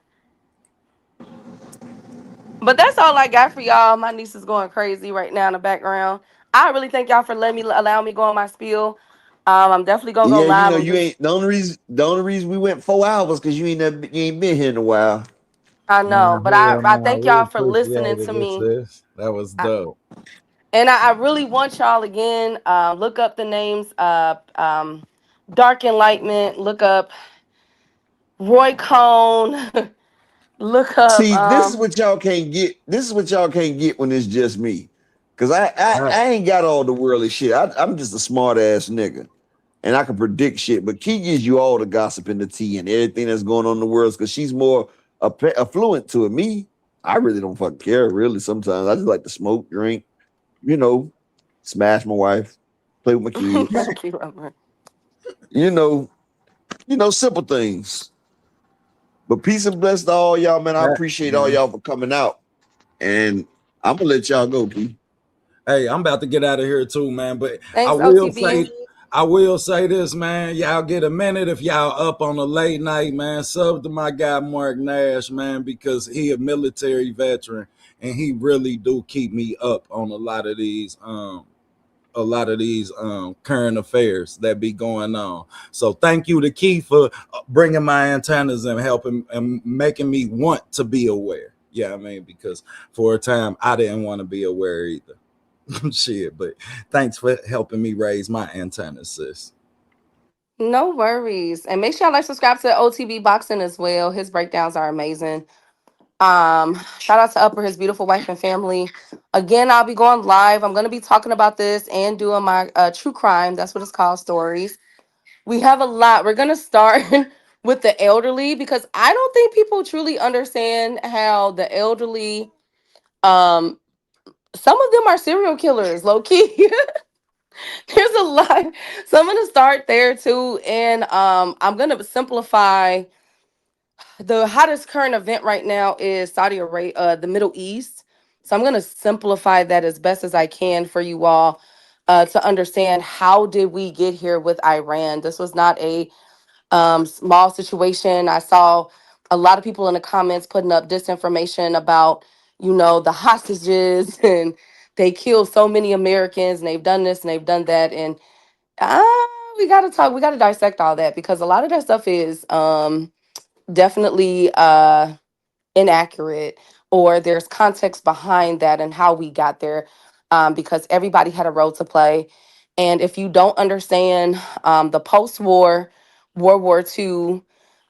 But that's all I got for y'all. My niece is going crazy right now in the background. I really thank y'all for allow me go on my spiel. I'm definitely gonna go Yeah, live. I'm you just ain't the only reason we went 4 hours because you ain't been here in a while. I know, but Hell I no, thank we y'all for listening appreciated to it, me. sis. That was dope. And I really want y'all again. Look up the names. Dark Enlightenment. Look up Roy Cone. Look up. See, this is what y'all can't get. This is what y'all can't get when it's just me. Cause I ain't got all the worldly shit. I'm just a smart ass nigga. And I can predict shit. But Key gives you all the gossip and the tea and everything that's going on in the world because she's more affluent to it. Me, I really don't fucking care, really. Sometimes I just like to smoke, drink, smash my wife, play with my kids. Thank you, Robert. you know, simple things. But peace and bless to all y'all, man. I appreciate all y'all for coming out. And I'm gonna let y'all go, P. Hey, I'm about to get out of here too, man. But Thanks, OTB. I will say this, man. Y'all get a minute if y'all up on a late night, man. Sub to my guy Mark Nash, man, because he a military veteran and he really do keep me up on a lot of these current affairs that be going on. So thank you to Key for bringing my antennas and helping and making me want to be aware. Yeah, I mean, because for a time I didn't want to be aware either. Shit, but thanks for helping me raise my antennas, sis. No worries. And make sure y'all subscribe to OTB Boxing as well. His breakdowns are amazing. Shout out to Upper, his beautiful wife and family. Again, I'll be going live. I'm gonna be talking about this and doing my true crime. That's what it's called, stories. We have a lot. We're gonna start with the elderly because I don't think people truly understand how the elderly, um, some of them are serial killers, low key. There's a lot. So I'm gonna start there too. And I'm gonna simplify the hottest current event right now is Saudi Arabia, the Middle East. So I'm going to simplify that as best as I can for you all to understand how did we get here with Iran. This was not a small situation. I saw a lot of people in the comments putting up disinformation about, the hostages and they killed so many Americans and they've done this and they've done that. And we got to talk, we got to dissect all that because a lot of that stuff is definitely inaccurate or there's context behind that and how we got there because everybody had a role to play. And if you don't understand the post-war World War II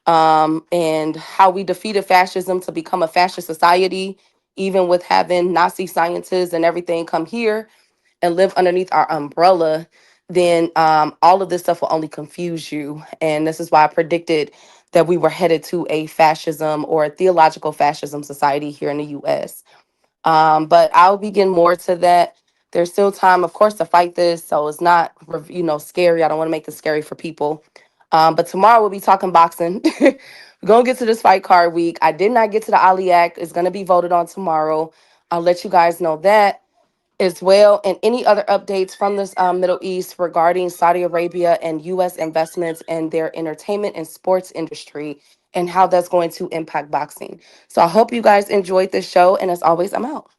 and how we defeated fascism to become a fascist society, even with having Nazi scientists and everything come here and live underneath our umbrella, then all of this stuff will only confuse you. And this is why I predicted that we were headed to a fascism or a theological fascism society here in the US. But I'll be getting more to that. There's still time, of course, to fight this. So it's not, scary. I don't want to make this scary for people. But tomorrow we'll be talking boxing. We're going to get to this fight card week. I did not get to the Ali Act. It's going to be voted on tomorrow. I'll let you guys know that as well, and any other updates from this Middle East regarding Saudi Arabia and U.S. investments in their entertainment and sports industry and how that's going to impact boxing. So I hope you guys enjoyed this show, and as always, I'm out.